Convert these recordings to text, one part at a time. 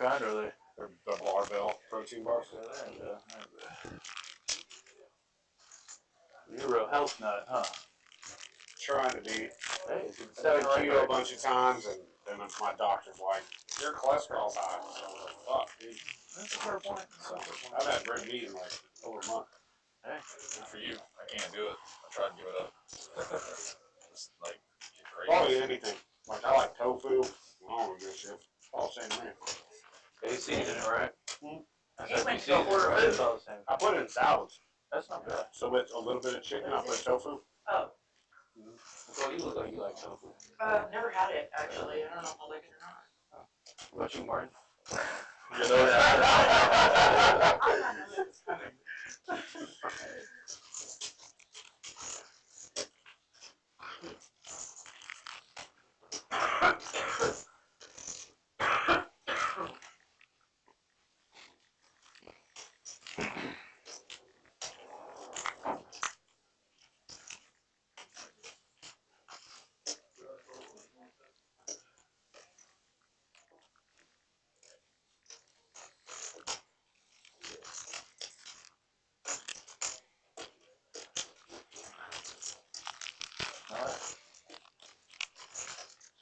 kind are they? They're the barbell protein bars. You're a real health nut, huh? Trying to be. Hey, I've done keto a bunch of times, and then my doctor's like, your cholesterol's high. So I'm like, fuck, dude. That's a fair point. So I've had red meat in like over a month. Hey, good for you. I can't do it. I tried to give it up. It's like crazy. I'll eat anything. Like I like tofu. I don't give a shit. All the same to me. they season it, right? He went to order It's all the same. I put it in salads. That's not bad. So with a little bit of chicken, I put tofu. Oh. So you look like you like tofu. Never had it, actually. I don't know if I like it or not. What about you, Martin? You know that. I don't know if it's coming.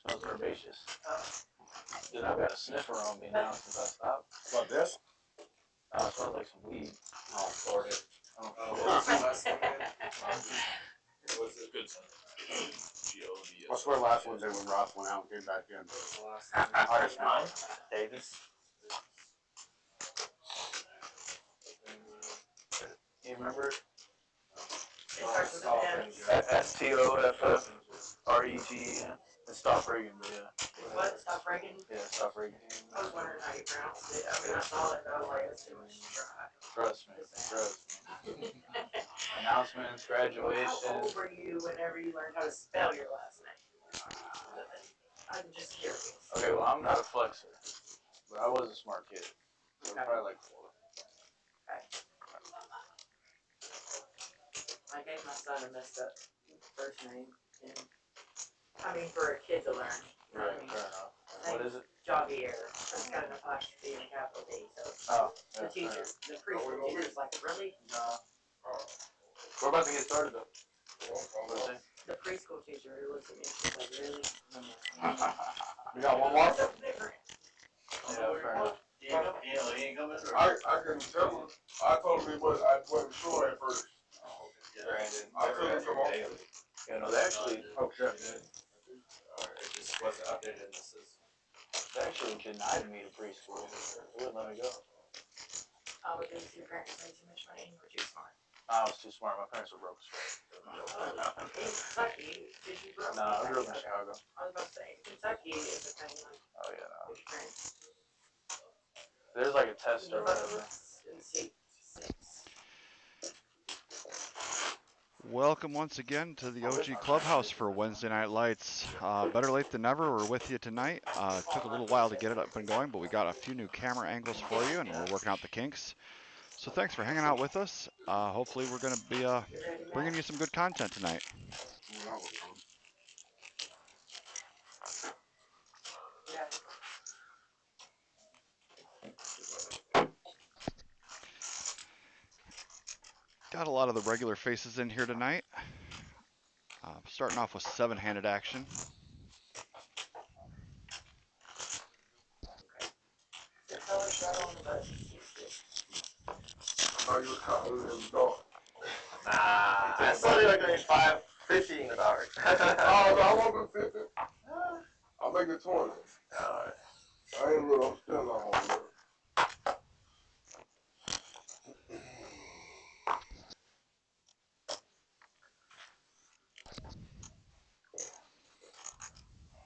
Smells herbaceous. Dude, I've got a sniffer on me now since I stopped. What, this? Oh, it smells like some weed. Oh, Florida. What's the good son? I swear last Wednesday when Ross went out and came back in. Hardest mine? Davis. You remember it? It starts with an M. STOFFREGEN. It's Stop Reagan, but yeah. What? Stop Reagan? Yeah, Stop Reagan. I was wondering how you pronounced it. I mean, I saw it, but I was like, it's too much to try. Trust me. Announcements, graduation. How old were you whenever you learned how to spell your last name? I'm just curious. Okay, well, I'm not a flexer, but I was a smart kid. So probably like 4. Okay. I gave my son a messed up first name, and I mean, for a kid to learn. You know what I mean? Fair enough. What is it? Javier. It's got an apostrophe and a capital D. So Oh, the teacher, the preschool teacher's like, really? No. We're about to get started though. The preschool teacher who looks at me, she's like, really? You got one more? Yeah, fair enough. He ain't coming. I couldn't tell him. I told him I wasn't sure at first. I couldn't come on. You know, they actually, Oh, shit. It just wasn't updated in the system. they actually denied me to preschool. They wouldn't let me go. Oh, because your parents made too much money and you were too smart. I was too smart. My parents were broke as fuck. In Kentucky, did you grow up? No, I grew up in Chicago. I was about to say, Kentucky is a thing like Oh yeah, no. your parents. There's like a test or whatever. Welcome once again to the OG Clubhouse for Wednesday Night Lights. Better late than never, we're with you tonight. It took a little while to get it up and going, but we got a few new camera angles for you, and we're working out the kinks. So thanks for hanging out with us. Hopefully we're going to be bringing you some good content tonight. Got a lot of the regular faces in here tonight. Starting off with 7-handed action. How you was calling him dog? Nah, that's only like age 15 in the dark. I want to 50. I'll make it 20. Alright. I ain't little, I'm still not home.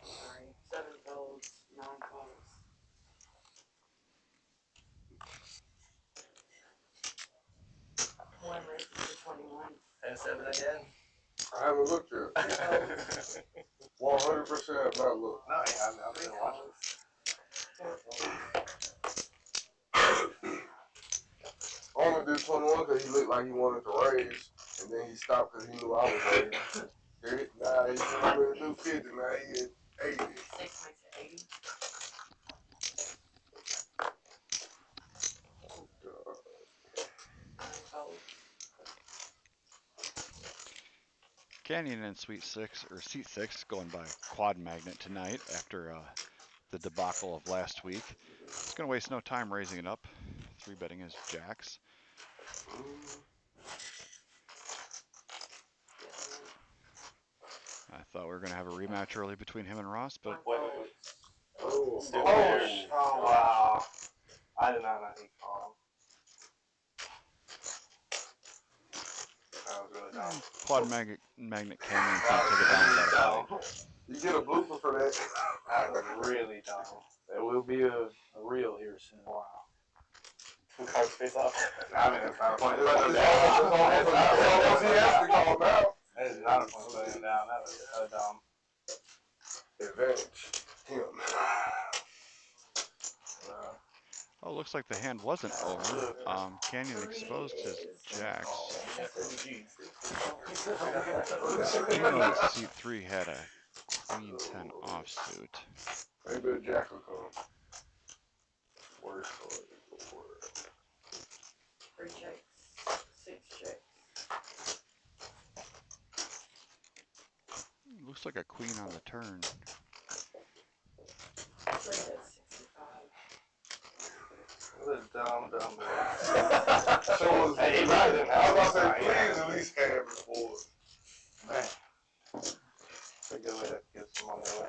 Sorry, 7 folds, 9 folds. One race to 21. And 7 again. I haven't looked yet. 100% not looked. No, yeah, I've been watching. 4 folds. I only did 21 because he looked like he wanted to raise, and then he stopped because he knew I was raising. Now he's ready to do 50, now he at 80. 6 makes it 80. Canyon in seat six, going by quad magnet tonight after the debacle of last week. He's going to waste no time raising it up. 3-betting his jacks. I thought we were going to have a rematch early between him and Ross, but Oh, wow. I did not know he called. That was really dumb. quad magnet Canyon can't take it down without a fight. You get a blooper for that. That was really dumb. There will be a reel here soon. Wow. Two cards face off. I mean, that's not a point. That is not a point putting him down. That was dumb. Advantage. Him. Oh, looks like the hand wasn't over. Canyon exposed his jacks. Even though his seat 3 had a Queen 10 offsuit. Maybe a jack will come. Worst card in the world. 3 checks, 6 checks. Looks like a queen on the turn. Play that 65. What a dumb man. Hey, he might have. I was about to say, please at least have before. Man. That's a good way to get some money away.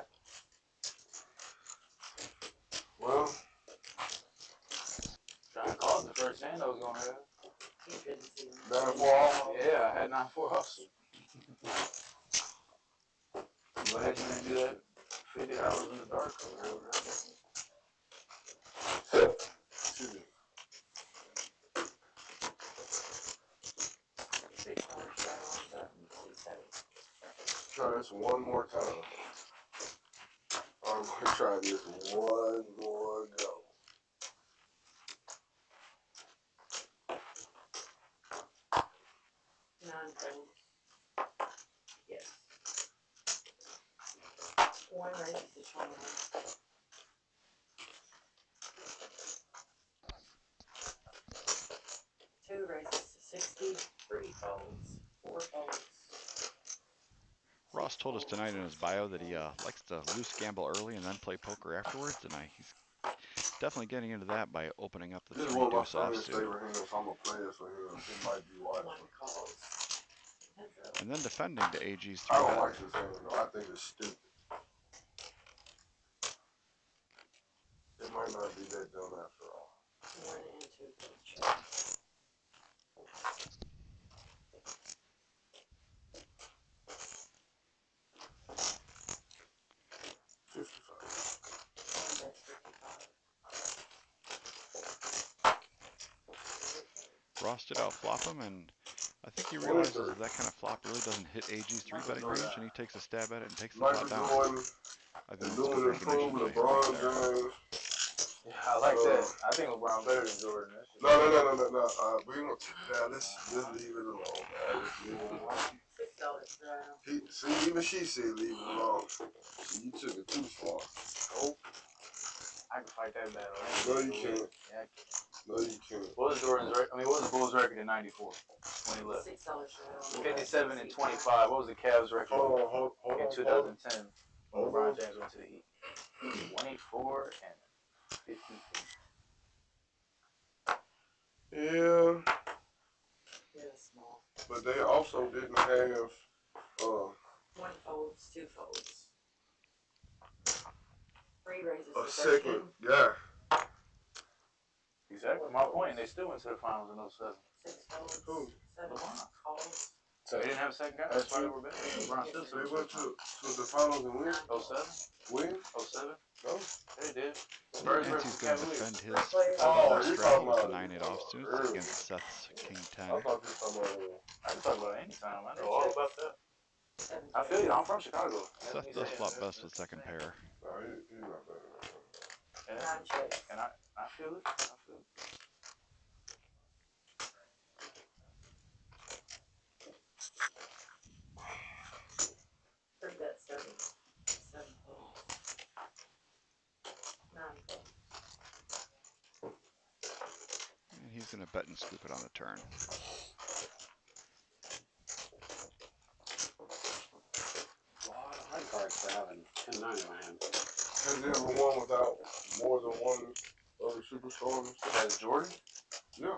Well, Trying to call it the first hand I was going to have. He couldn't see him. 9-4 off. Yeah, I had 9-4 offsuit. I'm glad you didn't do that 50 hours in the dark or whatever. Excuse me. Try this one more time. I'm going to try this one more go. Non-fold. Yes. 1 raises to 21. 2 raises to 60. 3 folds. 4 folds. Ross told us tonight in his bio that he likes to loose gamble early and then play poker afterwards, and he's definitely getting into that by opening up the This is 3 one of my deuce friend's offsuit. favorite hands, so I'm going to play this for him. He might be watching. 1 calls. And then defending to AG's 3 I don't bet. like this hand, though. I think it's stupid. It might not be that dumb after all. 1 and 2 for the check. That's 55. Ross did outflop him, and I think he realizes that kind of flop really doesn't hit AG's 3-betting range, and he takes a stab at it and takes the Michael pot down. Jordan, I think and that's a good Lewin recognition improved, by him LeBron right there. James. Yeah, I like that. I think LeBron better than Jordan. No. We don't take it down. Let's just leave it alone, man. Just leave it alone. $6 per round. See, even she said leave it alone. You took it too far. Oh. I can fight that battle. No, you can't. Yeah, I can. No, you can't. What was Jordan's record? What was the Bulls' record in '94 when he left? $6 per round. 57 and 25. What was the Cavs' record Hold on. in 2010 when LeBron James went to the Heat? 24 and 58. Yeah, Yeah, small. but they also didn't have 1 folds, 2 folds. 3 raises a to second 13. guy. Exactly my point. They still went to the finals in 07. 6 folds. Who? 7 calls. So they didn't have a second guy. That's why they were better. LeBron still They went to the finals and win. 07? Win? 07? No. They did. Nancy's going to defend his Oh, strategy you're talking with the about 9-8 offsuits early. against Seth's King 10. I thought you were talking about I can talk about it anytime. I know all about that. I feel you. I'm from Chicago. Seth does flop best with second pair. no, he's not better than that. And, 9 checks. and I feel it. I feel it. Three bet 7 folds. 9 folds. And he's going to bet and scoop it on the turn. 10-9, man. Has he ever won without more than one other superstar? That's Jordan? Yeah.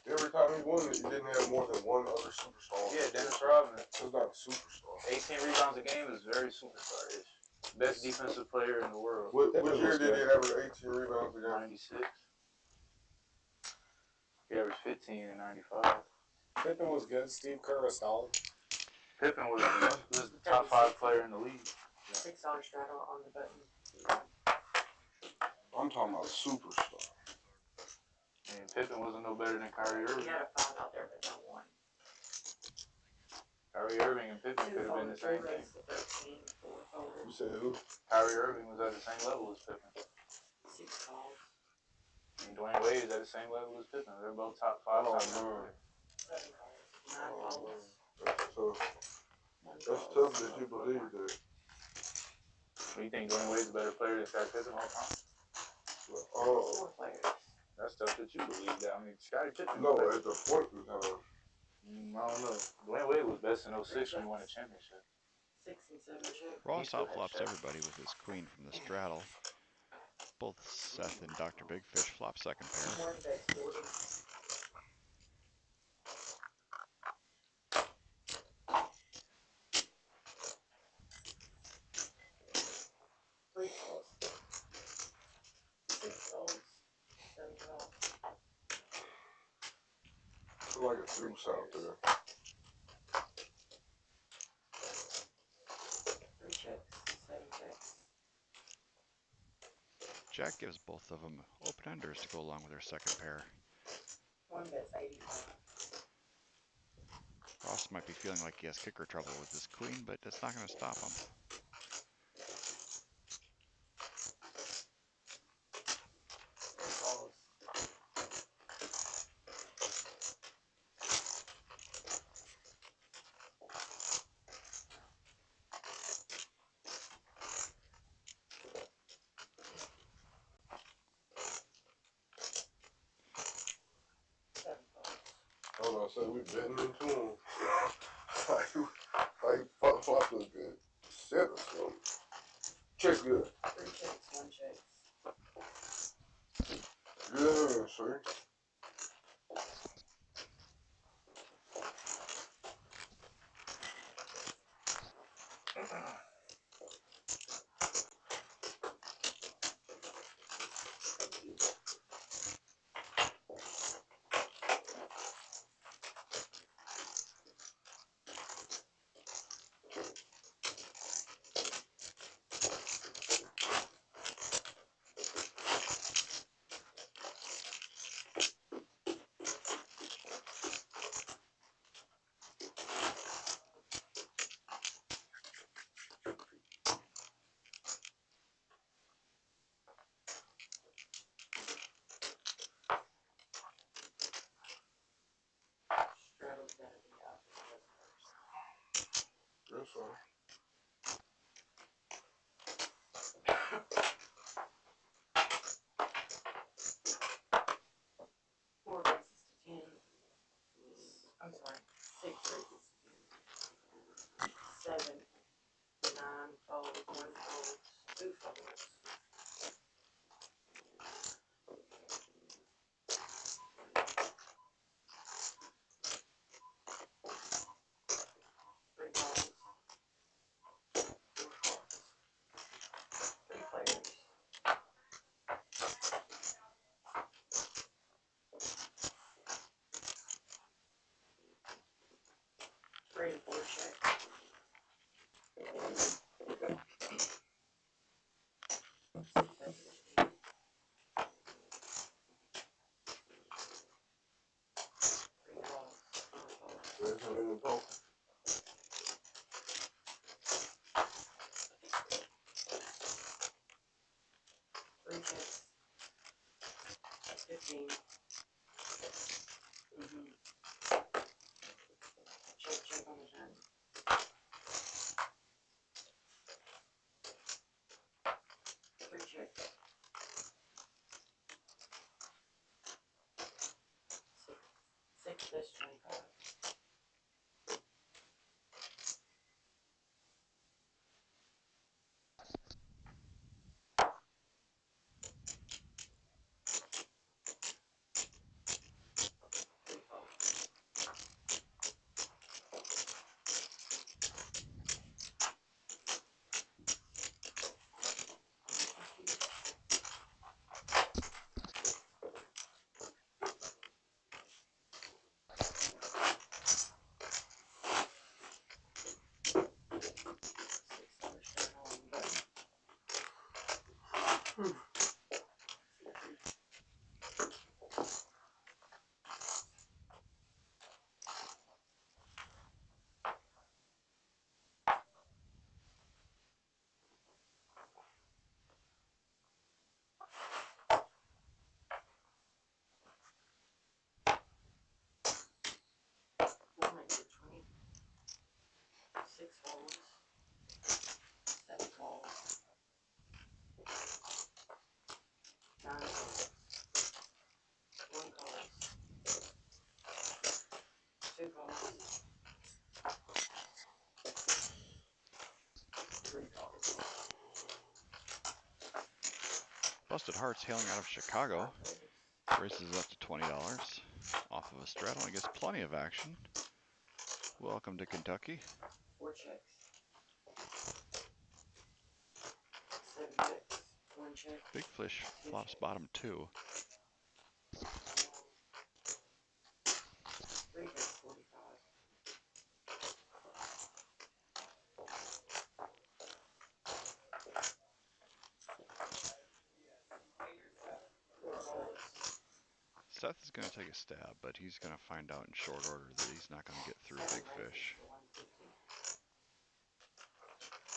Every time he won it, he didn't have more than one other superstar. Yeah, Dennis Rodman. That's not a superstar. 18 rebounds a game is very superstar-ish. Best defensive player in the world. What year did he average 18 rebounds a game? 96. He averaged 15 in 95. Pippen was good. Steve Kerr was solid. Pippen was the top 5 player in the league. $6 straddle on the button. I'm talking about superstar. And Pippen wasn't no better than Kyrie He Irving. had a 5 out there, but no 1. Kyrie Irving and Pippen could have been the same thing. 4 folded. You said who? Kyrie Irving was at the same level as Pippen. 6 calls. And Dwayne Wade is at the same level as Pippen. They're both top 5. Oh, top man. 7 calls. 9 Oh, calls. man. That's tough. 1 That's calls. tough that you believe that. Do you think Dwayne Wade's a better player than Scottie Pippen all time? Oh, 4 players. That's tough that you believe that. I mean, Scottie Pippen. no, at the point in time. I don't know. Dwayne Wade was best in 06 when he won a championship. 6 and 7 check. Ross still had outflops Shaq. everybody with his queen from the straddle. Both Seth and Dr. Big Fish flop second pair. 1 bets 40. Three calls. 6 calls. 7 calls. I feel like a deuce out there. 3 checks. 7 checks. Jack gives both of them open-enders to go along with their second pair. 1 bet's 85. Ross might be feeling like he has kicker trouble with his queen, but that's not going to stop him. 3 calls. I was about to say, we betting into him. Like, flop look good. 7 something. Check good. 3 checks. 1 checks. Yeah, sure. Straddle's gotta be out first. That's fine. 4 raises to 10. I'm sorry. 6 raises to 10. 7. 9 folds. 1 folds. 2 folds. 3 calls. 4 calls. 3 players. 3 and 4 check. 6 bets 50. 3 calls. 4 calls. There's something in poker. 3 checks. 15. Check on the turn. 3 checks. 6 bets 25. Frosted Hearts hailing out of Chicago. Raises up to $20 off of a straddle and gets plenty of action. Welcome to Kentucky. 4 checks. 7 checks. 1 check. Big Fish flops bottom 2. 3 bets 45. Seth is going to take a stab, but he's going to find out in short order that he's not going to get through Big Fish.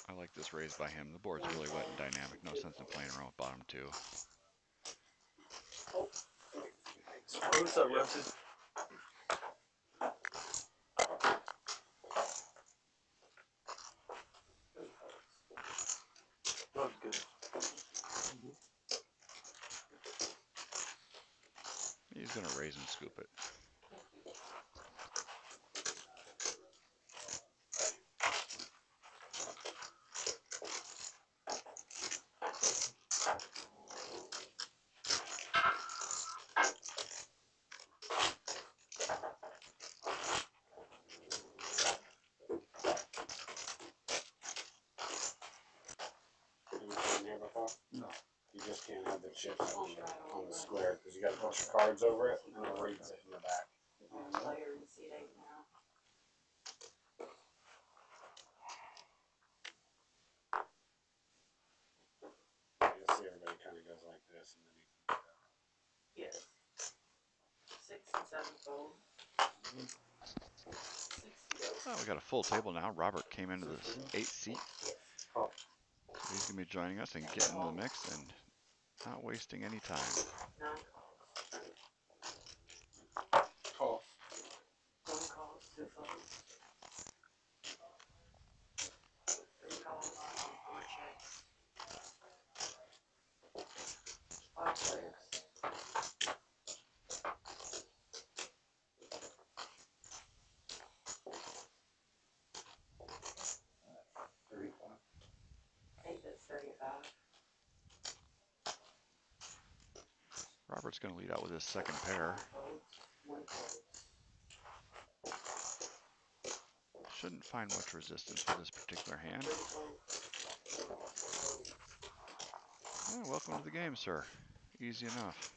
I like this raise by him. The board's really wet and dynamic. No sense in playing around with bottom 2. What's up, Rusty? That was good. He's going to raise and scoop it. No. You just can't have the chips on the square because you got a bunch of cards over it and it reads it in the back. Player in seat 8 now. You'll see everybody kind of goes like this and then you can do that. Yes. 6 and 7 fold. 60 Oh, we got a full table now. Robert came into this 8th seat. Oh. So he's going to be joining us and getting into the mix and not wasting any time. 9 calls. Call. 1 calls, 2 folds. 3 calls, 4 checks. 5 players. That's 35. Robert's going to lead out with his second pair. 5 folds, 1 fold. Shouldn't find much resistance with this particular hand. 3 folds. Oh, welcome to the game, sir. Easy enough.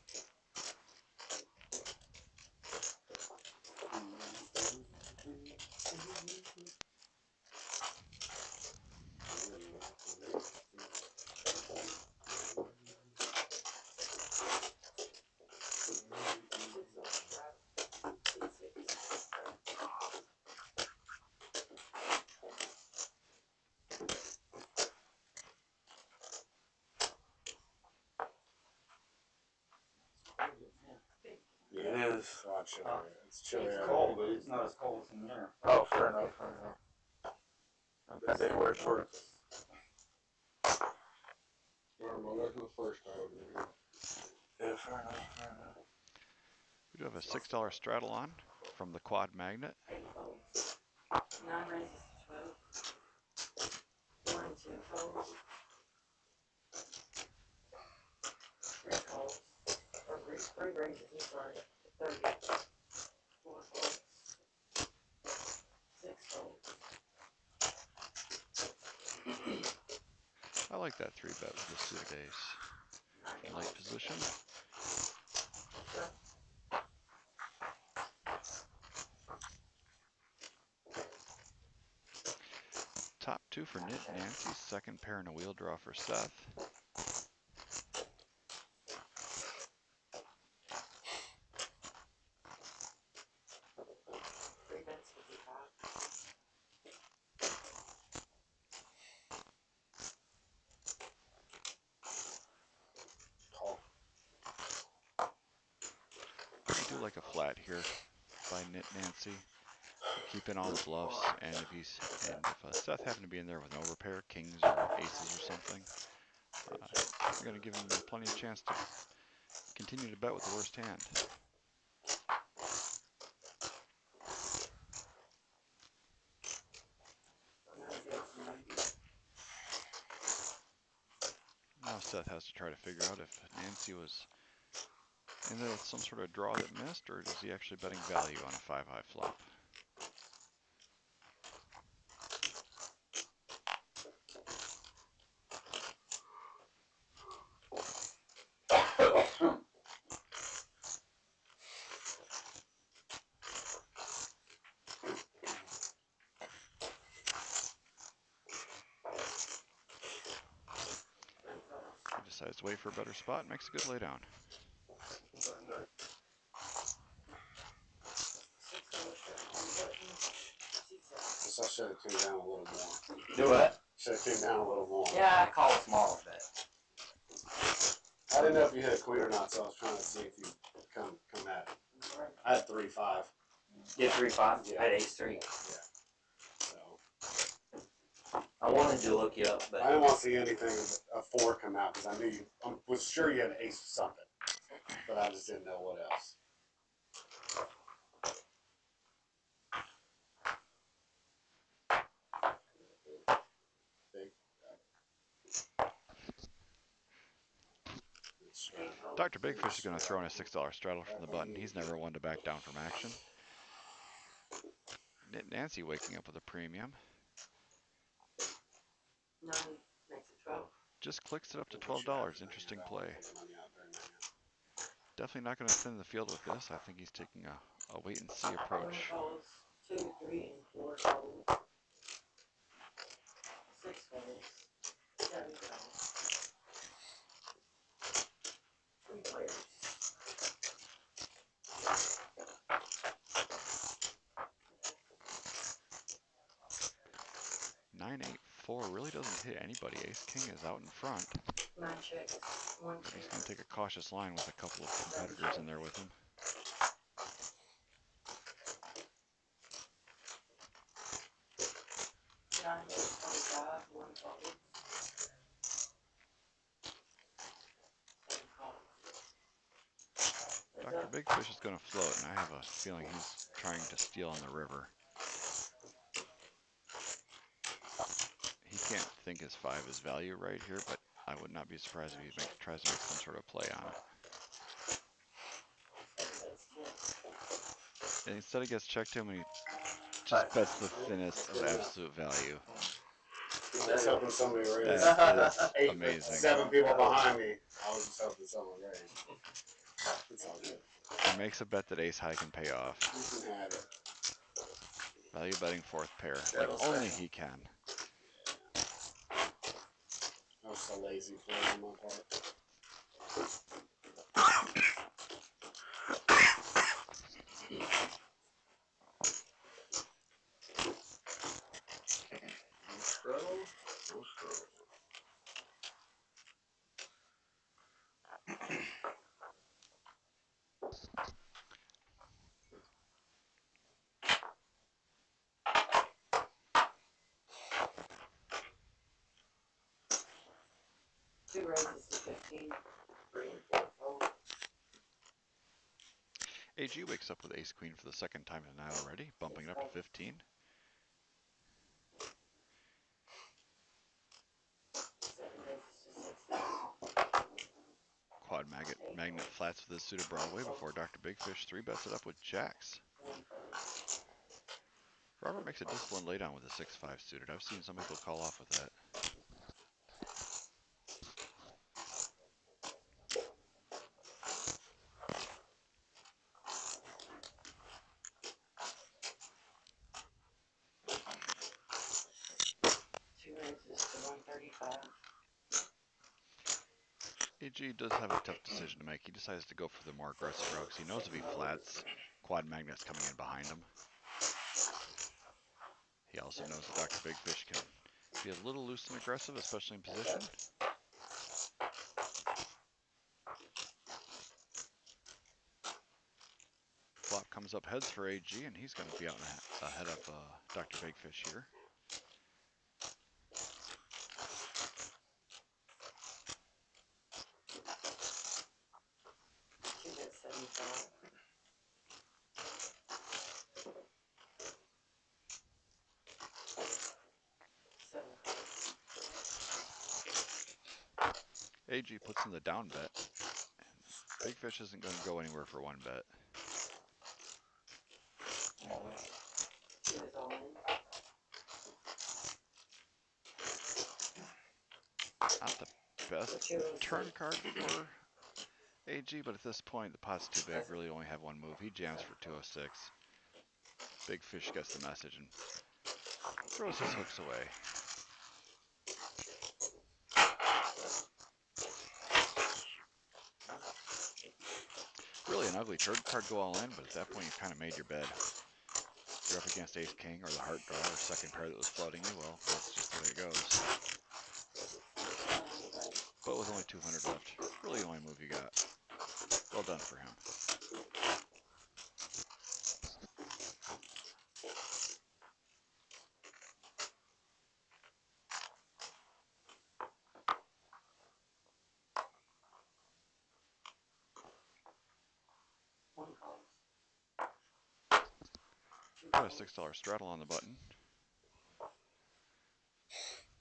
Yeah, It is. it's a lot chillier. It's chillier. It's cold, but it's not as cold as in here. Oh, fair enough, fair enough. I bet they wear shorts. Well, that's the first time. Yeah, fair enough, fair enough. We do have a $6 straddle on from the quad magnet. 8 folds. 9 raises to 12. 1 and 2 folds. 3 calls. Or 3 raises, I'm sorry. 30. 4 folds. 6 folds. I like that 3-bet with the suited ace. 9 Light calls. position. Top 2 for Knit Nancy. Second pair and a wheel draw for Seth. 3 bets 55. Call. I do like a flat here by Knit Nancy. Keep in all the bluffs, and if Seth happened to be in there with an overpair, kings or aces or something, you're going to give him plenty of chance to continue to bet with the worst hand. Now Seth has to try to figure out if Nancy was in there with some sort of draw that missed, or is he actually betting value on a 5-high flop? He decides to wait for a better spot and makes a good laydown. I should have tuned down a little more. Do what? Should have tuned down a little more. Yeah, I call a small bet. I didn't know if you hit a queen or not, so I was trying to see if you come at it. I had 3-5. You had 3-5? Yeah. I had ace-3. Yeah. So I wanted to look you up, but I didn't want to see anything a 4 come out because I knew you. I was sure you had an ace something, but I just didn't know what else. Dr. Big Fish is going to throw in a $6 straddle from the button. He's never one to back down from action. Nancy waking up with a premium. 9 makes it 12. Just clicks it up to $12. Interesting play. Definitely not going to thin the field with this. I think he's taking a wait and see approach. 1 folds, 2, 3, and 4 folds. 6 folds. 7 folds. 3 players. Nine, 8, 4 really doesn't hit anybody. Ace King is out in front. 9 checks. 1 But he's check. going to take a cautious line with a couple of competitors in there with him. 9 is 25. 1 fold. 7 calls. Dr. Big Fish is going to float, and I have a feeling he's trying to steal on the river. He can't think his 5 is value right here, but I would not be surprised if he tries to make some sort of play on it. And instead he gets checked to him and he just bets the thinnest of absolute value. I was hoping somebody raised. That is amazing. 7 people behind me. I was just hoping someone raised. It's all good. He makes a bet that ace high can pay off. You can have it. Value betting 4th pair. Like only he can. I was so lazy for it on my part. Two raises to 15. 3 and 4 folds. AG wakes up with ace queen for the 2nd time tonight already, bumping it up to 15. 7 raises to 16. Quad magnet flats with his suited Broadway before Dr. Big Fish 3-bets it up with jacks. 1 fold. Robert makes a disciplined laydown with a 6-5 suited. I've seen some people call off with that. Two raises to 135. AG does have a tough decision to make. He decides to go for the more aggressive route because he knows if he flats, quad magnet's coming in behind him. He also knows that Dr. Big Fish can be a little loose and aggressive, especially in position. Flop comes up heads for AG, and he's going to be out ahead of Dr. Big Fish here. Two bet 75. 7 calls. AG puts in the down bet. Big Fish isn't going to go anywhere for one bet. He was all in. Not the best turn card for AG, but at this point, the pot's too big. Really only have one move. He jams for 206. Big Fish gets the message and throws his hooks away. Really an ugly turn card go all in, but at that point you kind of made your bed. You're up against Ace King or the Heart Draw or second pair that was floating you. Well, that's just the way it goes. But with only 200 left, really the only move you got. Well done for him. Got a $6 straddle on the button.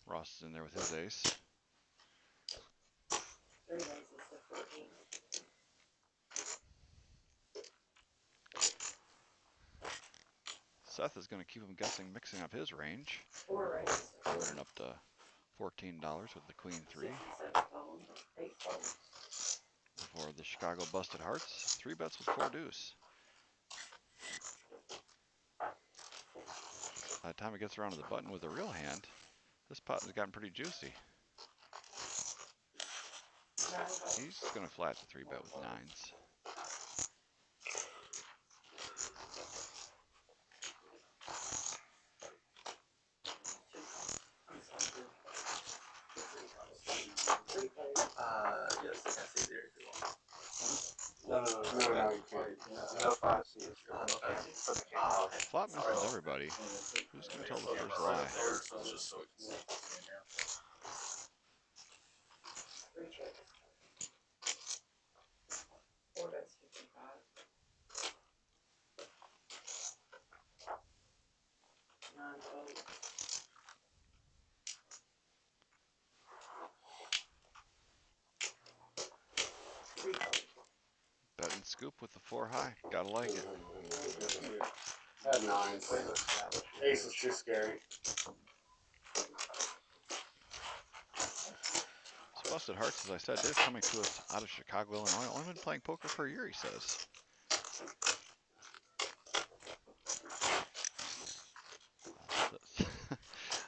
Ross is in there with his ace. 3 aces to 14. Seth is going to keep him guessing, mixing up his range. 4 raises to 14. Running up to $14 with the Queen 3. 67 fold, 8 folds. For the Chicago Busted Hearts, 3 bets with 4 deuce. By the time it gets around to the button with a real hand, this pot has gotten pretty juicy. 9 folds. He's going to flat the 3 bet with 9s. Yes, I can see there if you want. No, you can't. No 5 Cs. Flop misses everybody. Who's going to tell the first lie? There, so it's just so we can see in here. 3 checks. 4 bets 55. 9 folds. 3 folds. Bet and scoop with the 4 high. Gotta like it. Had 9s. Ace was too scary. So Busted Hearts, as I said, is coming to us out of Chicago, Illinois. Only been playing poker for a year, he says.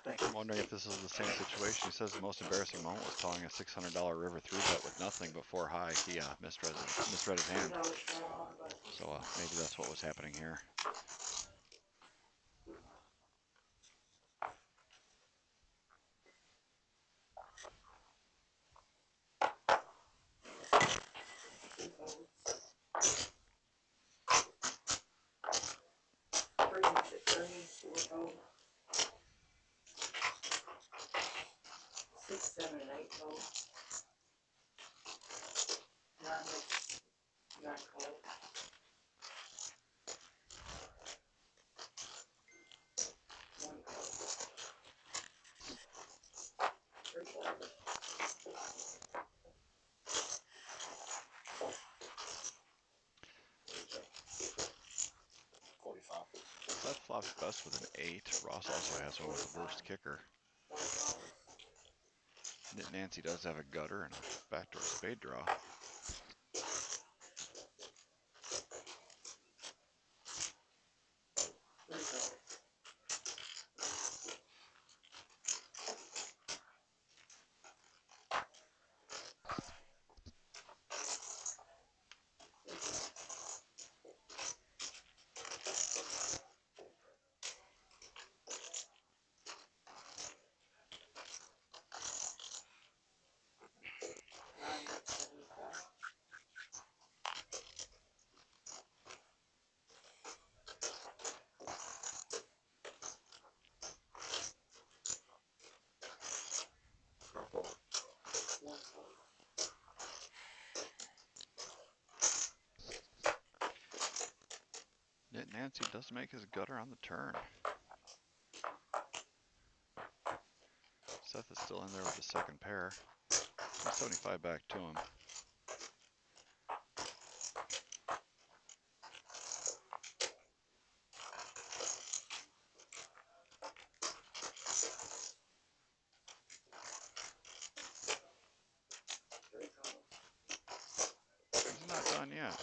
I'm wondering if this is the same situation. He says the most embarrassing moment was calling a $600 river 3 bet with nothing but 4 high. He misread his hand. So maybe that's what was happening here. Six, 7, and 8 fold. 9 hits, 9 fold. 1 fold. 3 fold. Seth flops best with an 8. Ross also has one with a worst kicker. Knit Nancy does have a gutter and a backdoor spade draw. Knit Nancy does make his gutter on the turn. Seth is still in there with the second pair. $75 back to him. He's not done yet.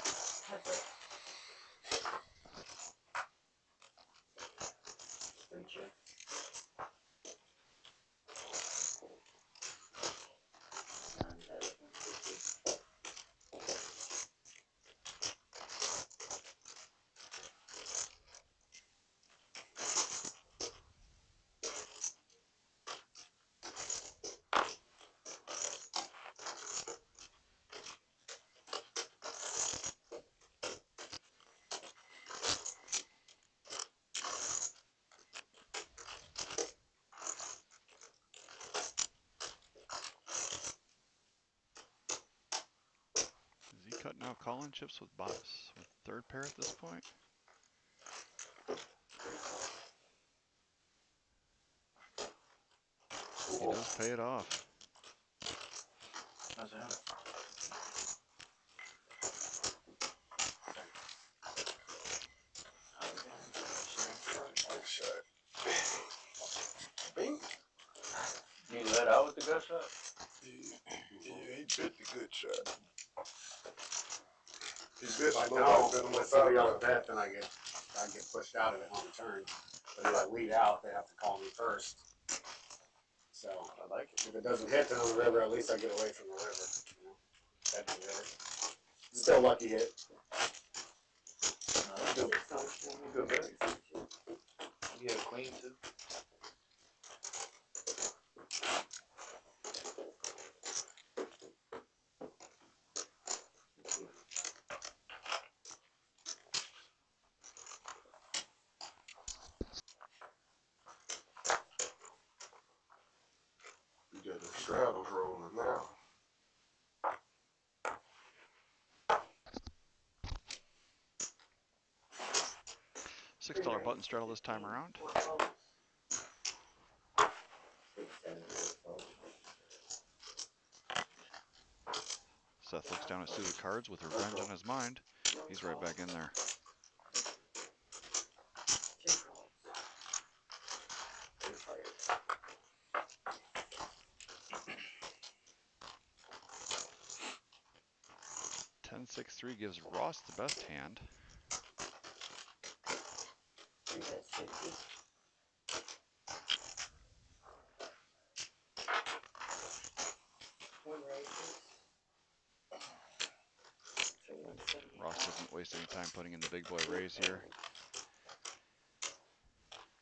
Is he cutting out calling chips with bots with third pair at this point? He does pay it off. That's it. Bing. You let out with the gut shot? Yeah, he bit the good shot. He bit Like, a no, little bit unless without somebody else that. bet, then I get pushed out of it on the turn. But if I lead out, they have to call me first. So I like it. if it doesn't hit, then on the river, at least I get away from the river. You know, that's the river. Still lucky hit. Good bet. You had a queen too. You got the straddles rolling now. $6 button straddle this time around. Seth looks down at suited cards with revenge on his mind. He's right back in there. $10-6-3 gives Ross the best hand. Ross doesn't waste any time putting in the big boy raise here.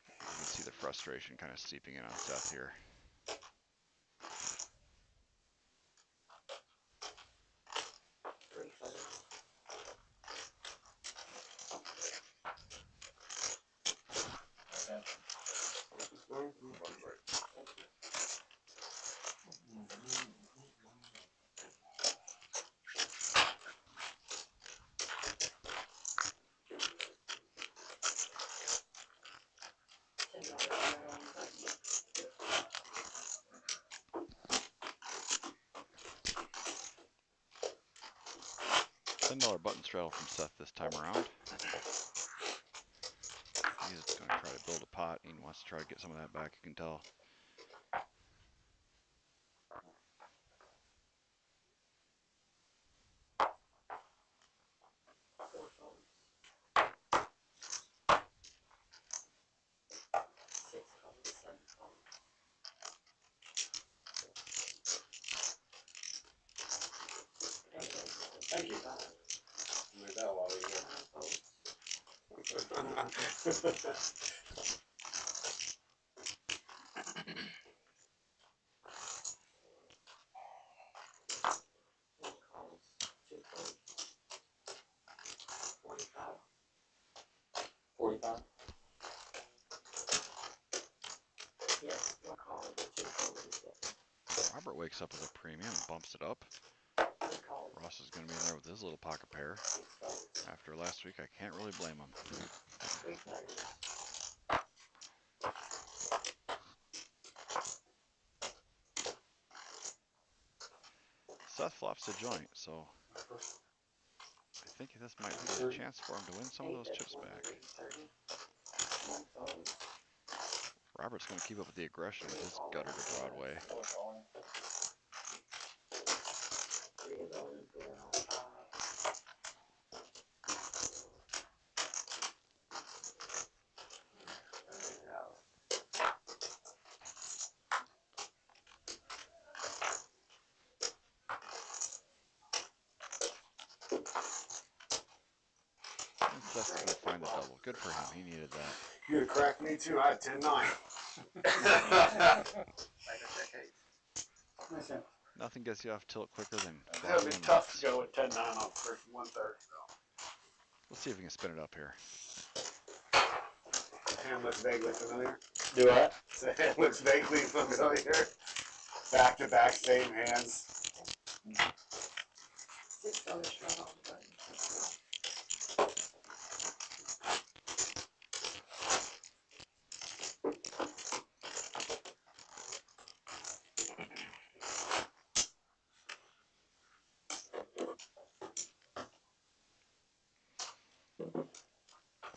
You can see the frustration kind of seeping in on Seth here. $10 button straddle from Seth this time around. He's going to try to build a pot. He wants to try to get some of that back, you can tell. Thank you. Made that a lot easier. Robert wakes up with a premium and bumps it up. Ross is going to be in there with his little pocket pair. After last week, I can't really blame him. bluffs a joint, so I think this might be a chance for him to win some of those chips back. Robert's going to keep up with the aggression with his gutter to Broadway. Dustin's going to find the double. Good for him. He needed that. You'd have cracked me too. I had 10-9. Nothing gets you off tilt quicker than That would be tough to go with 10-9 off first 1/3. Let's see if we can spin it up here. Hand looks vaguely familiar. Do what? The hand looks vaguely familiar. Back to back, same hands. 6 on the strong off the button.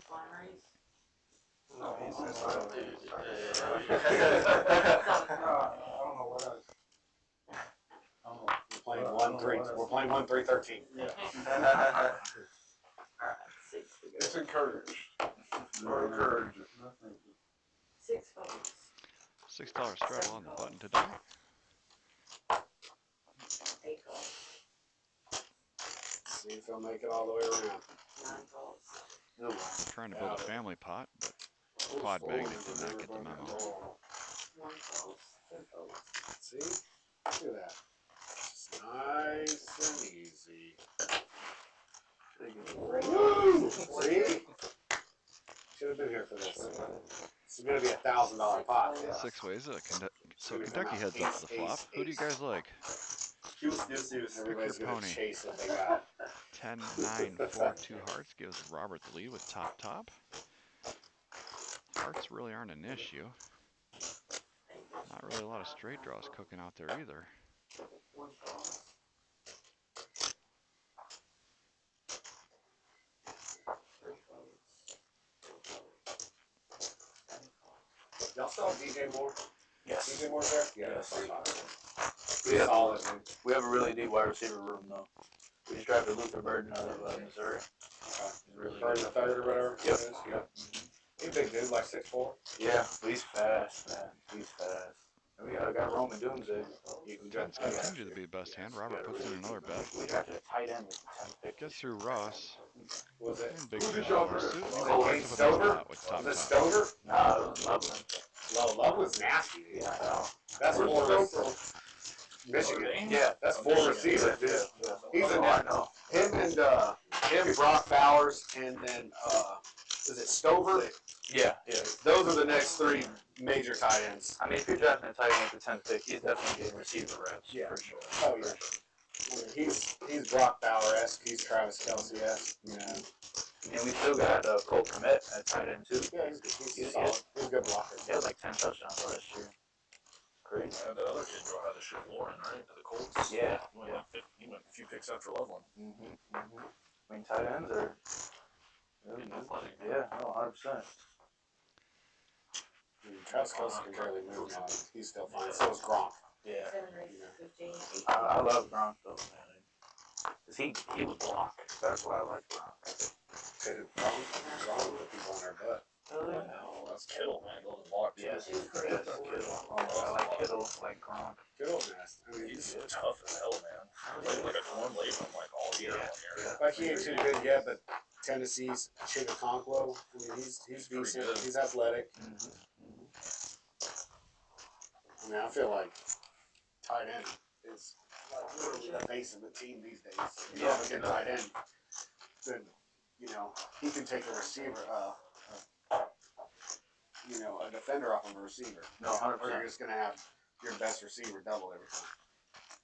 Flying raise. No, he's just like, I don't know what else. We're playing 1-3. We're playing 1-3-13. Yeah. Alright, 6 to go. It's encouraged. Or encouraged. 6 folds. $6 straddle on the button today. 8 calls. See if he'll make it all the way around. 9 calls. Trying to build a family pot, but Quad Magnet did not get the memo. 1 calls. 10 folds. See? Look at that. Just nice and easy. Woo! See? Should have been here for this. It's going to be $1,000 pot. Yeah. 6 ways. So Kentucky heads up to the flop. Who do you guys like? Deuce. Everybody's your going pony. to chase what they got. 10, 9, 4, 2 hearts gives Robert the lead with top. Hearts really aren't an issue. Not really a lot of straight draws cooking out there either. 1 calls. 3 folds. 4 folds. 7 calls. Y'all still have DJ Moore? Yes. DJ Moore's there? Yeah, Yes. We have solid, man. We have a really deep wide receiver room, though. We just drafted Luther Burden out of Missouri. He's really Burn the good. third or whatever. Yep. Yep. He's a big dude, like 6'4". Yeah, but he's fast, man. He's fast. And we got Roman Doomsday. You can Tens continue to be the best hand. Robert puts in another bet. We drafted a tight end with 10 picks. Gets through Ross. Was it? And big Who did fish y'all over draft? suit. Was He it walks Kate up with Stover? another pot with Was it top. Stover? Nah, it was Loveland. Love was nasty, dude. Yeah, I know. That's Where's four Stover? Michigan. Yeah, That's 4 receivers, dude. Yeah. He's Oh, a I know. him and Brock Bowers, and then is it Stover? Yeah. Those are the next 3 major tight ends. I mean, if you're drafting a tight end with the 10th pick, he's definitely getting receiver reps. Yeah. For sure. Oh yeah. I mean, he's Brock Bauer-esque. He's Travis Kelce-esque. Yeah. And we still got Cole Kmet at tight end, too. Yeah, he's solid. He's a good blocker. He had like 10 touchdowns last year. Crazy. And the other kid had to ship Lauren, right? To the Colts. Yeah. He went a few picks after Loveland. I mean, tight ends are really Athletic. Yeah, no, 100%. Travis Kelce can barely move now. He's still fine. So is Gronk. Yeah. 7 raises. 15. 18. I love Gronk, though, man. Because he would block. That's why I like Gronk. Gronk with people on their butt. Really? No, that's Kittle, man. Those blocks. Yes, Kittle. Oh, I like Kittle, like Gronk. Kittle's nasty. I mean, He's tough as hell, man. Like a torn labrum, like all year on here. like he ain't too good yet, but Tennessee's Chigakonkwo. I mean, he's decent. good. He's athletic. I mean, I feel like tight end is like literally the face of the team these days. If you have a good tight end, then he can take a receiver, a defender off of a receiver. No, 100%. Or you're just gonna have your best receiver double every time.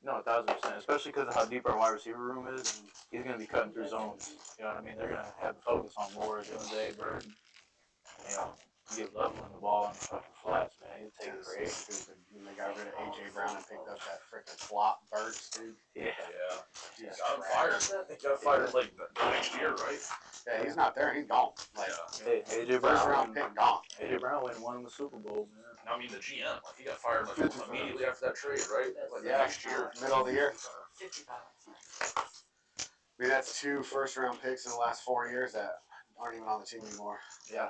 No, 1,000%. Especially because of how deep our wide receiver room is. He's going to be cutting through zones. You know what I mean? They're going to have to focus on Moore, Doomsday, Burden. give Loveland the ball on the fucking flats, man. He'll take it It's for 8. stupid. When they got rid of AJ Brown and picked up that freaking flop Burks, dude. Yeah. Yeah. Jesus Got him Christ. fired. He got fired like the next year, right? Yeah, he's not there. He's gone. Like, Hey, AJ first Brown. round pick gone. AJ Brown went and won the Super Bowl, man. I mean, the GM, like, he got fired like immediately after that trade, right? Like the Yeah, next year. middle of the year. 55. I mean, that's 2 first-round picks in the last 4 years that aren't even on the team anymore. Yeah.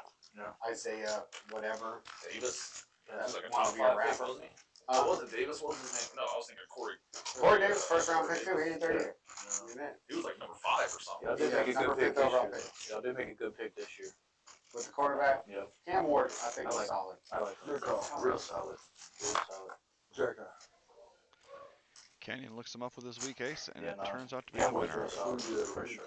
Isaiah, whatever. Davis. Yeah, He's like a wanna top be a 5 pick, rapper. wasn't he? Oh, was it Davis? What was his name? No, I was thinking Corey. Corey Davis, first-round pick too. He ain't there yet. He was like number 5 or something. Y'all did Yeah, make a number good pick 5th this overall year. pick. Y'all did make a good pick this year. With the quarterback, Yep. Cam Ward, I think I is like him. solid. I like him. Good call. Real solid. Real solid. Check Canyon looks him up with his weak ace, and Yeah, it no. turns out to be Yeah, a winner. real solid. out. For sure.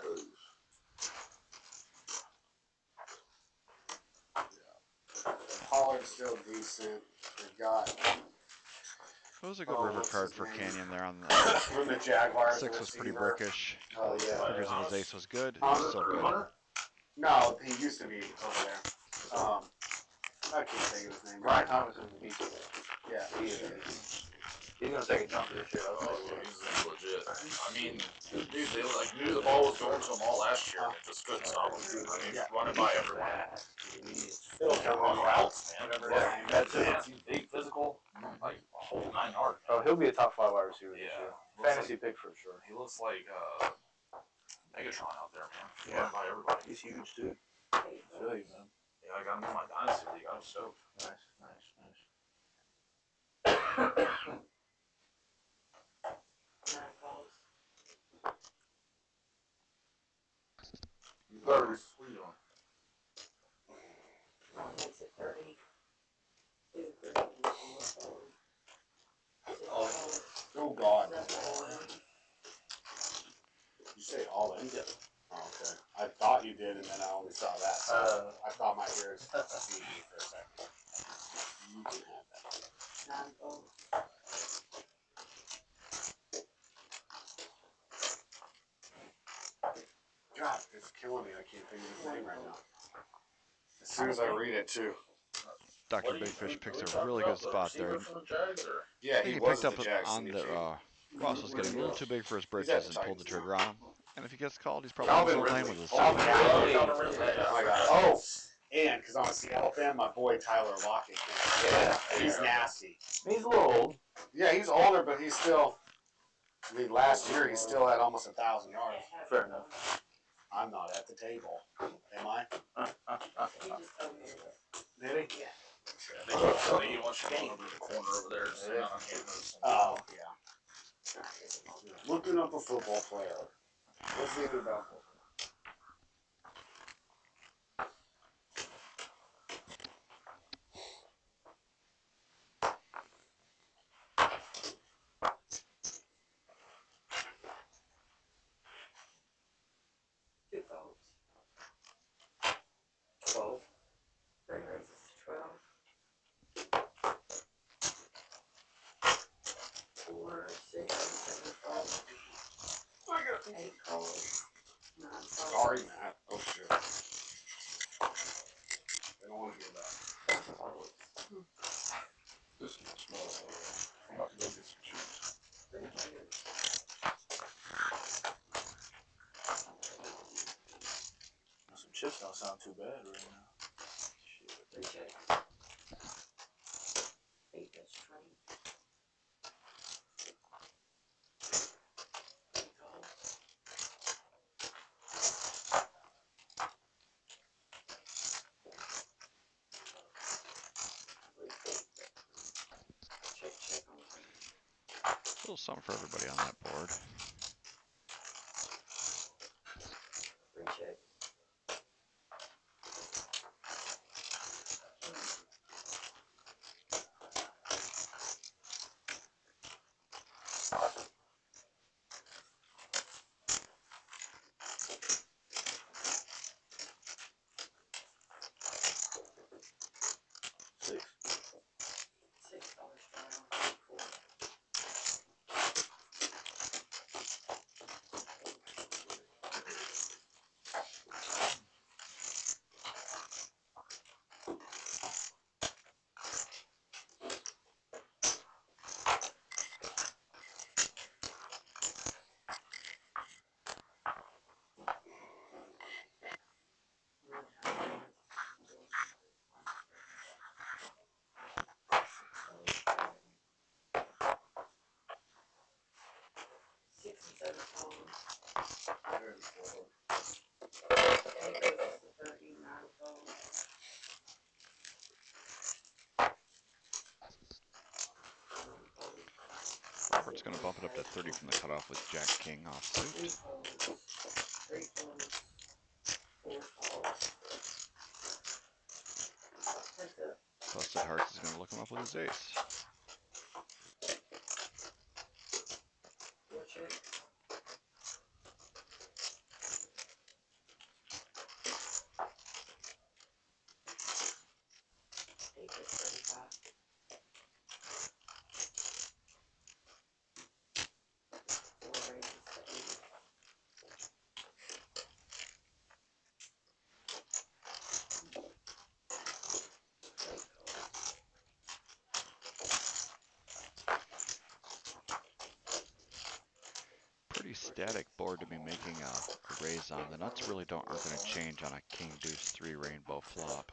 Pollard's still decent. They got It was a good Oh, river what's card his for name? Canyon there on the from the Jaguars. 6 the was pretty receiver. brickish. Oh yeah. Figures if his ace was good, it Hunter? was still good. Hunter? No, he used to be over there. I can't think of his name. Brian Thomas is a beast. Yeah. He's gonna take a jump this year. I'll tell Oh, you what. he's legit. I mean, dude, they like knew the ball was going to him all last year, and they just couldn't stop him. I mean, Yeah. running by everyone. It'll come On in. routes, man. Yeah, that's it. He's big, physical, like a whole 9 yards. Oh, he'll be a top 5 wide receiver this Yeah. year. Looks Fantasy like, pick for sure. he looks like Megatron out there, man. Yeah. Running by everybody. He's huge too. I feel you, man. Yeah, I got him in my dynasty league. I was stoked. Nice. Nine calls. 30. What are you doing? One makes it 30. 2, 3, 4, 6 calls. Oh God. 7 calls. You say all in? Oh, okay. I thought you did, and then I only saw that. So I thought my ears deceived me for a second. You can have that. 9 calls. God, it's killing me. I can't think of his name right now. As soon as I read it, too. Dr. Big Fish picks a really good spot there. From the Jags, or? Yeah, I think he he was picked at up the Jags. on the Ross was getting a little too big for his He's at britches the and pulled the Titans trigger on him. And if he gets called, he's probably Calvin still playing Ridley. with his Calvin second. Ridley. Oh my God. Oh, and because I'm a Seattle fan, my boy Tyler Lockett. Yeah. He's nasty. He's a little old. Yeah, he's older, but he's still. I mean, last year he still had almost 1,000 yards. Fair enough. I'm not at the table, am I? He just told me that. Did he? Yeah. I think he wants you going over to the corner over there. So down on campus. Oh, yeah. Looking up a football player. What's he about? Two calls. 12. 3 raises to 12. 4, 6, 7 calls. 8 calls. 9 calls. Sorry, Matt. Oh, shit. They don't want to hear that. 7 calls. This is small. I'm about to go get some chips. 3 players. Some chips don't sound too bad right now. Shit. 3 checks. 8 bets 20. 8 calls. Check, check on A little something for everybody on that board. 3 checks. $6. $6 down. 4. bump it up to 30 from the cutoff with Jack King offsuit. 3 folds, 3 folds, 4 folds. That's it. Busted Hearts is going to look him up with his ace. Your check. Take it 35. 4 raises to 80. Pretty static board to be making a raise on. The nuts really aren't going to change on a King Deuce 3 rainbow flop.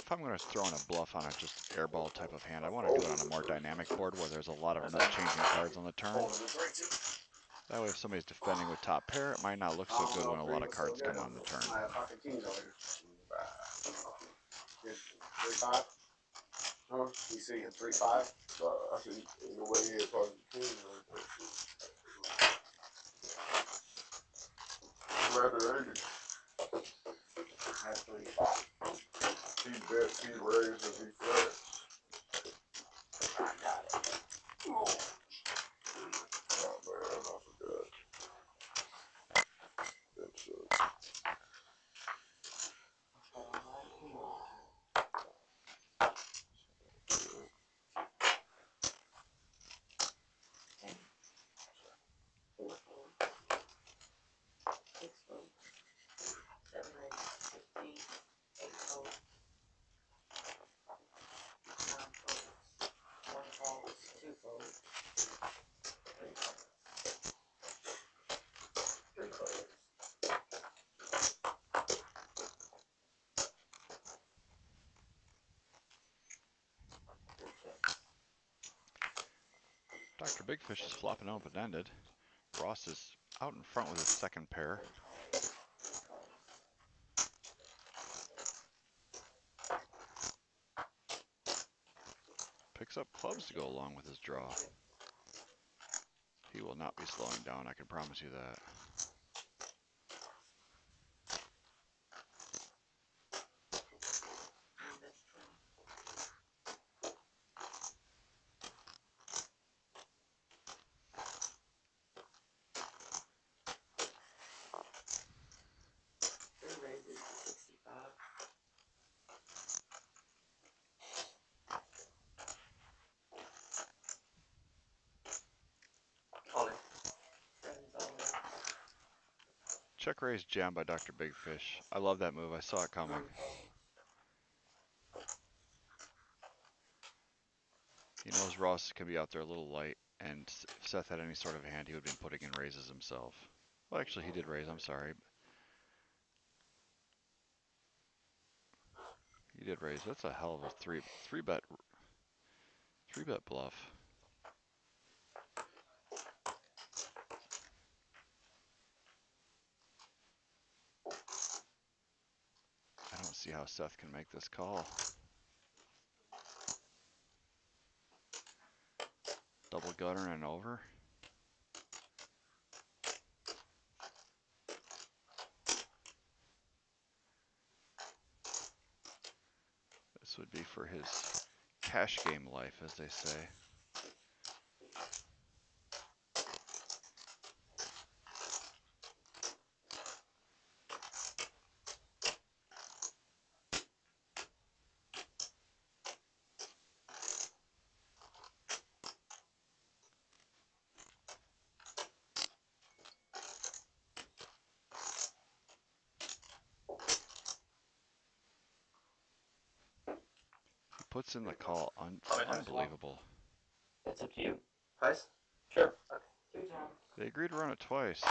If I'm going to throw in a bluff on a just airball type of hand, I want to do it on a more dynamic board where there's a lot of nut changing cards on the turn. That way if somebody's defending with top pair, it might not look so good when a lot of cards come on the turn. 3-5? Huh? You see him 3-5? I see in the way he had pocket king right there. Rather 80. That's 3-5. He bets, he raises, he flats. I got it. Oh man, I forgot. That's Dr. Big Fish is flopping open-ended. Ross is out in front with his second pair. Picks up clubs to go along with his draw. He will not be slowing down, I can promise you that. Check raise jam by Dr. Big Fish. I love that move. I saw it coming. He knows Ross can be out there a little light, and if Seth had any sort of hand, he would have been putting in raises himself. Well, actually, he did raise. I'm sorry. He did raise. That's a hell of a three bet bluff. I don't see how Seth can make this call. Double gutter and over. This would be for his cash game life, as they say. Puts in the call. Unbelievable. It's up to you. Twice? Sure. Okay. 2 times. They agreed to run it twice.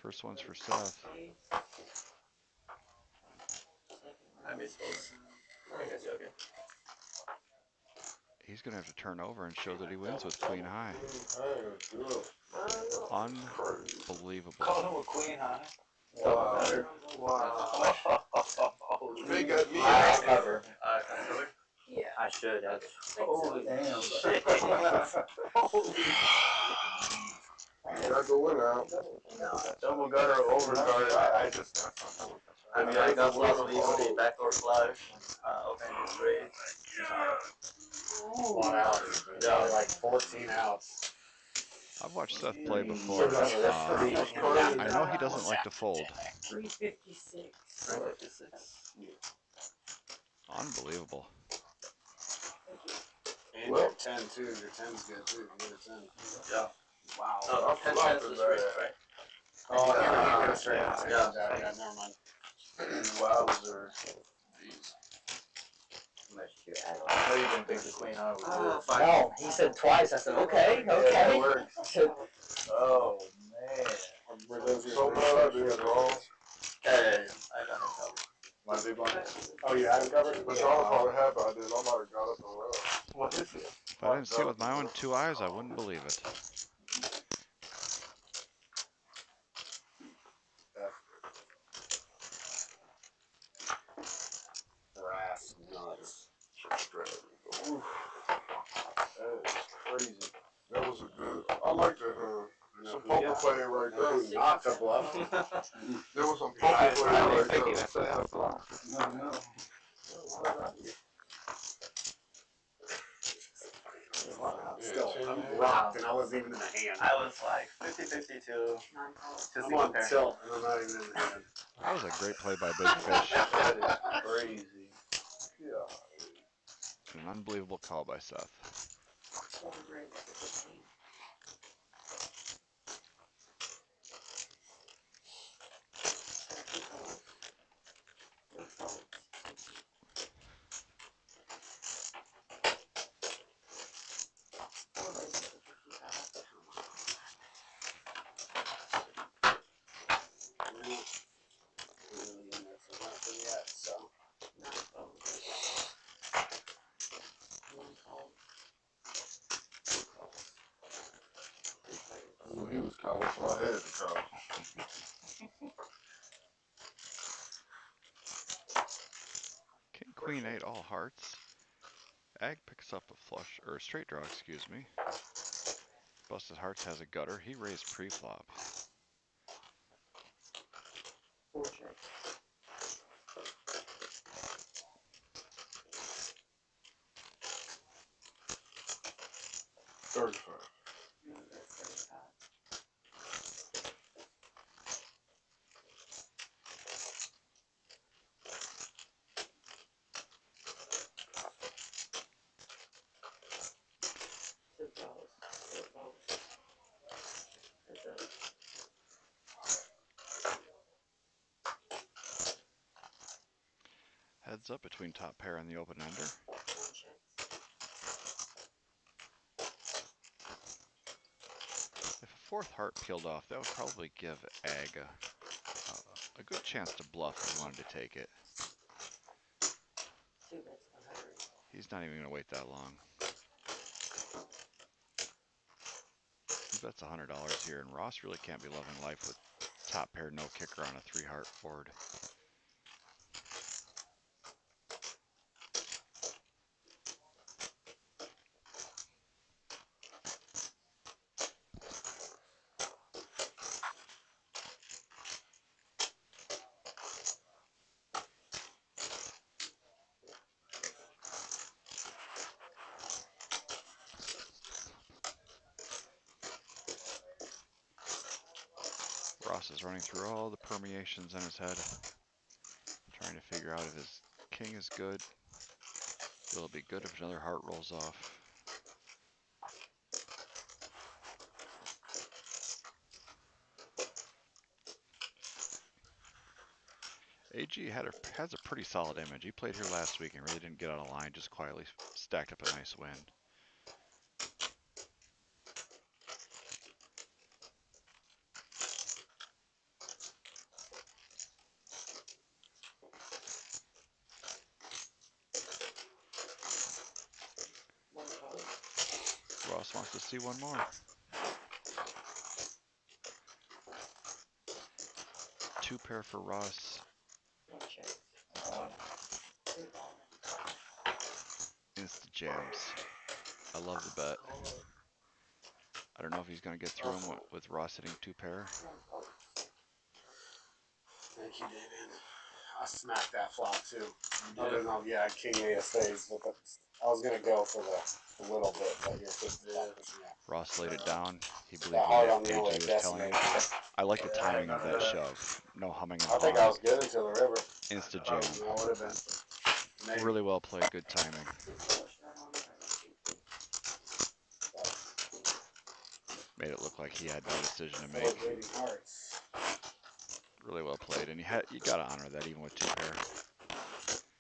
First one's for Seth. Second I suppose. I guess you're okay. He's going to have to turn over and show that he wins with queen high. Unbelievable. Call him a queen high. Wow. Wow. They got me. I cover. Cover? Yeah. I should. Holy damn. Shit. Gotta go in now. Double gutter overcard. I just. I mean, I got lots of easily backdoor flush. Open straight. A lot of outs. Yeah. Like 14 outs. I've watched Seth play before. I know he doesn't like to fold. 356. 356. Unbelievable. And you're 10 too. Your 10's good too. You get a 10. Yeah. Wow. Oh, 10 cents is straight, right? Oh, yeah, go straight. Yeah. Yeah, never mind. Wowzer. Jeez. I know you didn't think the queen high was good. No, he said twice. I said, okay. Yeah, it works. Oh, man. So mad I did wrong. Hey, I got him covered. My big one. Oh, you had it covered? But y'all probably happy I did. I might have got up and left. What is it? If I didn't see it with my own 2 eyes, I wouldn't believe it. Brass nuts. Oof. That is crazy. That was a good. I like that. Some poker play right there. Not to bluff. There was some poker play right there. That's a lot. No. Still, I'm rocked and I wasn't even in the hand. I was like 50-50 to I'm on tilt and I'm not even in the hand. That was a great play by Big Fish. That is crazy. Yeah. An unbelievable call by Seth. Well, he was calling, so I had to call. King, queen, 8, all hearts. Ag picks up a flush, or a straight draw, excuse me. Busted Hearts has a gutter. He raised pre-flop. Heads up between top pair and the open ender. If a fourth heart peeled off, that would probably give Ag a good chance to bluff if he wanted to take it. He's not even going to wait that long. He bets $100 here, and Ross really can't be loving life with top pair no kicker on a 3-heart board. Ross is running through all the permeations in his head, trying to figure out if his king is good. Will it be good if another heart rolls off? AG has a pretty solid image. He played here last week and really didn't get out of line, just quietly stacked up a nice win. Ross wants to see one more. 2 pair for Ross. Insta jams. I love the bet. I don't know if he's going to get through him with Ross hitting 2 pair. Thank you, David. I smacked that flop too. I don't know. Yeah, king eight of spades, but I was gonna go for the little bit, but you're 55%. Ross laid it down. He believed That high what on the AG only was telling him. decimated. I like the timing of that shove. No humming and I think I was hawing. good until the river. Insta jam. I would have been. Maybe. Really well played. Good timing. Made it look like he had no decision to make. Really well played, and you gotta honor that even with 2 pair.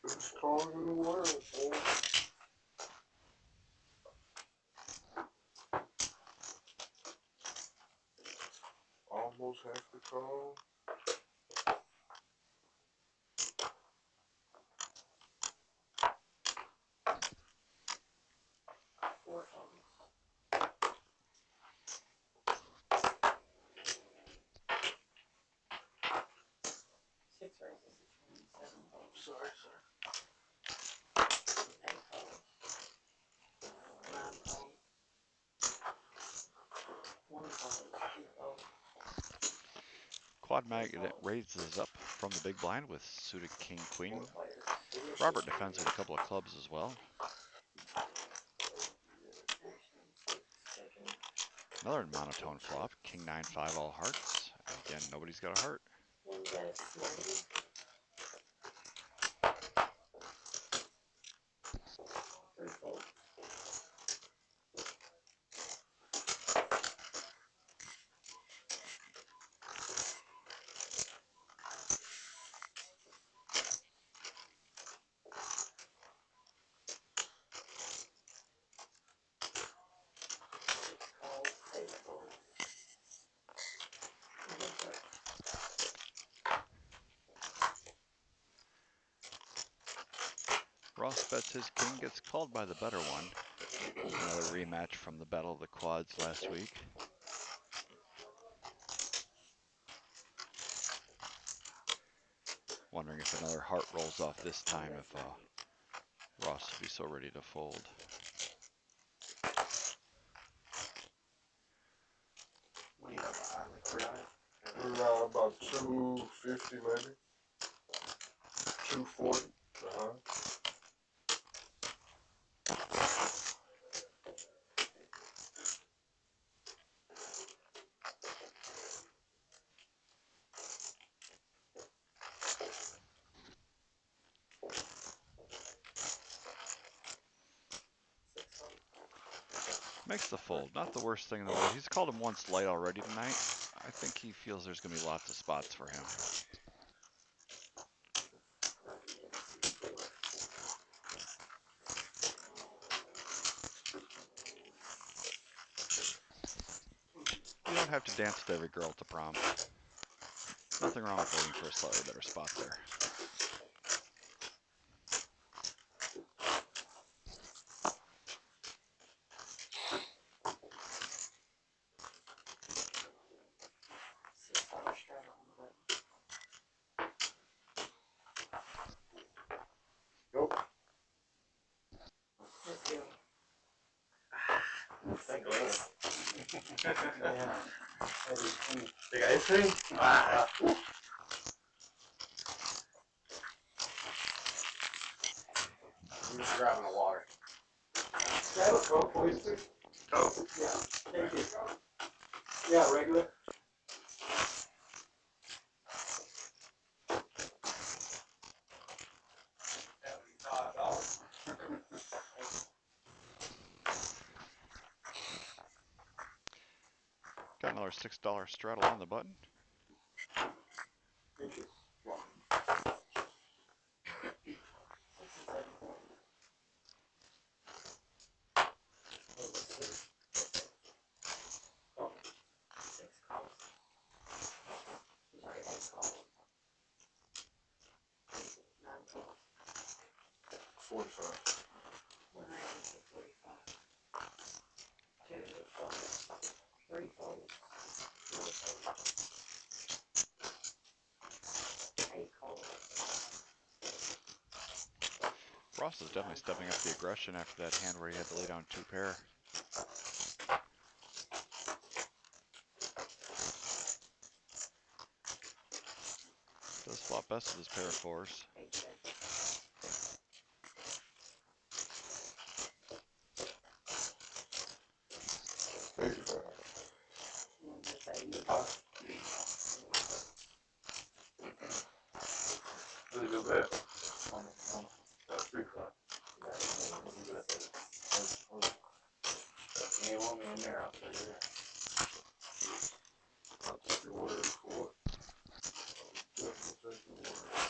Best card in the world, man. Almost half the call. Sorry, sir. 8 holes. 9 holes. 1 hole. 2 holes. Quad magnet raises up from the big blind with suited king queen. Robert defends with a couple of clubs as well. Another monotone flop. King 9-5 all hearts. Again, nobody's got a heart. Ross bets his king, gets called by the better one. Another rematch from the Battle of the Quads last week. Wondering if another heart rolls off this time, if Ross will be so ready to fold. We're about 250 maybe. 240. Makes the fold. Not the worst thing in the world. He's called him once light already tonight. I think he feels there's going to be lots of spots for him. You don't have to dance with every girl at the prom. Nothing wrong with waiting for a slightly better spot there. Nope. Let's go. Thank goodness. Yeah. They got ice cream? Ah. I'm just grabbing a water. Grab a Coke, please. Coke. Yeah, thank you. Yeah, regular. Got another $6 straddle on the button. Thank you. was definitely stepping up the aggression after that hand where he had to lay down 2 pair. Does flop best with his pair of 4s. Really good bet. That's 3 o'clock. You want me in there, I'll tell you that. I'll take your word for it.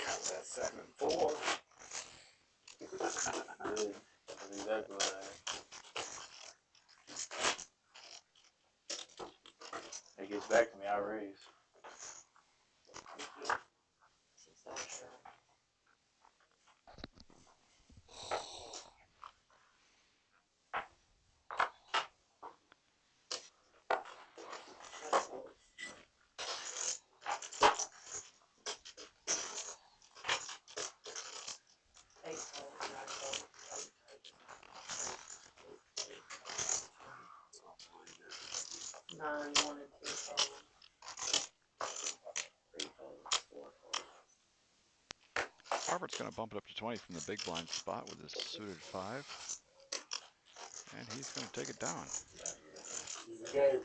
Got that 7-4. That's exactly what I had. It gets back to me, I raise. Nine, 1 and 2 fold. 3 folds, 4 folds. Robert's going to bump it up to 20 from the big blind spot with his suited 5. And he's going to take it down. Easy game.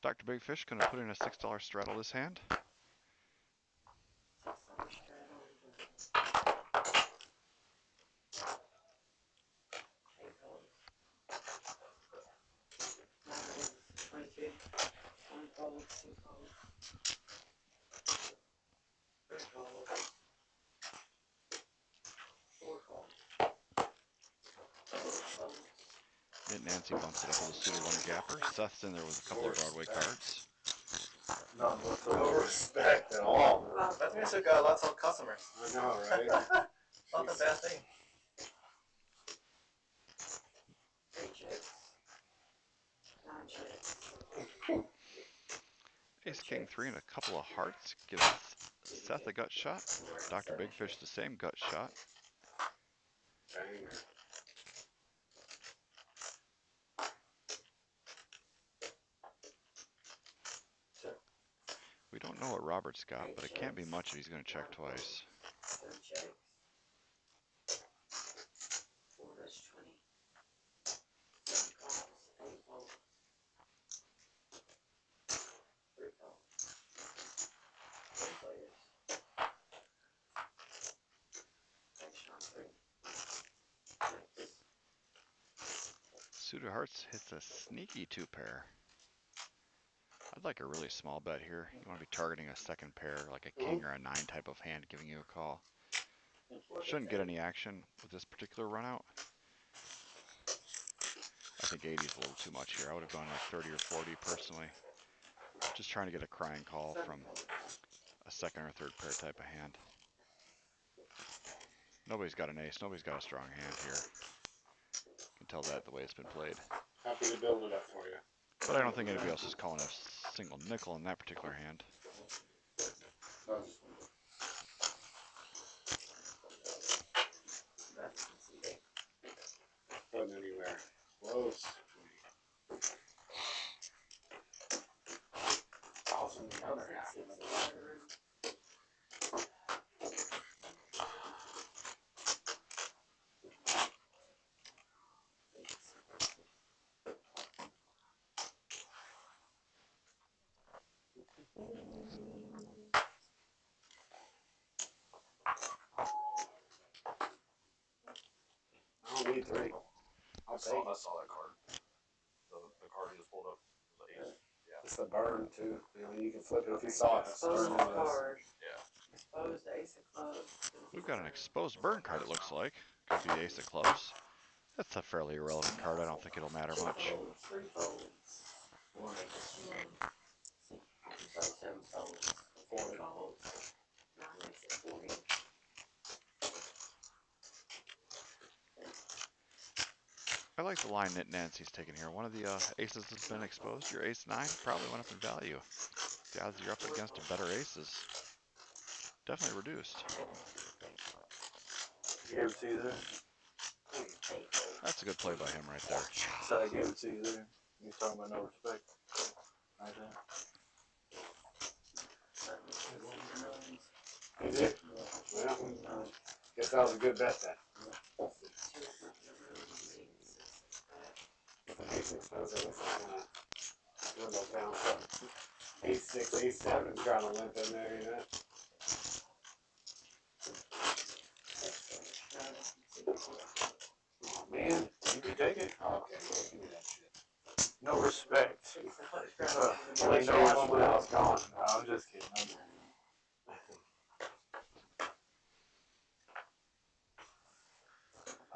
Dr. Big Fish going to put in a $6 straddle this hand. And Nancy bumps it up with a suited 1 gapper. Seth's in there with a couple of Broadway cards. No respect at all. That means we got lots of customers. I know, right? Not the bad thing. Ace King 3 and a couple of hearts gives Seth a gut shot. Dr. Big Fish the same gut shot. Banger. We don't know what Robert's got, but it can't be much if he's going to check twice. Suited hearts hits a sneaky 2 pair. I'd like a really small bet here. You want to be targeting a second pair, like a king or a 9 type of hand giving you a call. Shouldn't get any action with this particular run out. I think 80 is a little too much here. I would have gone like 30 or 40 personally. Just trying to get a crying call from a second or third pair type of hand. Nobody's got an ace. Nobody's got a strong hand here. You can tell that the way it's been played. Happy to build it up for you. But I don't think anybody else is calling a single nickel in that particular hand. Wasn't anywhere close. Also, the other half of the room. I don't need 3. I'll I take it. saw that card. The card he just pulled up was an ace. Yeah. It's the burn too. You know, you can flip it if you saw it. It's Close burn the on this. card. Yeah. exposed ace of clubs. We've got an exposed burn card, it looks like. Could be the ace of clubs. That's a fairly irrelevant card. I don't think it'll matter much. Folds, 3 folds. 4 aces, 1. 7 folds. 4 folds. 9 makes it 40. I like the line that Nancy's taking here. One of the aces has been exposed. Your ace 9 probably went up in value. The odds you're up against a better aces definitely reduced. You gave it to you there. That's a good play by him right there. So I gave it to you there. You're talking about no respect. Right there. You did? Well, guess that was a good bet then. Windows down from 8-6, 8-7, trying to limp in there, you know. Oh man, You can take it. okay, give me that shit. No respect. Let you know when I was gone. No, I'm just kidding.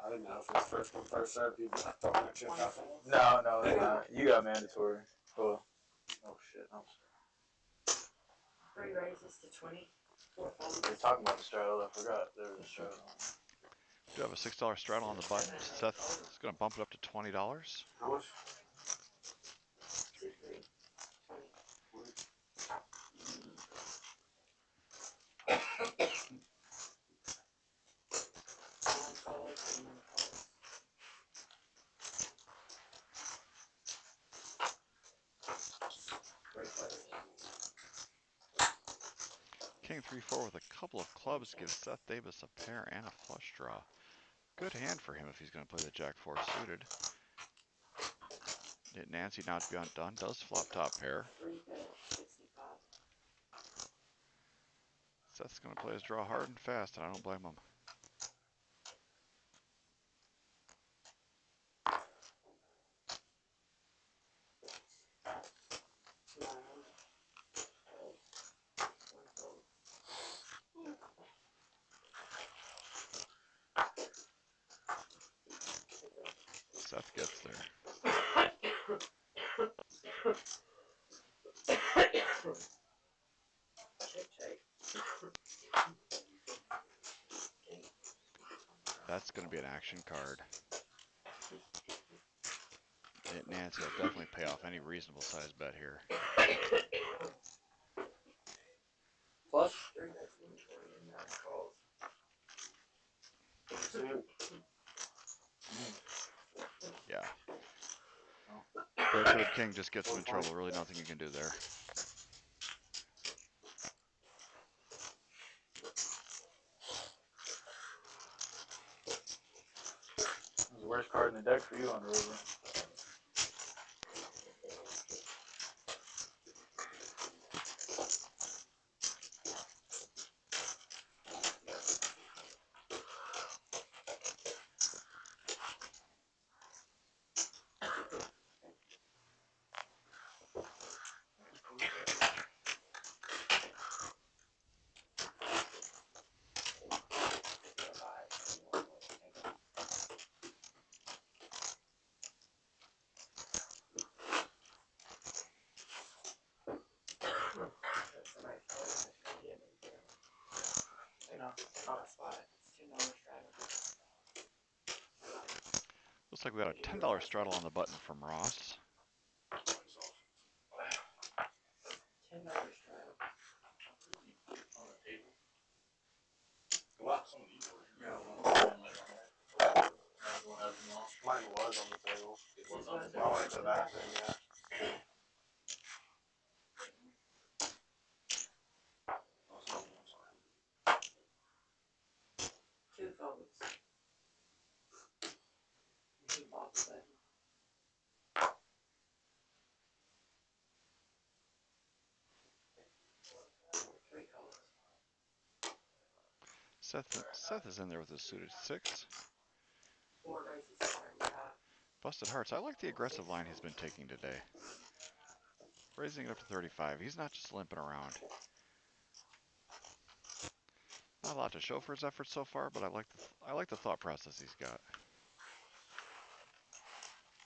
I didn't know if it was first come, first served, people throwing that shit out. No, it's not. You got mandatory. Well, oh shit. I'm sorry. 3 raises to 20. 4 folds. We're talking about the straddle. I forgot there was a straddle. We do have a $6 straddle on the button. Seth is going to bump it up to $20. How much? 2, 3, 20. King 3-4 with a couple of clubs gives Seth Davis a pair and a flush draw. Good hand for him if he's going to play the Jack 4 suited. Nancy not to be undone. Does flop top pair. 3 bet, 65. Seth's going to play his draw hard and fast, and I don't blame him. Seth gets there. That's going to be an action card. Nancy will definitely pay off any reasonable size bet here. Plus 3 bets, 120 and 9 calls. Yeah. Barracuda King just gets him in trouble. Really nothing you can do there. It was the worst card in the deck for you on the river. Looks like we got a $10 straddle on the button from Ross. $10 straddle. Mine was on the table. It was on the I went to that thing, yeah. 2 folds. He bought the button. 3 calls. Seth is in there with his suited 6. 4 raises to 35. Busted hearts. I like the aggressive line he's been taking today. Raising it up to 35. He's not just limping around. Not a lot to show for his efforts so far, but I like the thought process he's got.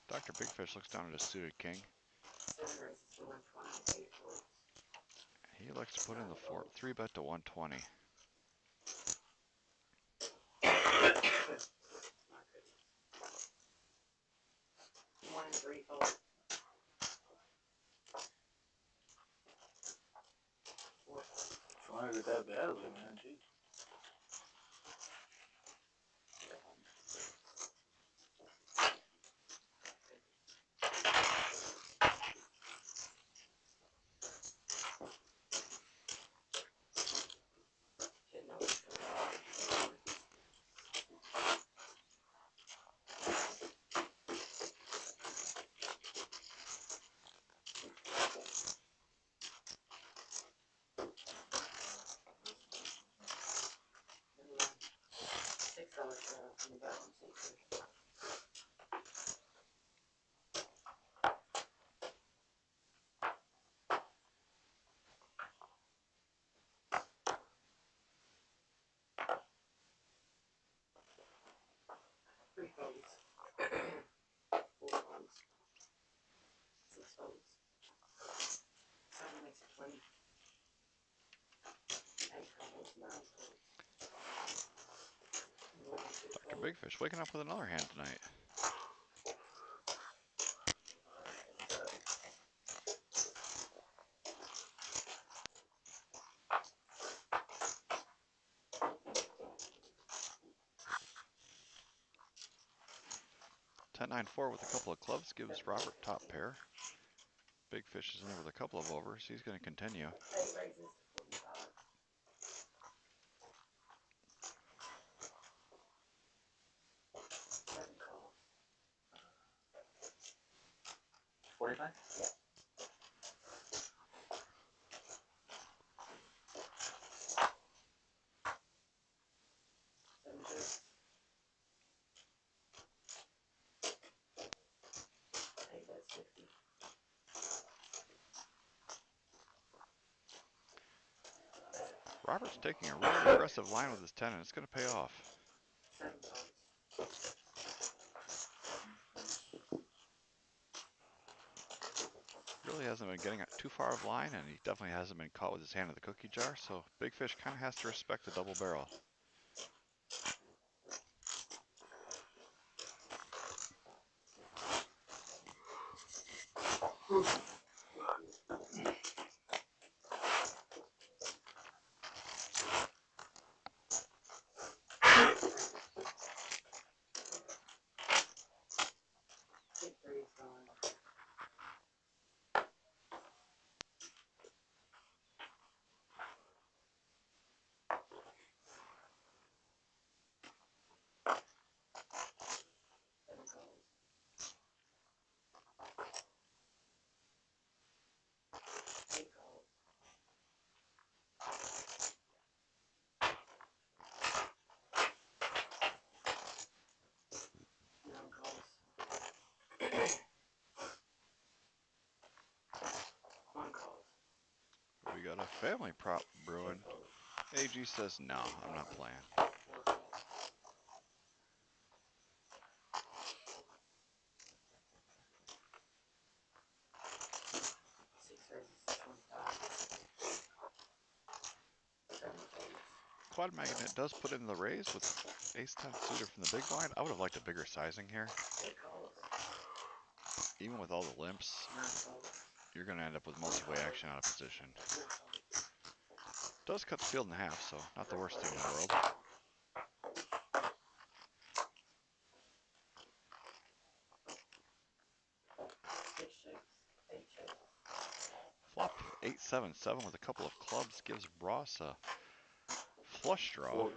Dr. Big Fish looks down at a suited king. 7 raises to 120, 8 folds. He likes to put in the 3-bet to 120. My goodness. 1 and 3 folds. 4 folds. Trying to get that badly, man. Jeez. Didn't know it was gonna be. $6 from the bottom seat. Three folds. 4 folds. 6 folds. 7 makes it 20. 8 folds. 9 folds. Dr. Big Fish waking up with another hand tonight. Ten 9-4 with a couple of clubs gives Robert top pair. Big Fish is in there with a couple of overs. He's going to continue. 8 raises to 45. 7 calls. 45? Yeah. 7 jokes. 8, that's 50. Robert's taking a really aggressive line with his 10, and it's going to pay off. 7 calls. Really hasn't been getting too far of line, and he definitely hasn't been caught with his hand in the cookie jar, so Big Fish kind of has to respect the double barrel. Big 3 is gone. 7 calls. 8 calls. 9 calls. 1 calls. We got a family prop brewing. AG says, no, I'm not playing. 4 calls. 6 raises to 25. 7 folds. Quad Magnet does put in the raise with ace-10 suited from the big blind. I would have liked a bigger sizing here. 8 calls. Even with all the limps, 9 folds. you're going to end up with multi-way action out of position. 4 folds. Does cut the field in half, so not the worst thing in the world. 6 checks. 8 checks. Flop 8-7-7 with a couple of clubs gives Ross a flush draw.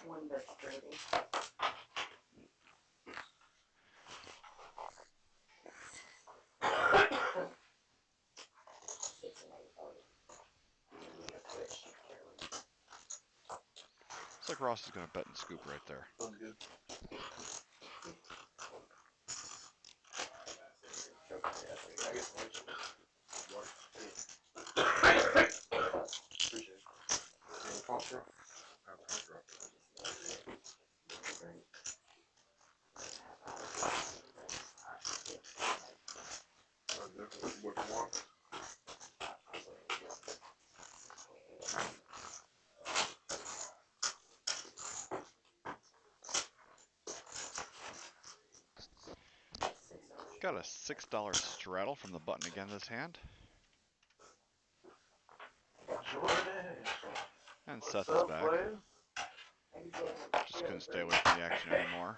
1 bet straighty. 6 and 8 folds. You got switch. Carolyn. Looks like Ross is going to bet and scoop right there. Sounds good. I guess lunch. Appreciate it. Any pump, bro? got a $6 straddle from the button again this hand. Jordan. And What's Seth is up, back. player? Just couldn't stay away from the action anymore.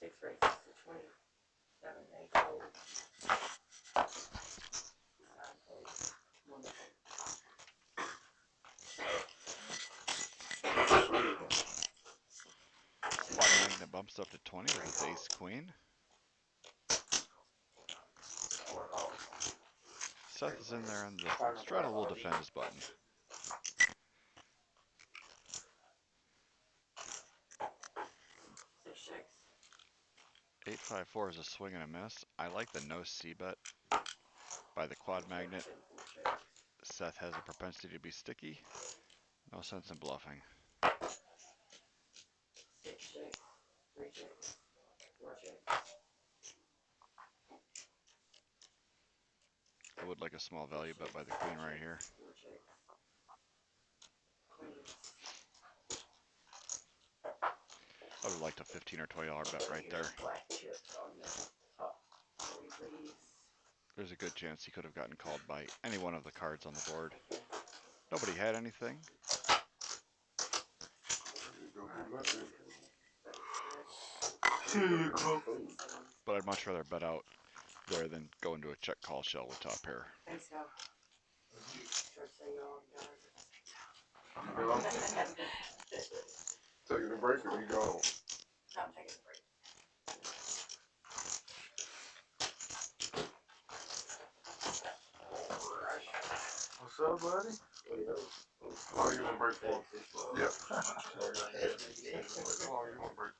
Six races to 20, 7, 8 folds. 9 folds, 1 fold. Quad magnet bumps up to 20 with its ace queen. Seth is in there, and the straddle will defend his button. 6 checks. 8-5-4 is a swing and a miss. I like the no C bet by the quad magnet. Seth has a propensity to be sticky. No sense in bluffing. 6 checks. 3 checks. 4 checks. I would like a small value bet by the queen right here. 4 checks. Queens. I would have liked a $15 or $20 bet right there. Black chips on the top. 3, please. There's a good chance he could have gotten called by any one of the cards on the board. Nobody had anything. But I'd much rather bet out there than go into a check call shell with top pair. Thanks, so. Sure say y'all Taking a break or you gone? I'm taking a break. What's up, buddy? How long you want to break for? Yep. How long you want to break for?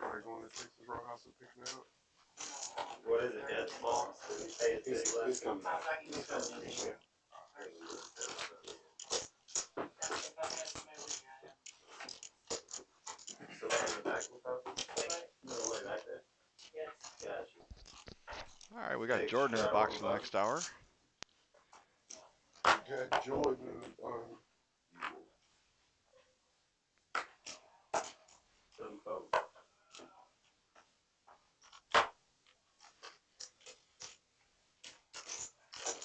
Are they going to Texas Roadhouse and picking it up? What is it, dead small? He's coming back. Still in the back with us? No way back there. Yes. Gotcha. Alright, we got Jordan in the box for the next hour. You got Jordan. Some folks.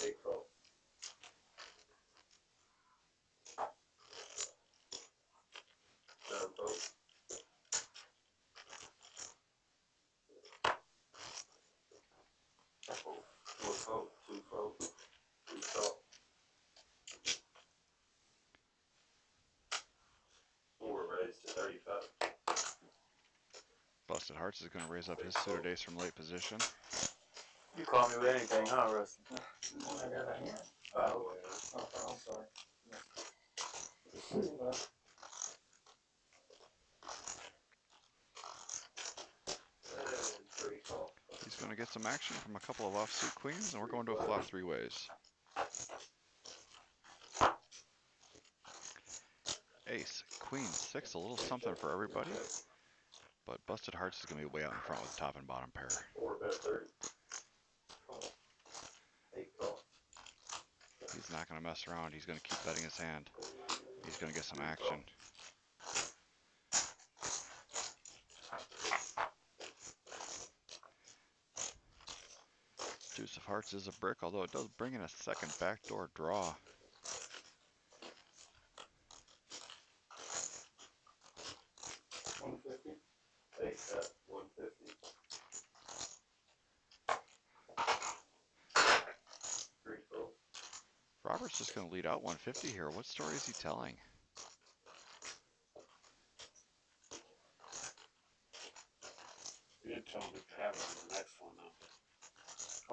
Big folks. Some folks. One folk, 2 folks. 3 folks. 4 raised to 35. Busted Hearts is going to raise up his suited ace from late position. You call me with anything, huh, Rusty? Oh, I'm sorry. and 3 folks. He's going to get some action from a couple of offsuit queens, and we're going to a flop 3 ways. Ace, queen, 6, a little something for everybody. But Busted Hearts is going to be way out in front with top and bottom pair. 4 bet 30. 8 folks. He's not going to mess around. He's going to keep betting his hand. He's going to get some action. Deuce of Hearts is a brick, although it does bring in a second backdoor draw. Face up 150. 3 folks. Robert's just going to lead out 150 here. What story is he telling? You did tell him he could have it on the next one, though.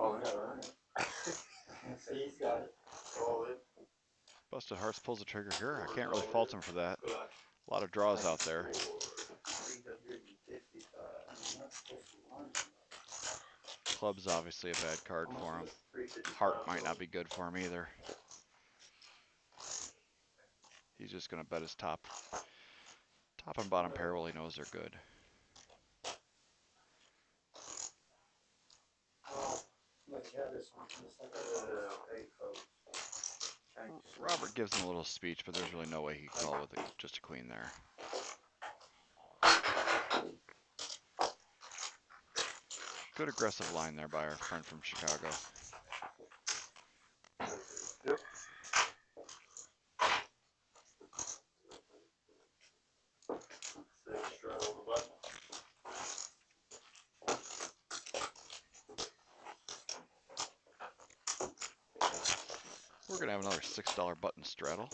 Oh, we gotta earn it. See, he's got it. All in. Busted Hearts pulls the trigger here. I can't really fault him for that. A lot of draws out there. 355. Club's obviously a bad card for him. Heart might not be good for him either. He's just going to bet his top and bottom pair while he knows they're good. Let's have this one. Just like 8 folks. Thank you, sir. Robert gives him a little speech, but there's really no way he can call with just a queen there. Good aggressive line there by our friend from Chicago. Yep. Six straight on the button. We're going to have another $6 button straddle.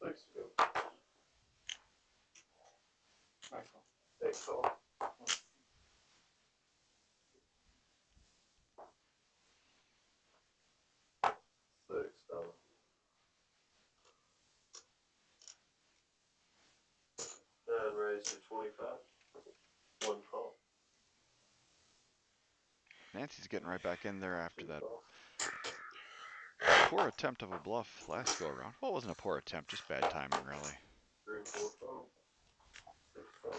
Six. Nice one. Eight call. $6. And raise to 25. One call. Nancy's getting right back in there after that poor attempt of a bluff last go around. Well, it wasn't a poor attempt, just bad timing, really. 3, 4 call. 6 call.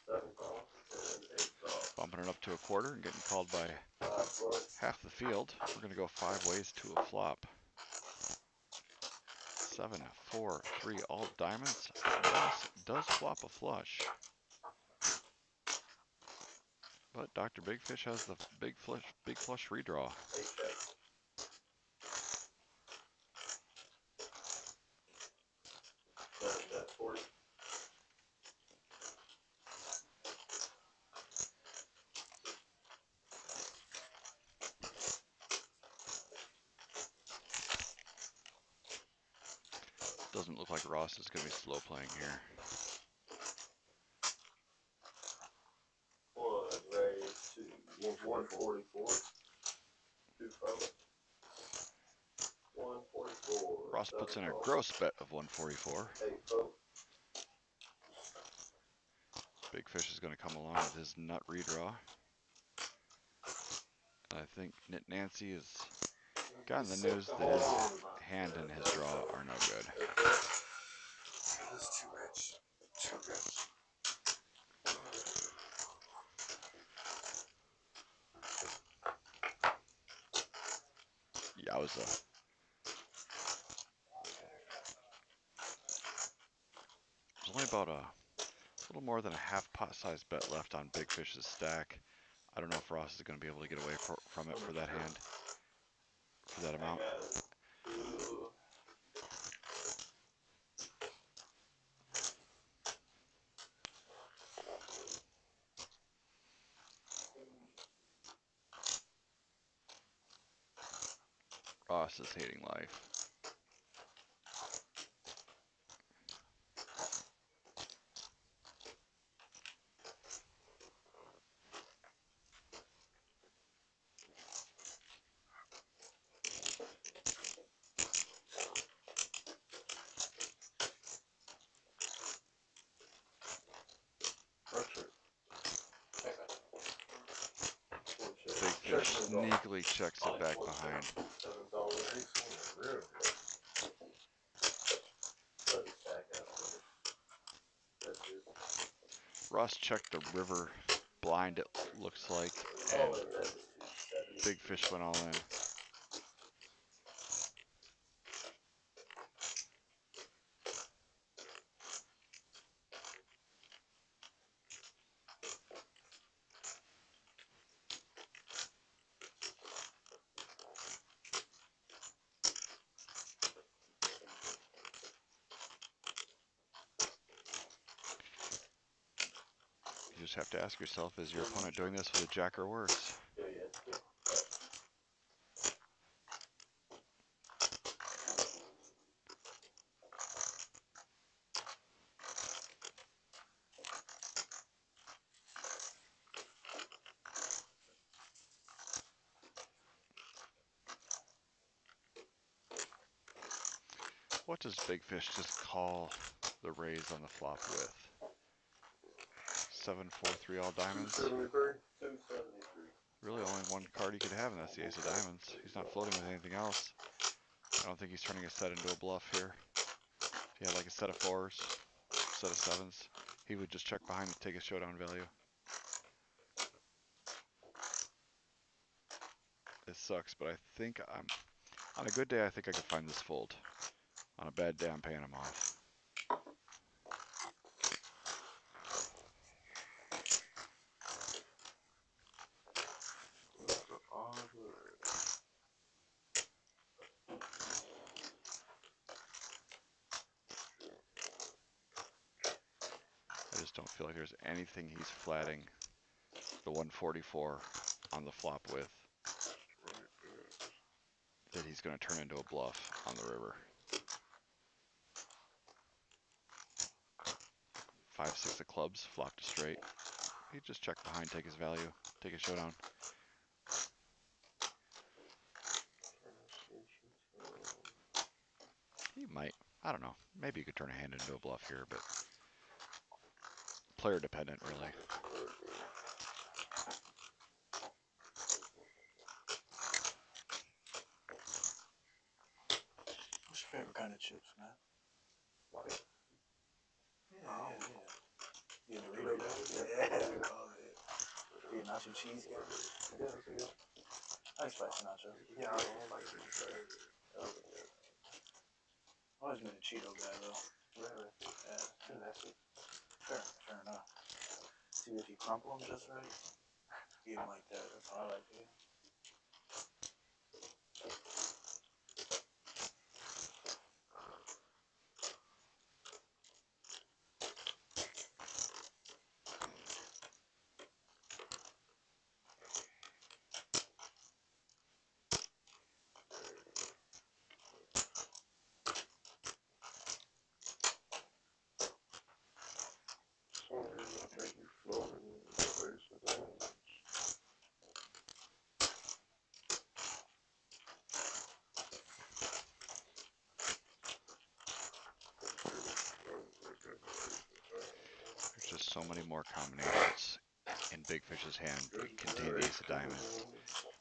7 call. And 8 call. Bumping it up to a quarter and getting called by 5 flush. half the field. We're going to go 5 ways to a flop. 7, 4, 3, all diamonds. Ross does flop a flush. But Dr. Big Fish has the big flush redraw. 8 check. That's 40. Doesn't look like Ross is going to be slow playing here. One raise to 144. 2 follow. 144. Ross puts in a gross bet of 144. 8 follow. Big Fish is going to come along with his nut redraw. And I think Nancy has gotten the news that his hand and his draw are no good. That's too rich. Too rich. Yowza. There's only about a little more than a half pot size bet left on Big Fish's stack. I don't know if Ross is going to be able to get away from it for that hand, for that amount. Ross is hating life. Big Fish sneakily checks it back behind. Ross checked the river blind, it looks like, and Big Fish went all in. You just have to ask yourself, is your opponent doing this with a jack or worse? What does Big Fish just call the raise on the flop with? 7, 4, 3, all diamonds? 73. 273. Really only one card he could have, and that's the ace of diamonds. He's not floating with anything else. I don't think he's turning a set into a bluff here. If he had like a set of 4s, set of 7s, He would just check behind to take his showdown value. It sucks, but I think on a good day, I think I could find this fold. On a bad day, I'm paying him off. I just don't feel like there's anything he's flatting the 144 on the flop with that he's going to turn into a bluff on the river. 5-6 of clubs, flop to straight. He'd just check behind, take his value, take his showdown. He might. I don't know. Maybe you could turn a hand into a bluff here, but player dependent, really. What's your favorite kind of chips, man? Yeah. Doritos? Yeah. Yeah, nacho cheese. Yeah. I like spicy nachos. Yeah, I like spicy. I've always been a Cheeto guy, though. Really? Yeah. Fair enough. See, if you crumple them just right, eat them like that. That's how I like it. There's just so many more combinations in Big Fish's hand that contain the ace of diamonds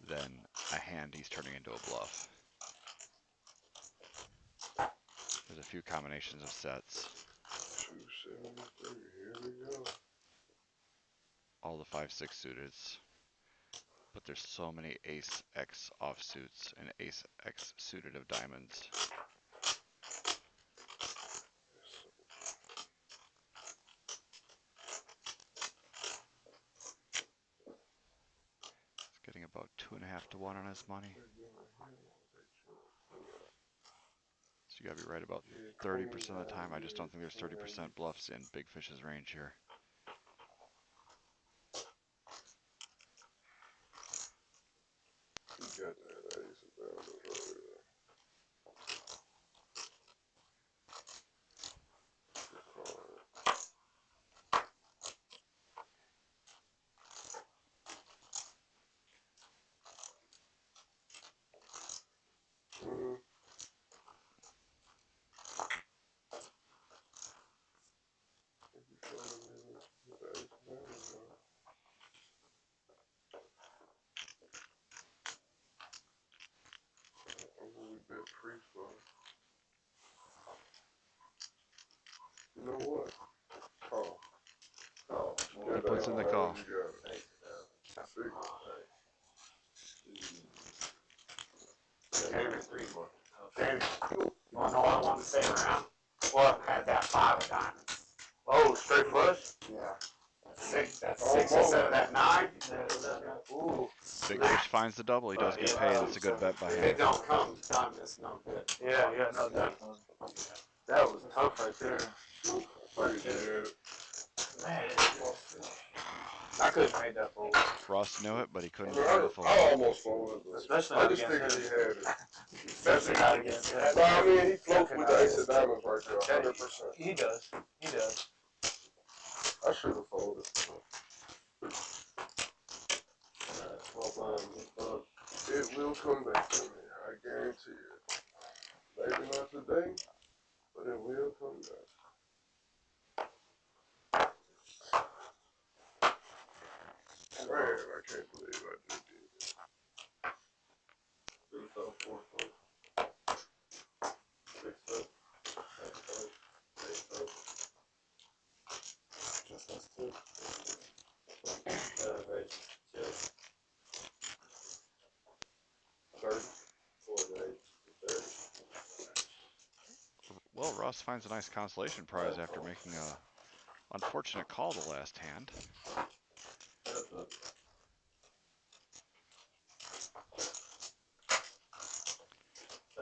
than a hand he's turning into a bluff. There's a few combinations of sets. 273, here we go. All the 5-6 suited. But there's so many ace X offsuits and ace X suited of diamonds. He's getting about 2.5 to 1 on his money. So you gotta be right about 30% of the time. I just don't think there's 30% bluffs in Big Fish's range here. He got that ace of diamonds right there. You know what? Call. He puts in the call. Danny, you wanna know what I wanted to say around? What? I had that 5 of diamonds. Oh, straight flush? Yeah. That's 6 instead of that 9. Ooh. Big Fish finds the double. He does get paid. It's a good bet by If him. it don't come, time is no good. Yeah, no, definitely. That was tough right there. Man. I could have made that fold. Frost knew it, but he couldn't I find the fold. almost folded. Especially I not just against figured him. he had it. Especially not against him. No, I mean, he floats with the ace of diamonds right there, 100%. He does. I should have folded. It will come back to me. I guarantee it. Maybe not today, but it will come back. Man, I can't believe I just did it. 3 foot, 4 foot, 6 foot, 7 foot, 8 foot. Well, Russ finds a nice consolation prize after making a unfortunate call the last hand.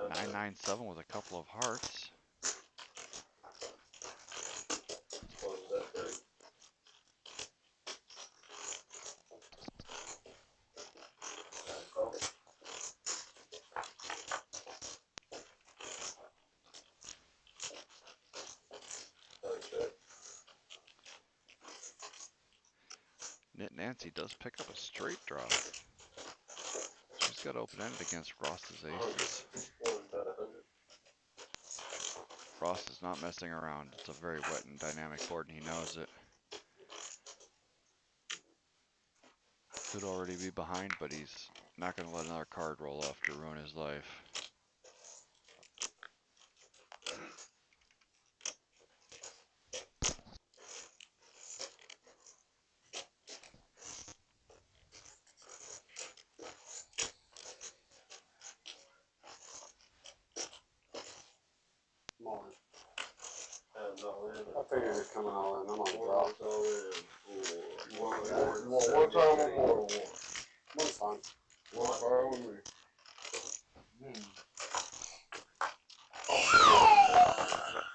997 with a couple of hearts. Knit Nancy does pick up a straight draw. She's got open-ended against Frost's aces. Frost is not messing around. It's a very wet and dynamic board, and he knows it. Could already be behind, but he's not going to let another card roll off to ruin his life. I figured it's coming all in. I'm on the draw. One time or more. One's fine. One fine with me.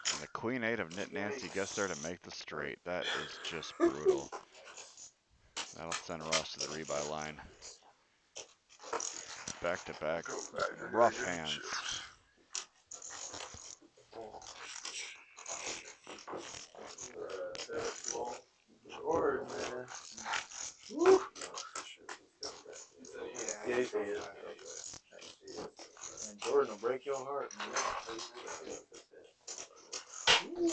And the Queen 8 of Knit Nancy gets there to make the straight. That is just brutal. That'll send Ross to the rebuy line. Back to back. Rough hands. Word, man. Woo. Yeah, he is. And Jordan will break your heart, man. Woo.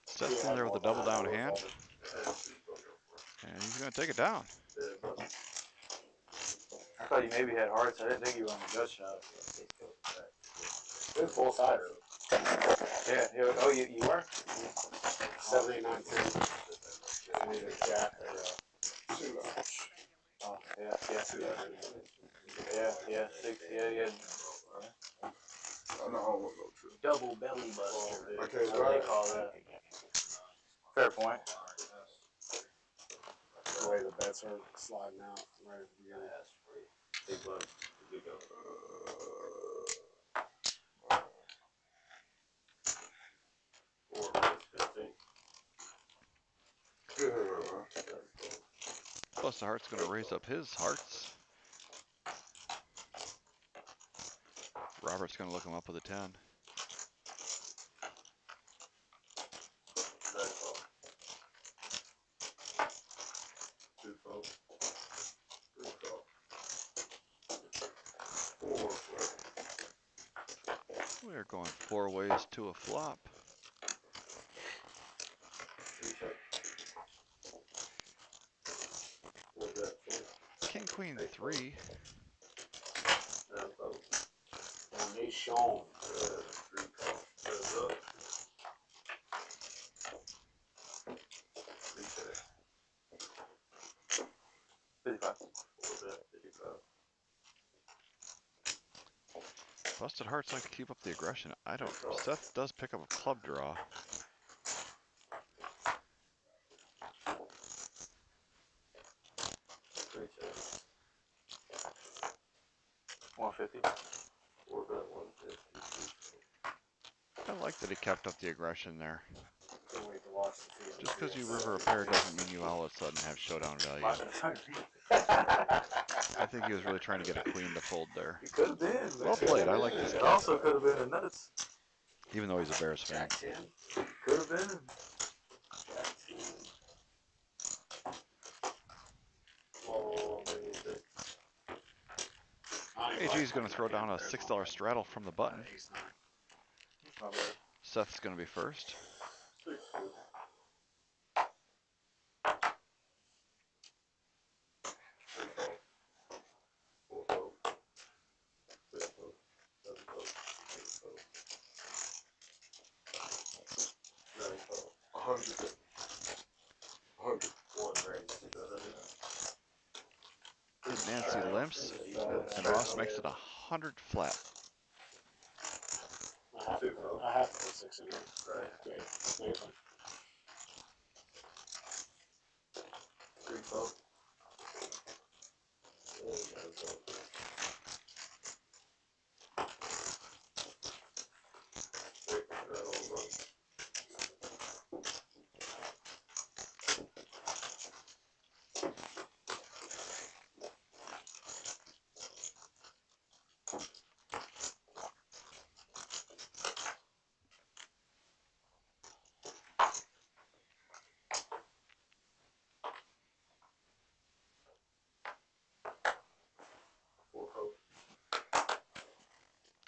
Seth's in there with a double down hand. And he's going to take it down. I thought you maybe had hearts. I didn't think you were on the gut shot. It's full sider. Yeah. Oh, you were? 79 2. I need a jack or Oh, yeah. 6. Yeah. I know I don't want no trip. Double belly buster. I can't That's what drive. they call that. Fair point. the way the bets are sliding out right at the beginning. Big one. Big go. 15. Plus the heart's going to raise up his hearts. Robert's going to look him up with a 10. We're going 4 ways to a flop. King, Queen 3. Nation. 55. Busted hearts like to keep up the aggression. I don't. Seth does pick up a club draw. $150. I like that he kept up the aggression there. Can't wait to watch the field. Just because you river a pair doesn't mean you all of a sudden have showdown value. I think he was really trying to get a queen to fold there. It could have been. Man. Well played. I like this It kid. also could have been a nuts. Even though he's a Bears fan. Jack 10. Could have been. Jack 10. Oh, maybe 6. AG's going to throw down a $6 straddle from the button. Not bad. Seth's going to be first. Nancy limps, and Ross makes it 100 flat. I have to put 6 in there. Right. Okay. Next one. 3 fold.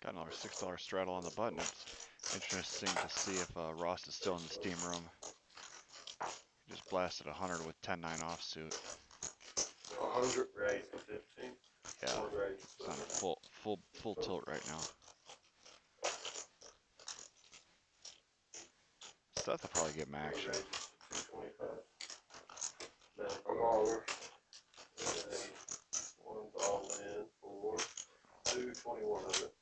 Got another $6 straddle on the button. It's interesting to see if Ross is still in the steam room. He just blasted 100 with 10-9 offsuit. 100 raise to 15. Yeah, it's on full tilt right now. Seth will probably get my action. 225. I'm all over. One's all in for 221 of it.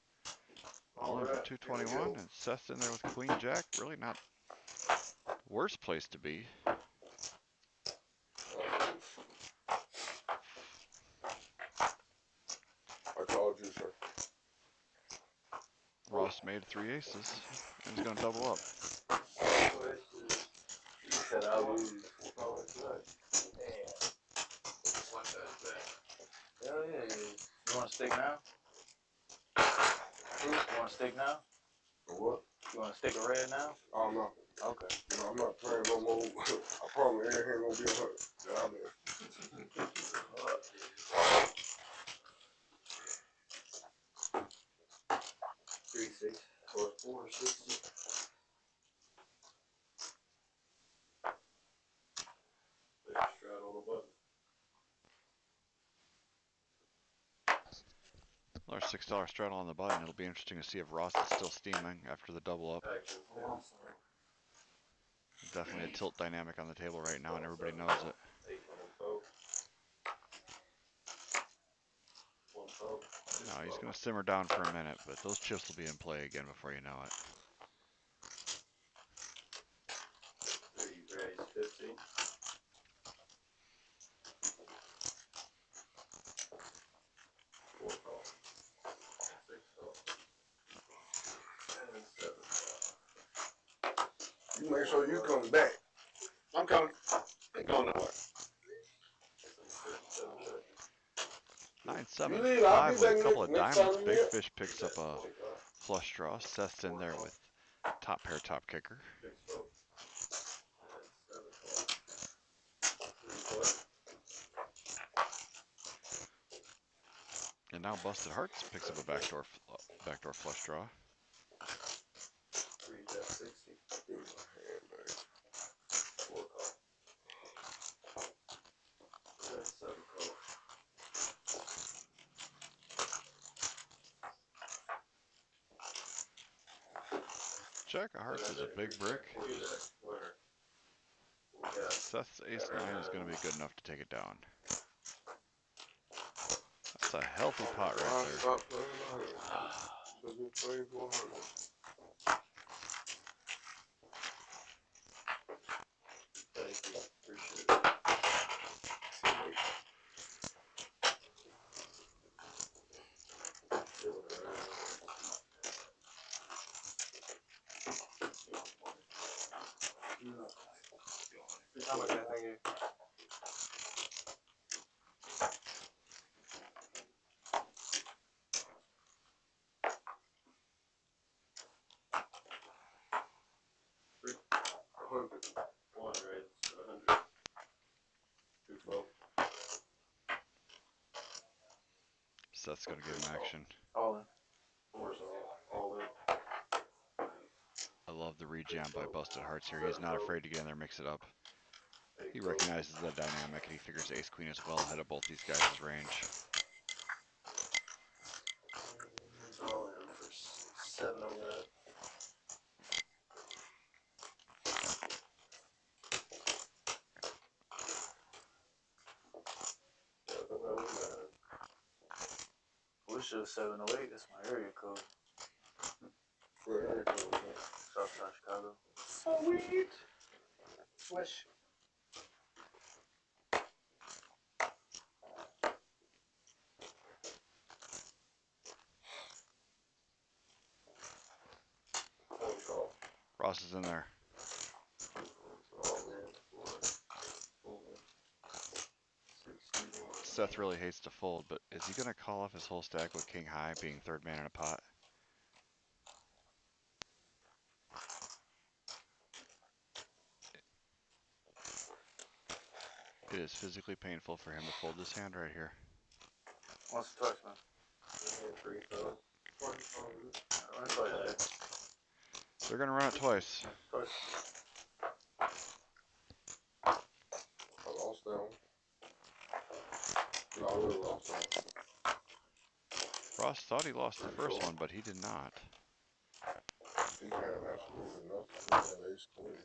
All in for 221, and Seth's in there with Queen Jack. Really not the worst place to be. I called you, sir. Ross made 3 aces, and he's going to double up. He said I lose. Hell yeah, you want to stick now? You want to stick now? For what? You want to stick a red now? Oh, no. Okay. No, I'm not playing no more. I promise every hand gonna be 100. Down there. 3, 6, 4, 4, 60. Straddle the button. Another $6 straddle on the button. It'll be interesting to see if Ross is still steaming after the double up. Action. Definitely a tilt dynamic on the table right now, and everybody knows it. 8 1 fold. No, he's going to simmer down for a minute, but those chips will be in play again before you know it. 3 raise 15. 4 call. 6 call. And 7 call. You make sure you come back. I'm coming. Ain't going nowhere. 9-7-5 You leave, I'll be with a back couple of next diamonds. time you Big here. Fish picks up a flush draw. Seth's in there with top pair, top kicker. 6 fold. And 7 call. 3 fold. And now Busted Hearts picks up a backdoor flush draw. 3 bet 60. Give me my hand, baby. 4 call. And 7 call. Jack of Hearts is a big brick. Winner. We got Seth's ace-9 is going to be good enough to take it down. That's a healthy pot right there. Stop playing 100. So you play 100. Thank you. Appreciate it. How much that thing is? One raise 100. 2 fold. Seth's gonna give him action. All in. All in. I love the rejam by Busted Hearts here. He's not afraid to get in there, mix it up. He recognizes the dynamic and he figures ace queen is well ahead of both these guys' range. All in for 7 on that. We should have 708. That's my area code. Where area code is that? Southside Chicago. Sweet. Swish. Ross is in there. Seth really hates to fold, but is he going to call off his whole stack with king high, being third man in a pot? It is physically painful for him to fold this hand right here. Once or twice, man. Run it twice. They're going to run it twice. Twice. I lost that one. No, I really lost that one. Ross thought he lost the first one, but he did not. He had absolutely nothing. He had ace queen.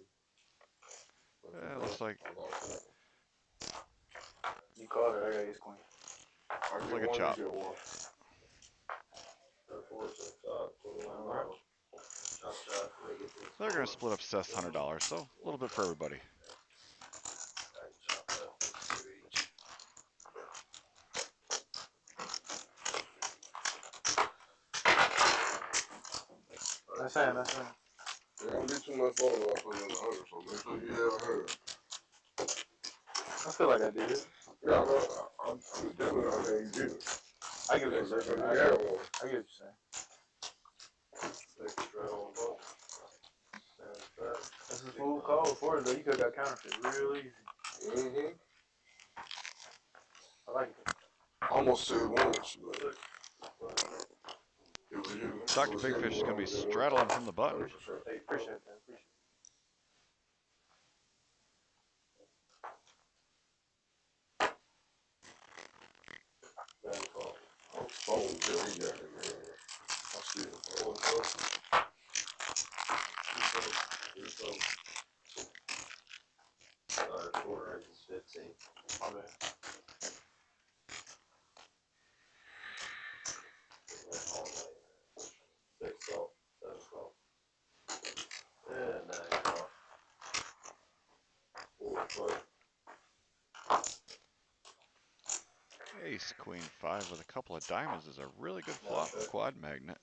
Yeah, it looks like I lost that one. You called it. I got ace queen. I Looks get like a one, chop. you get one. They're going to split up Seth's $100, so a little bit for everybody. That's saying. Yeah, don't get too much photo off of the 100, so make sure you have 100. I feel like I did it. Yeah, I know. I'm definitely not saying you did it. I get what you're saying. You I had get one. what you're saying. This is full call for it, though. You could have got counterfeit real easy. Mm-hmm. I like it. I almost said once, but it was you. Dr. Big Fish is going to be straddling from the button. 100%. Hey, appreciate that. Appreciate it. Phone till he got it, man. I still phone. Quarter is 15. My bad. And Ace, queen, 5 with a couple of diamonds is a really good flop quad magnet.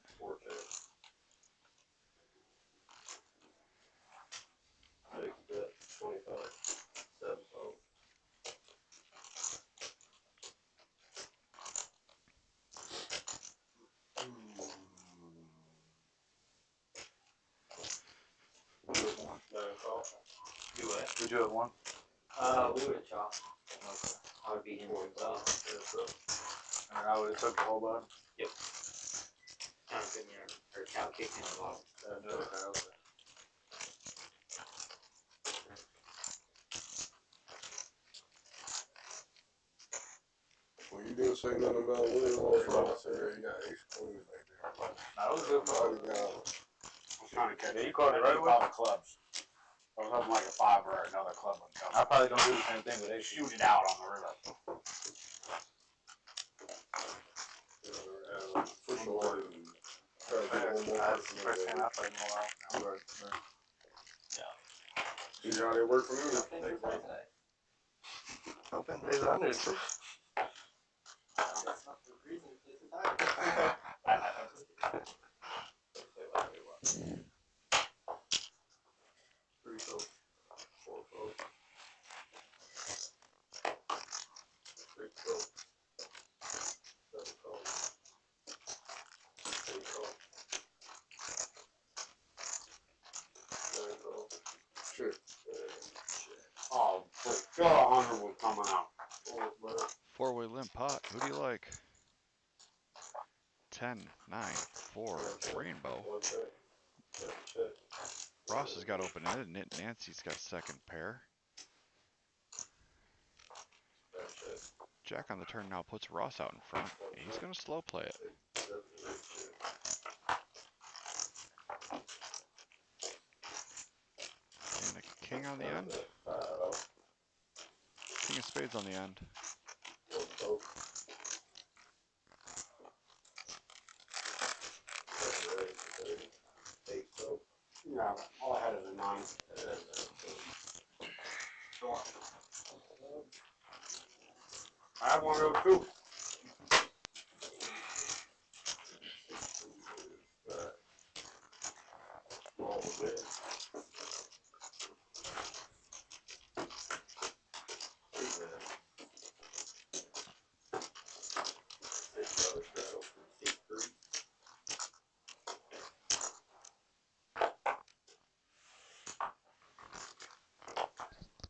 You what? Did you have one? we would have chopped. Okay. I would be in with And I would have took the whole button? kind of in there, or cow kicking a lot. Okay. Well, you didn't say nothing about winning lost loss. Yeah, you got ace queen right there. That was a good call. I was trying to catch Yeah, it. you called it right away? All the clubs. I was hoping like a 5 or another club would come. I probably don't do the same thing with They ace. shoot it out on the river. for sure. Try to get one more That's the person first in time there. I played in a while. See how they work for me? Nothing for Thursday. Open days on it. That's not the reason it's a time. Three so. 4 so. 6 so. 7 so. 8 so. 9 so. Shit. Oh, for sure 100 was coming out. 4-way limp pot. Who do you like? 10, 9, 4, rainbow. Ross has got open-ended. Nancy's got second pair. Jack on the turn now puts Ross out in front. He's going to slow play it. And a king on the end. King of spades on the end. Yeah, all I had is a 9. I have one of those too.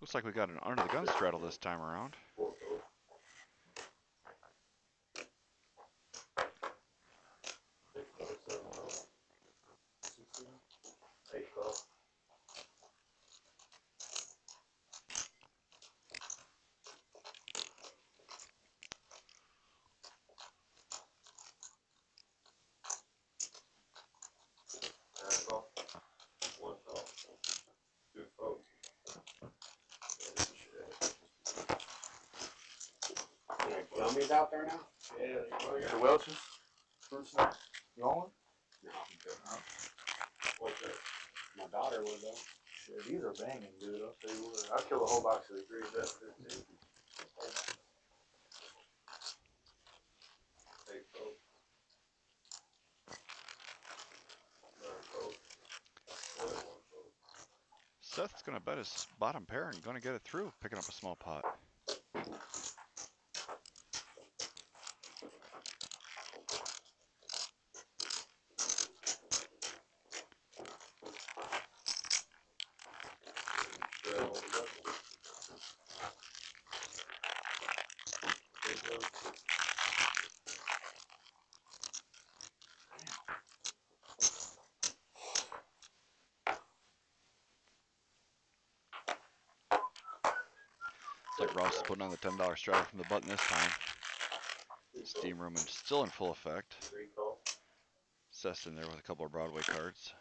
Looks like we got an under the gun straddle this time around. Gummies out there now? Yeah, the Welch's fruit snacks. You want one? No, I'm good. What's that? My daughter would though. Shit, these are banging, dude. I'll tell you what. I'll kill a whole box of the 3 that's 15. Seth's going to bet his bottom pair and going to get it through, picking up a small pot. Looks like Ross is putting on the $10 straddle from the button this time. Steam room and still in full effect. Seth's in there with a couple of Broadway cards.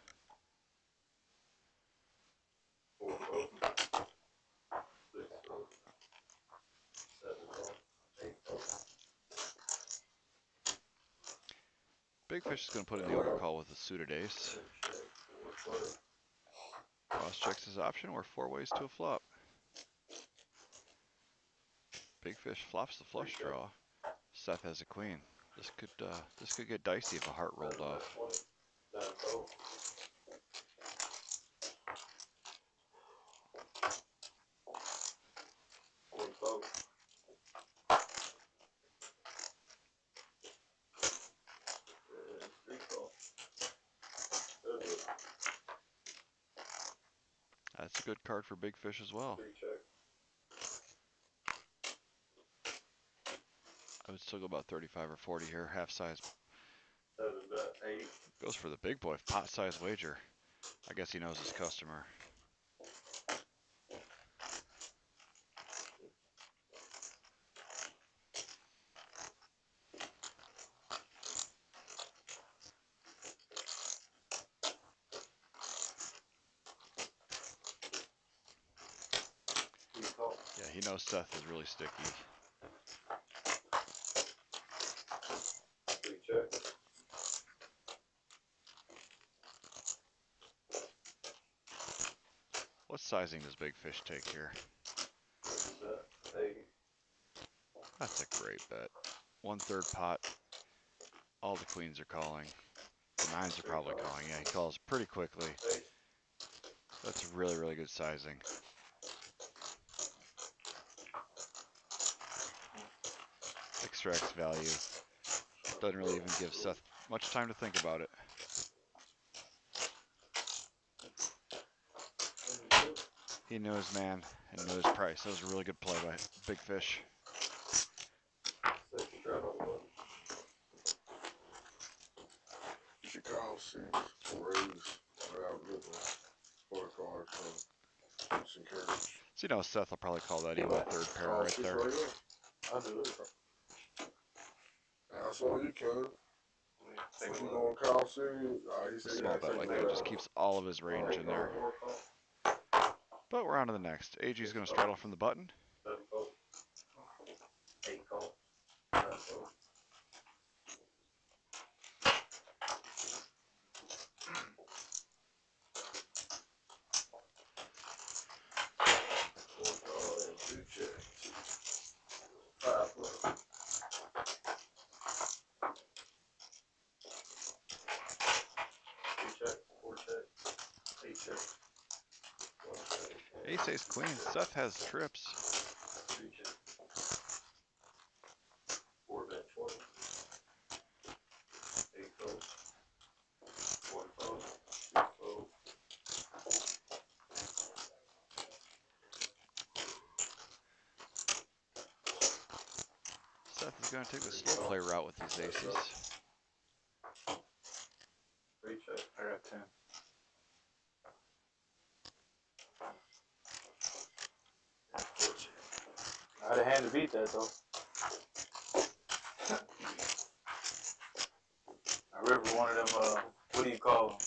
Big Fish is going to put in the overcall with a suited ace. Ross checks his option. We're 4 ways to a flop. Big Fish flops the flush draw. Seth has a queen. This could get dicey if a heart rolled off. That's a good card for Big Fish as well. I would still go about 35 or 40 here, half size. Goes for the big boy, pot size wager. I guess he knows his customer. Yeah, he knows Seth is really sticky. What sizing does Big Fish take here? That's a great bet. 1/3 pot. All the queens are calling. The 9s are probably calling. Yeah, he calls pretty quickly. That's really, really good sizing. Extracts value. Doesn't really even give Seth much time to think about it. He knew his man and knew his price. That was a really good play by Big Fish. 6, raise, without looking for the card, so it's encouraged. So, you know, Seth will probably call that even third pair Call right 6 there. right there. I'll do it. That's all you can. If you gonna call 6, he said Small bet like that just keeps all of his range in there. But we're on to the next. AG's going to straddle from the button. 8 calls. Ace, ace, queen. Seth has trips. 4 bet 20. 8 calls. 1 fold. 2 fold. Seth is going to take the slow play route with these aces. 3 check. I got 10. I had a hand to beat that though. I river one of them, what do you call them?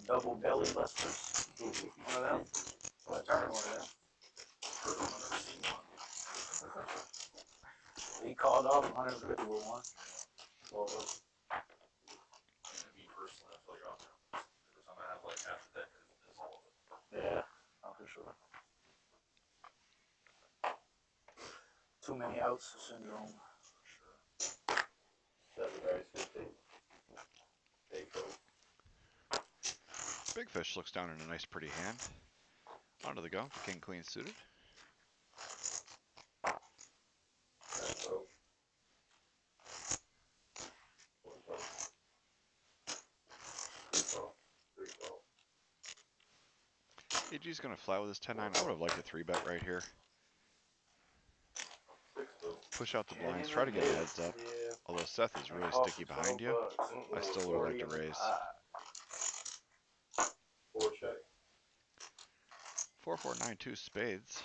Double belly busters. One of them. Well, I turned one of them. He called off 150 with one. Well, me personally, I feel like every time I have like half the deck is all of it. Yeah, oh, for sure. Too many outs syndrome. Sure. 7 raise 15. 8 calls. Big Fish looks down in a nice pretty hand. Onto the go. King, queen suited. 9 calls. 1 fold. 2 calls. 3 calls. AG's going to flat with his 10-9. I would have liked a 3-bet right here. 6 calls. Push out the blinds. Try to get a heads up. Yeah. Although Seth is really sticky behind you, I still would like to raise. 4 check. 4-4-9-2 spades.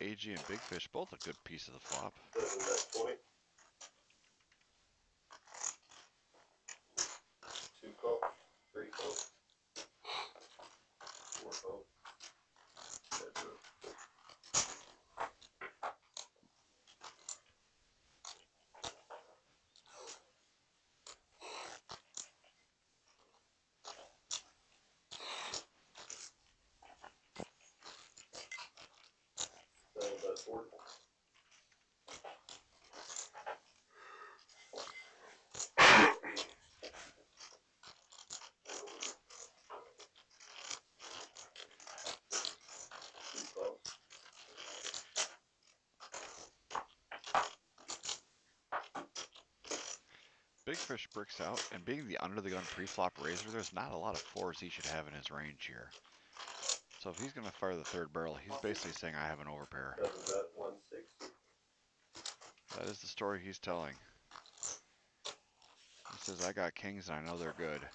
AG and Big Fish both a good piece of the flop. 7 bet 20. 2 calls. 3 calls. 4 calls. That's it. Bet 40. Big Fish bricks out, and being the under-the-gun pre-flop raiser, there's not a lot of 4s he should have in his range here. So if he's going to fire the third barrel, he's basically saying I have an overpair. 7 bet 160. That is the story he's telling. He says, I got kings and I know they're good.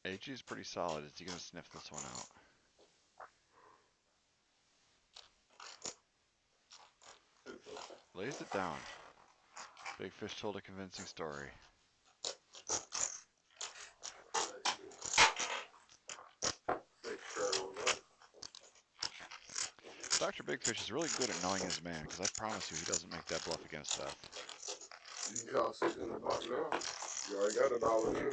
AG is pretty solid. Is he going to sniff this one out? Lays it down. Big Fish told a convincing story. Dr. Big Fish is really good at knowing his man, because I promise you he doesn't make that bluff against Seth. You can call 6 in the button now. You already got $1 in.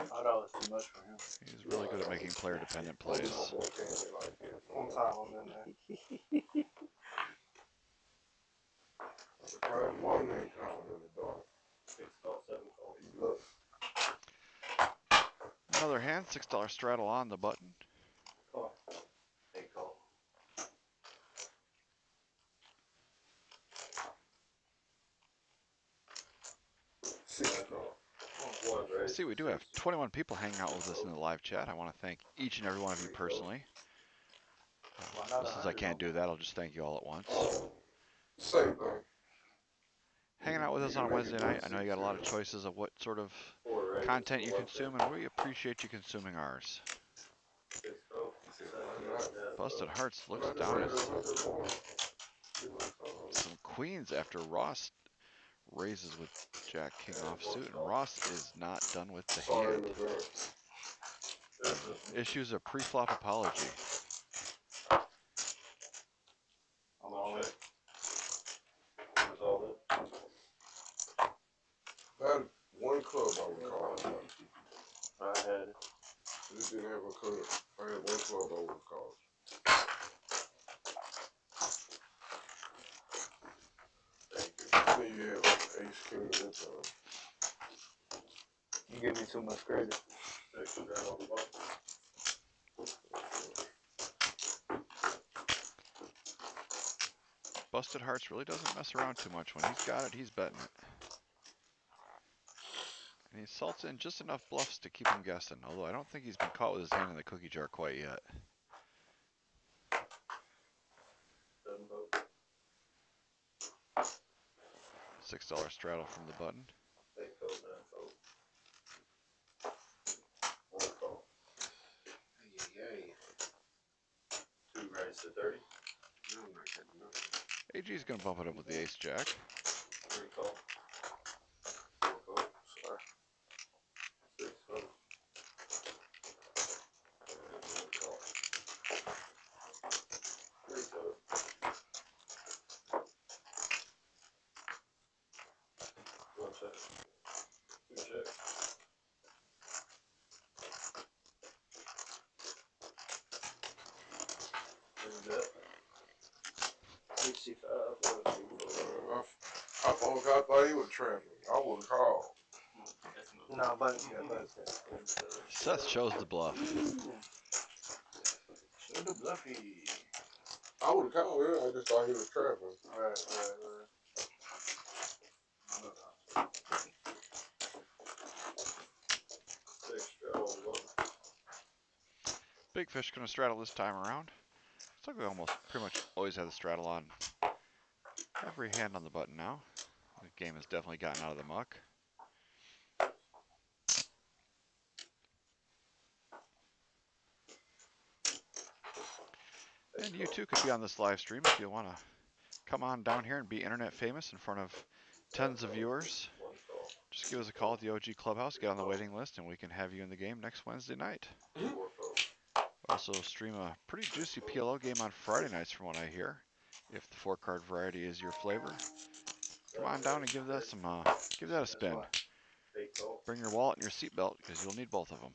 $5 too much for him. He's really good at making player-dependent plays. One time I'm in there. Surprised Martin ain't calling in the dark. 6 calls, 7 calls. He looks. Another hand, $6 straddle on the button. Call. 8 calls. See, we do have 21 people hanging out with us in the live chat. I want to thank each and every one of you personally. Since I can't do that, I'll just thank you all at once. Same thing. Hanging out with us on a Wednesday night. I know you got a lot of choices of what sort of content you consume, and we appreciate you consuming ours. Busted Hearts looks down at some queens after Ross raises with Jack King offsuit, and Ross is not done with the hand. Issues a pre-flop apology. I'm all in. That one club I would call. I had This didn't have a club. I had one club I would call. Then you have ace king at that time. you give me too much credit. Busted Hearts really doesn't mess around too much. When he's got it, he's betting it. And he salts in just enough bluffs to keep him guessing, although I don't think he's been caught with his hand in the cookie jar quite yet. $6 straddle from the button. Two raised to 30. No, I'm not getting nothing. AG's going to bump it up with the ace jack. Three call. Four call. Sorry. Six call. And one call. Three call. One check. Two check. Three bet. 65. I thought he was traveling. I would have called. No, but yeah, but Seth shows the bluff. show the bluffy. I would have called him. I just thought he was traveling. Right. Six straddle one. Big Fish going to straddle this time around. Looks like we almost pretty much always have the straddle on every hand on the button now. The game has definitely gotten out of the muck. And you too could be on this live stream if you want to come on down here and be internet famous in front of tons of viewers. Just give us a call at the OG Clubhouse, get on the waiting list, and we can have you in the game next Wednesday night. Also stream a pretty juicy PLO game on Friday nights from what I hear, if the 4-card variety is your flavor. Come on down and give that a spin. Bring your wallet and your seatbelt because you'll need both of them.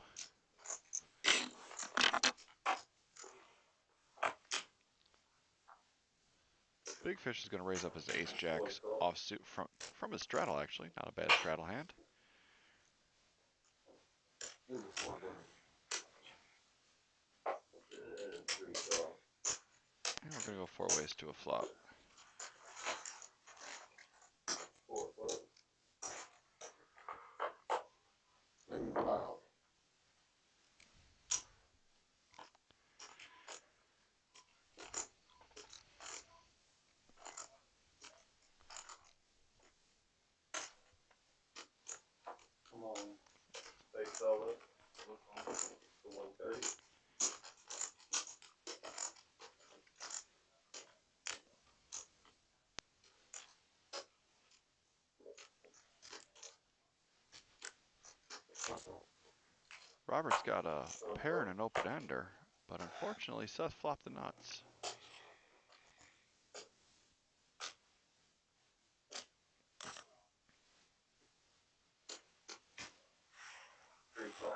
Big Fish is going to raise up his ace jacks offsuit from his straddle, actually. Not a bad straddle hand. And we're going to go 4 ways to a flop. Wow. Come on. Face all up. Look on to 130. Robert's got a pair and an open ender, but unfortunately Seth flopped the nuts. Three call.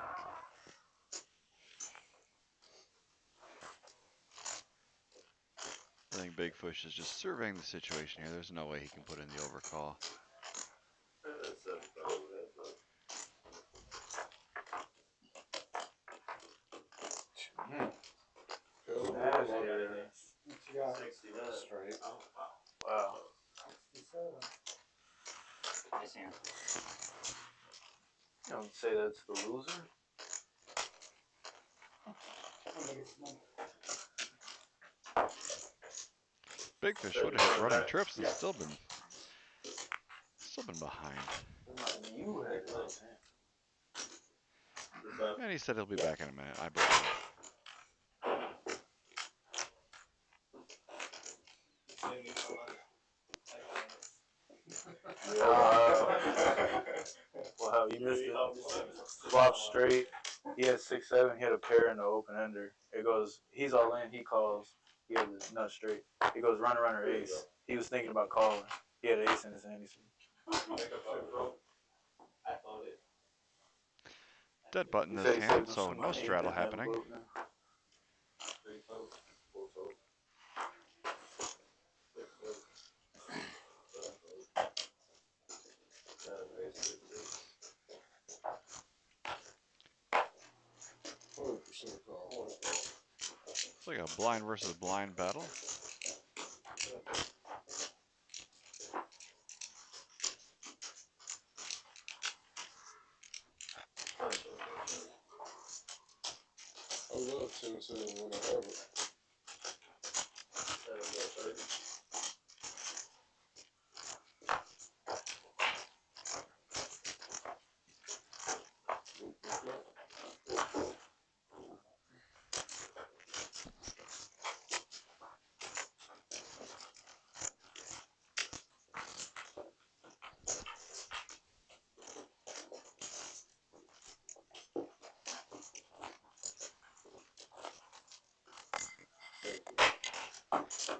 I think Big Fish is just surveying the situation here. There's no way he can put in the overcall. That's 75 over that, but. That's it. 69. Straight. Oh, wow. Wow. Nice hand. You don't say that's the loser. Big fish would have hit running trips and still been behind. You had it. And he said he'll be back in a minute. I believe him. Wow, you missed it. Flop straight. He had 6-7. He had a pair in the open ender. It goes. He's all in. He calls. He had the nut straight. He goes runner ace. He was thinking about calling. He had an ace in his hand. He said, Dead button this hand, so no straddle happening. It's like a blind versus blind battle. I love 10-7 when I have it.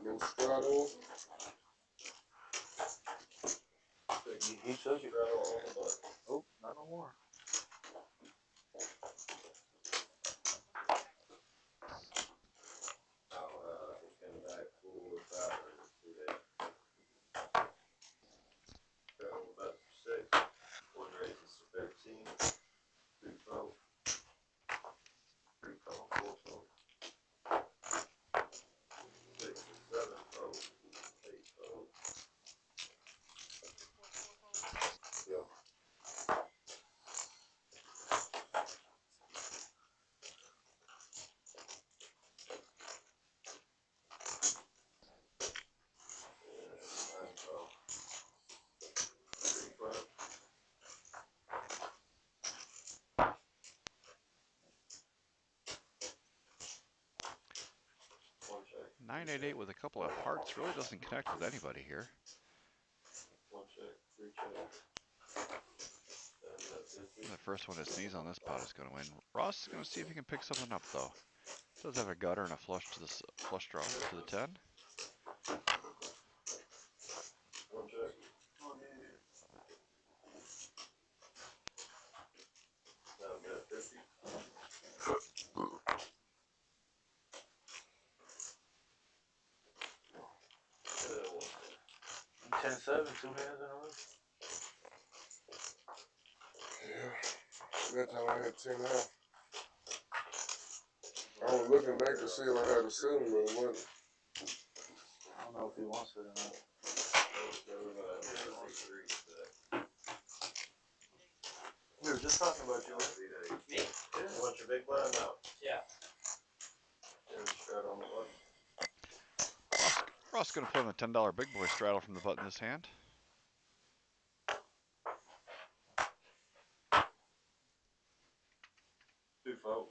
No straddle. he took it. Oh, not no more. Nine, 8, 8 with a couple of hearts really doesn't connect with anybody here. The first one to sneeze on this pot is going to win. Ross is going to see if he can pick something up, though. Does have a gutter and a flush to the flush draw to the 10. And 10-7, 2 hands in a row. Yeah. That time I had 10-9. I was looking back to see if I had a 7, but it wasn't. I don't know if he wants it or not. We were just talking about you. Me? Yeah. Want your big blind out? Yeah. Ross going to play him a $10 big boy straddle from the button in his hand. Two folk.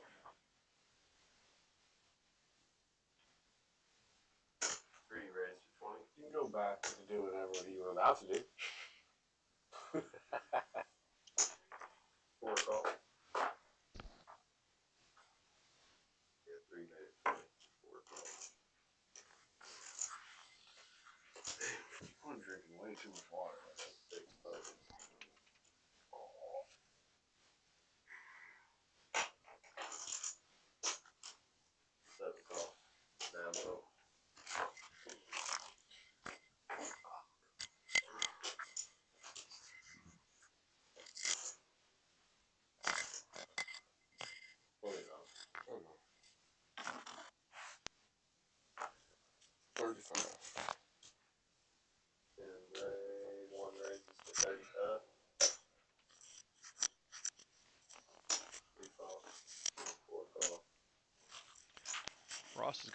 Three raised to 20. You can go back and do whatever you were about to do. Four call. Yeah, three made it 20. Four call. I'm drinking way too much water. Six folk. Seven call. Nine folk. I don't know. 35. And raise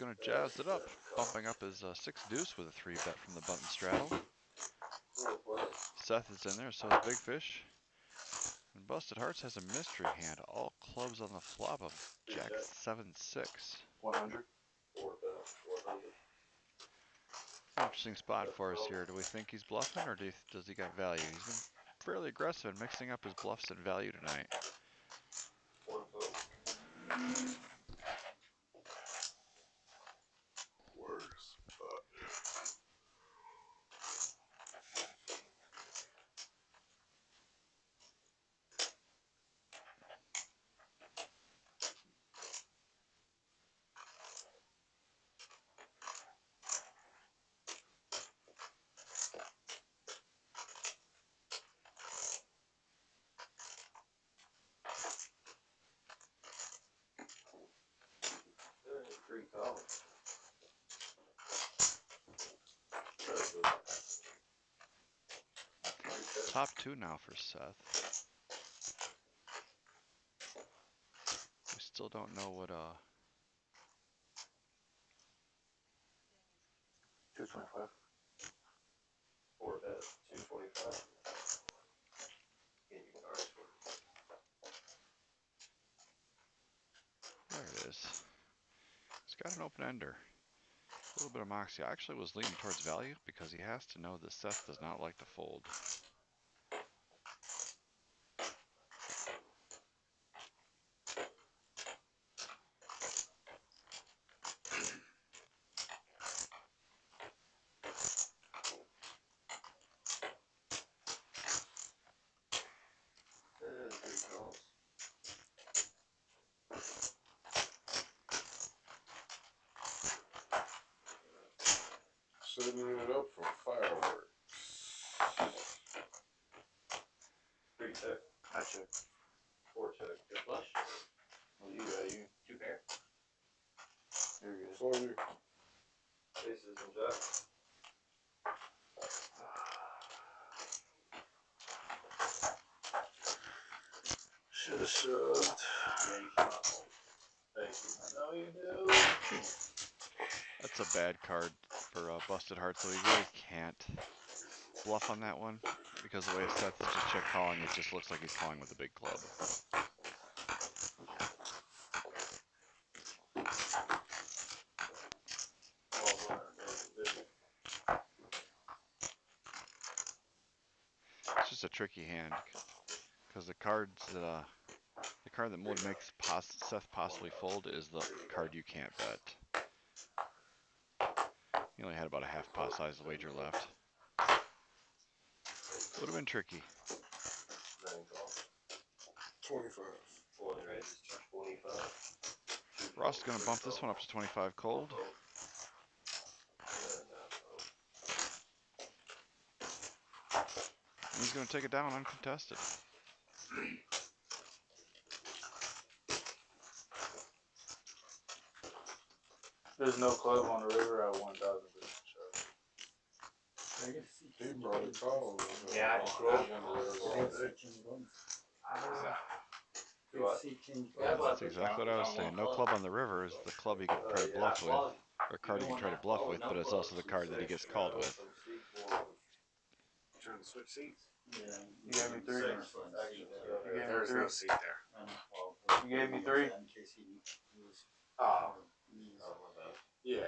going to jazz it up, bumping up his 6-deuce with a 3-bet from the button straddle. Seth is in there, so is Big Fish. And Busted Hearts has a mystery hand. All clubs on the flop of Jack 7-6. 100. Interesting spot for us here. Do we think he's bluffing, or does he got value? He's been fairly aggressive in mixing up his bluffs and value tonight. Worse. Top 2 now for Seth. We still don't know what 225. 4-bet, 225. There it is. He's got an open ender. A little bit of moxie. I actually was leaning towards value because he has to know that Seth does not like to fold. Setting it up for fireworks. 3 check. I check. 4 check. Good flush. Well, you got you. 2 pair. You're good. It's on you. Aces and jacks. Should've shoved. Thank you. I know you do. That's a bad card for Busted Heart, so he really can't bluff on that one because the way Seth is just check calling, it just looks like he's calling with a big club. It's just a tricky hand because the card that would make Seth possibly fold is the card you can't bet. He only had about a half pot size wager left. Would have been tricky. 25. Ross is going to bump this one up to 25 cold. And he's going to take it down uncontested. There's no club on the river at 1,000% sure. He brought it call. Yeah, That's exactly what I was saying. No club on the river is the club he can try to bluff with, or card he can try to bluff with, but it's also the card that he gets called with. Trying to switch seats. You gave me 3. You gave me There's 3. no seat there. You gave me 3. Oh. Yeah.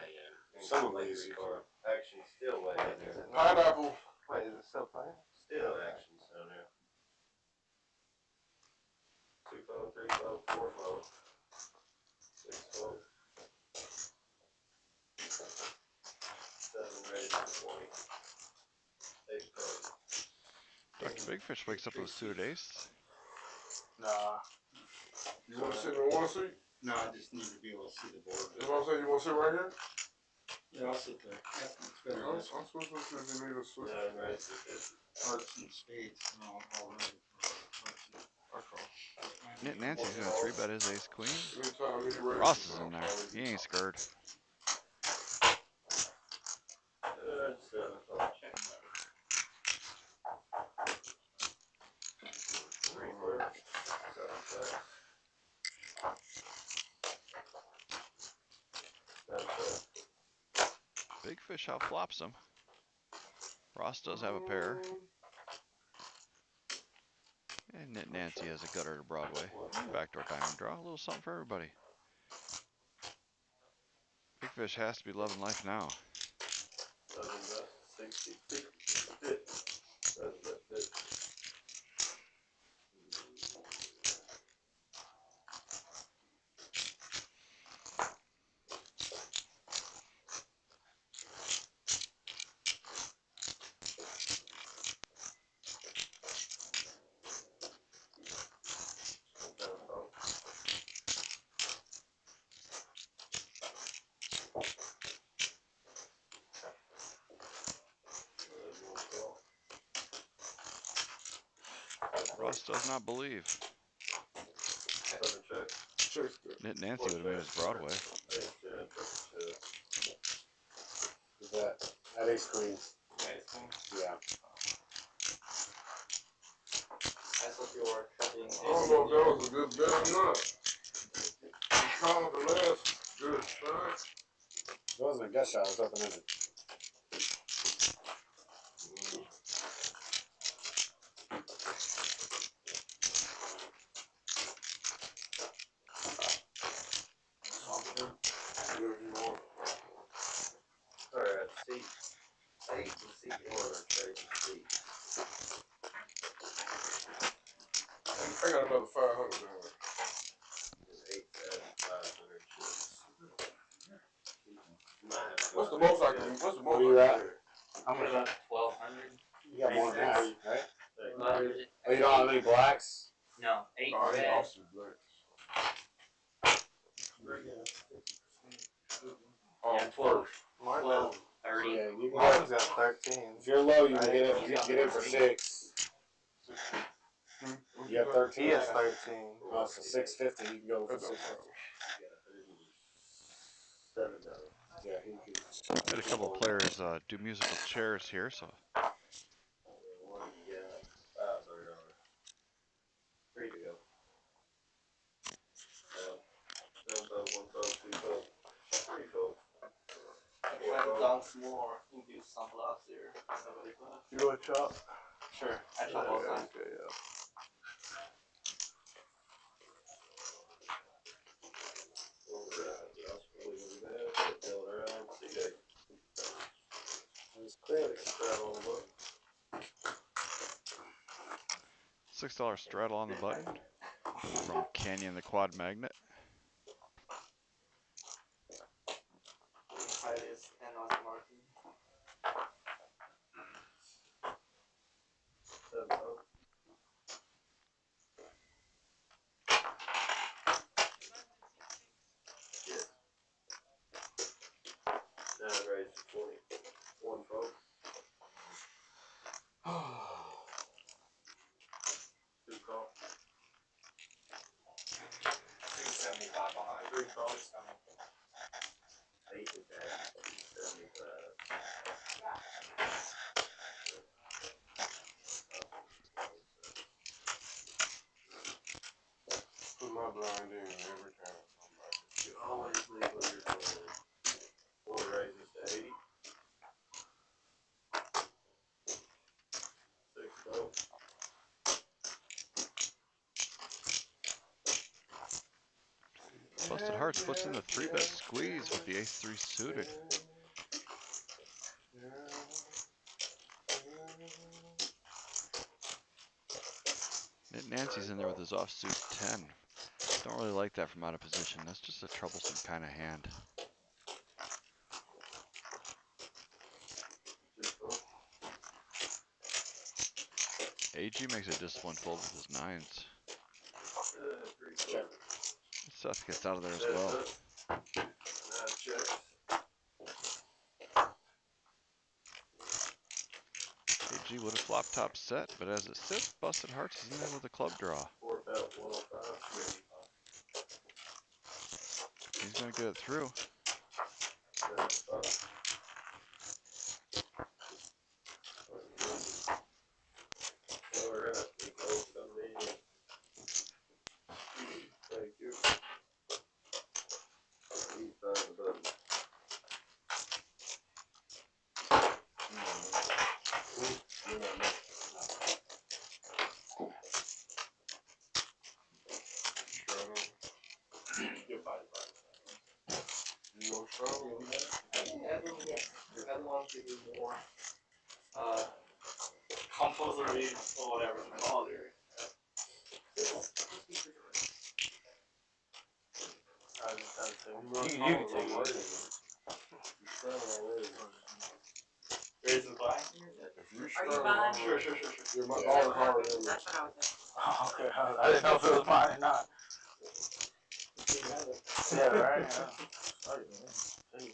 Some of these you can. Actually, still way in there. Pineapple. Wait, is it still playing? Still actions down there. 2 fold, 3 fold, 4 fold, 6 fold, 7 raised to 20, 8 fold. Dr. Big Fish wakes up with a suited ace. Nah. You want to sit in one seat? No, I just need to be able to see the board. You know what I'm saying? You want to sit right here? Yeah, I'll sit there. That's much better. I'm supposed to sit if you need a switch. 9 raised to 50. Hearts and spades, and I'll run it. I call. Knit Nancy's going to 3-bet his ace queen. Anytime he's ready. Ross is in there. He ain't scared. Good, 7 fold. 3 fold, 7 check. 7 check. fish out flops him. Ross does have a pair. And Knit Nancy has a gutter to Broadway. Backdoor diamond draw. A little something for everybody. Big Fish has to be loving life now. Ross does not believe. Knit Nancy would have made his Broadway. That ace queen. Yeah. That's what you were cutting. I don't know if that was a good bet or not. You called the last good shot. It wasn't a gut shot, it was open-ended. I got another 500 down. What's the most I can? What's the most? Where you at? How much? 1,200. You got more than that, right? Well, Oh, you don't have any blacks? no, 8 Oh, he red. lost his blacks. Oh, Yeah, 12. Mine 12, 30. Yeah, you can Mine's got 13. if you're low, you can get in for 6. You have 13? He has 13. Oh, so 650, you can go for 650. Yeah, he can. Had a couple players do musical chairs here, so Try to dunk some more. Induce some bluffs here. You want to chop? Sure. I chop all the time. Okay, yeah. It's clear. $6 straddle on the button from Canyon the Quad Magnet. Try this and Austin Martin. Put my blind in every time. You always leave when you're going. 4 raises to 80. 6 low. Busted Hearts puts in the 3-bet squeeze with the ace-3 suited. Knit Nancy's in there with his offsuit 10. Don't really like that from out of position. That's just a troublesome kind of hand. AG makes a disciplined fold with his 9s. Seth gets out of there as well. AG would have flop top set, but as it sits, Busted Hearts is in there with a club draw. He's going to get it through. or whatever it's called here. I was just I'm about not to say, you calling can take it. it. You straight already. Raise the flag? If you Are straight you buying? Sure. Yeah, my Is that daughter what called happened? in. That's what I was asking. Oh, okay. I didn't know if it was mine or not. Yeah, right. Yeah. Sorry, man. Hey.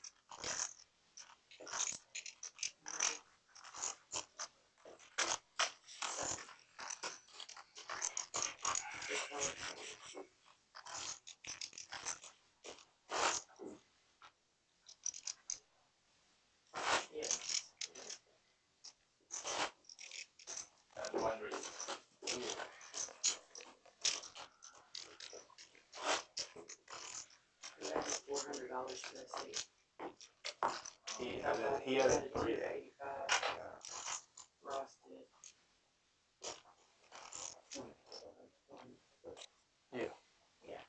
Yes. And wondering. You added $400 for that seat. He had a $285. 385. Ross did. Yeah. Yeah.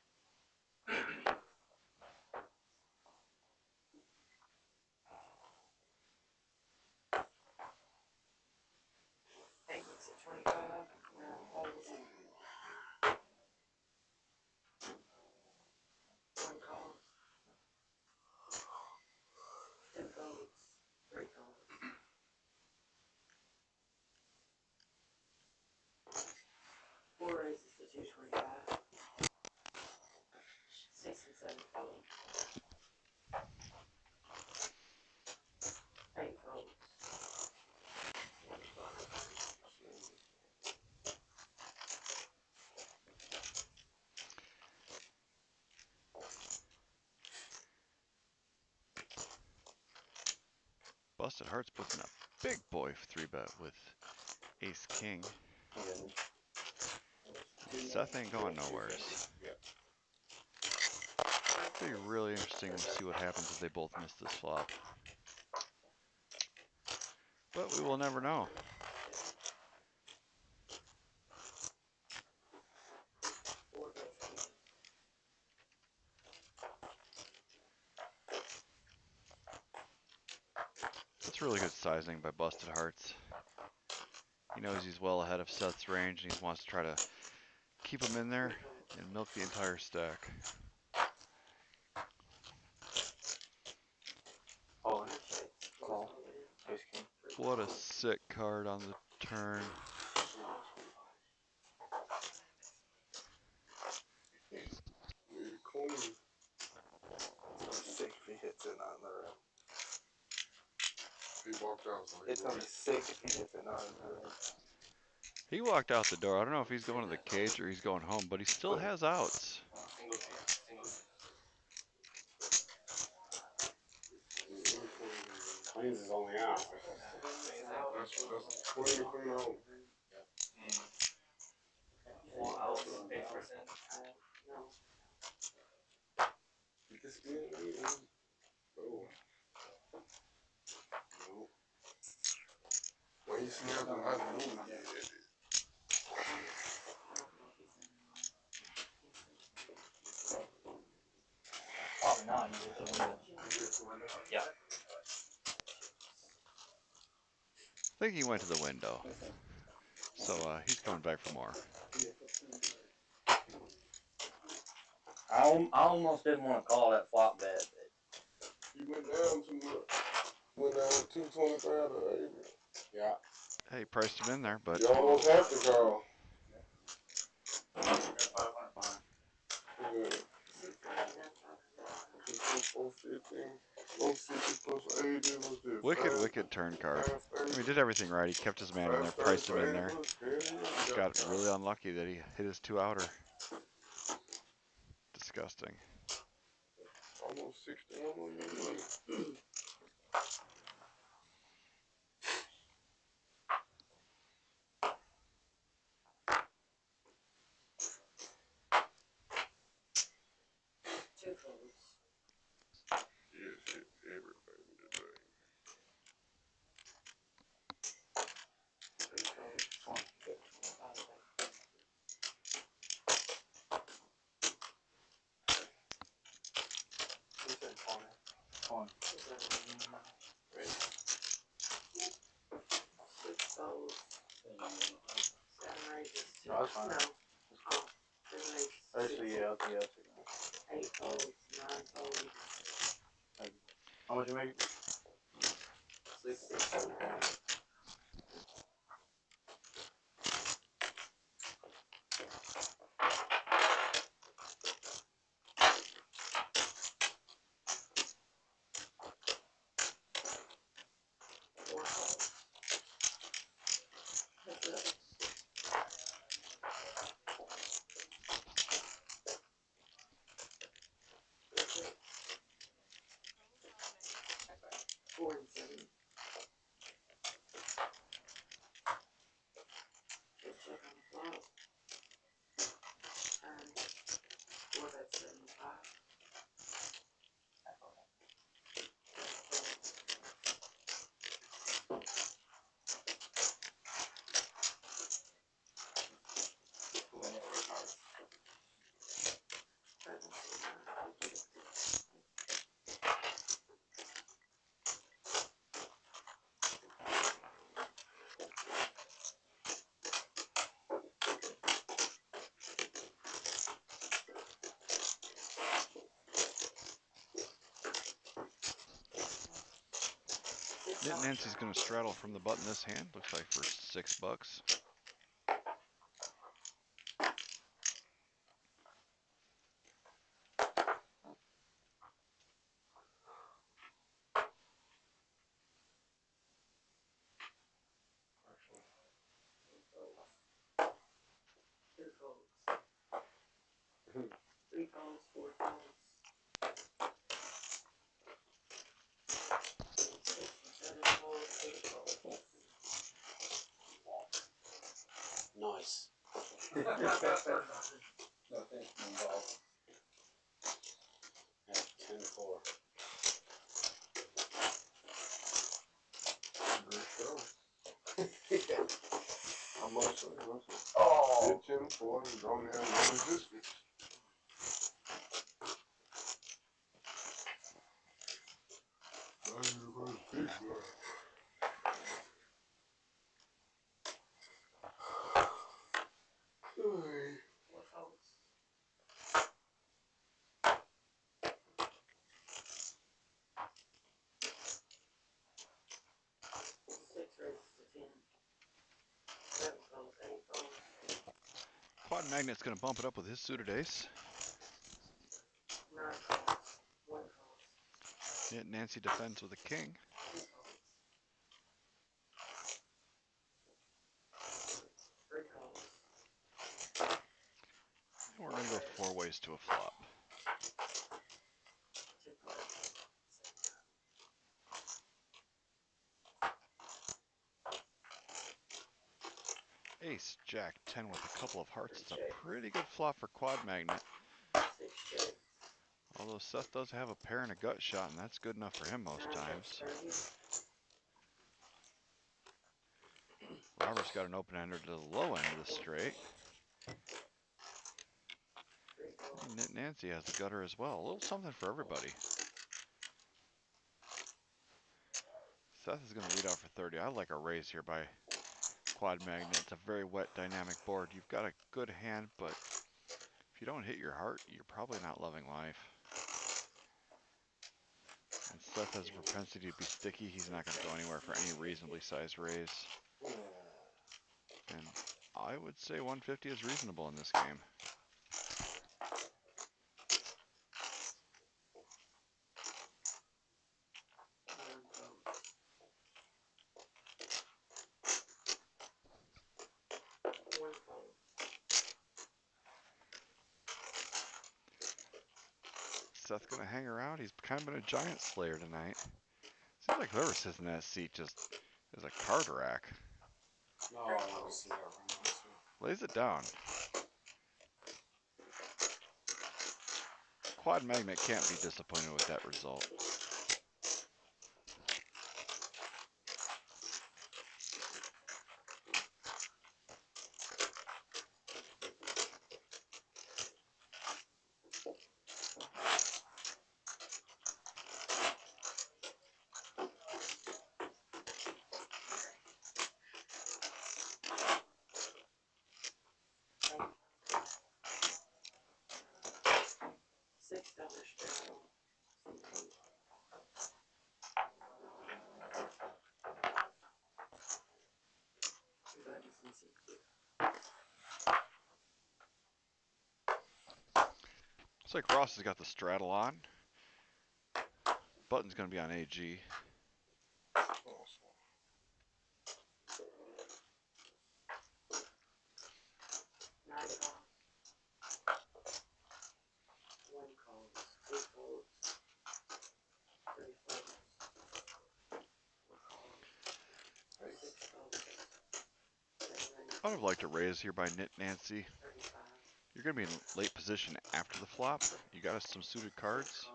Payments at 25. Holds. One call. 2 folds. 3 folds. 4 raises to 225. 6 and 7 folds. 8 folds. Busted Hearts puts in a big boy 3-bet with Ace King. Seth ain't going nowheres. It'll be really interesting to see what happens if they both miss this flop. But we will never know. That's really good sizing by Busted Hearts. He knows he's well ahead of Seth's range and he wants to try to keep him in there and milk the entire stack. Oh, call. Ace king. What a sick card on the turn. Yeah, clean. I'm sick if he hits it not in the room. He walked out, so it's gonna be sick if he hits it not in the room. He walked out the door. I don't know if he's going to the cage or he's going home, but he still has outs. Queens is only out. That's queen to queen home. Full house, 8%. You can spin it. Oh. No. When you snap it, I know you get it. Probably not. You hit the window. Yeah. I think he went to the window. So he's coming back for more. I almost didn't want to call that flop bet. You went down too much. Went down 225 to 80. Yeah. Hey, he priced him in there, but You almost have to call. 500. Yeah. 450 plus 80 was this. wicked turn card. I mean, he did everything right. He kept his man in there, priced him in there. Just got really unlucky that he hit his 2-outer. Disgusting. Almost 60 on your money. Two folds. Yes, hit everything today. He said 20. 20. No, that's fine. No. That's cool. Actually, yeah, I'll take that. 8 folds, 9 folds. How much you make? 6. Four and 7. Let's check on the flop. Turn. Four bet 75. Nancy's gonna straddle from the button this hand. Looks like for $6. Two folds. 3 folds, 4 folds. 6 and 7 folds, 8 folds. Nice. Nothing involved. At 10-4. Good show. How much? Oh! Hit 10-4 and don't have no resistance. Four folds. 6 raises to 10. 7 folds, 8 folds. Quad Magnet's gonna bump it up with his suited ace. 9 folds. 1 fold. Yet Nancy defends with a king. 2 folds. 3 folds. And we're gonna go 4 ways to a flop. 2 folds. Ace, Jack, 10 with a couple of hearts. It's a pretty good flop for Quad Magnet. 6 checks. Although Seth does have a pair and a gut shot, and that's good enough for him most 9 times. bets 30. Robert's got an open ender to the low end of the straight. 3 folds. And Nancy has the gutter as well. A little something for everybody. Seth is going to lead out for 30. I like a raise here by Quad Magnet. It's a very wet, dynamic board. You've got a good hand, but if you don't hit your heart, you're probably not loving life. And Seth has a propensity to be sticky. He's not going to go anywhere for any reasonably sized raise. And I would say 150 is reasonable in this game. Seth's going to hang around. He's kind of been a giant slayer tonight. Seems like whoever sits in that seat just is a card rack. Oh, I want to see that run. Lays it down. Quad Magnet can't be disappointed with that result. Looks like Ross has got the straddle on. Button's going to be on AG. I would have liked to raise here by Nit Nancy. You're going to be in late position after the flop. You got us some suited cards.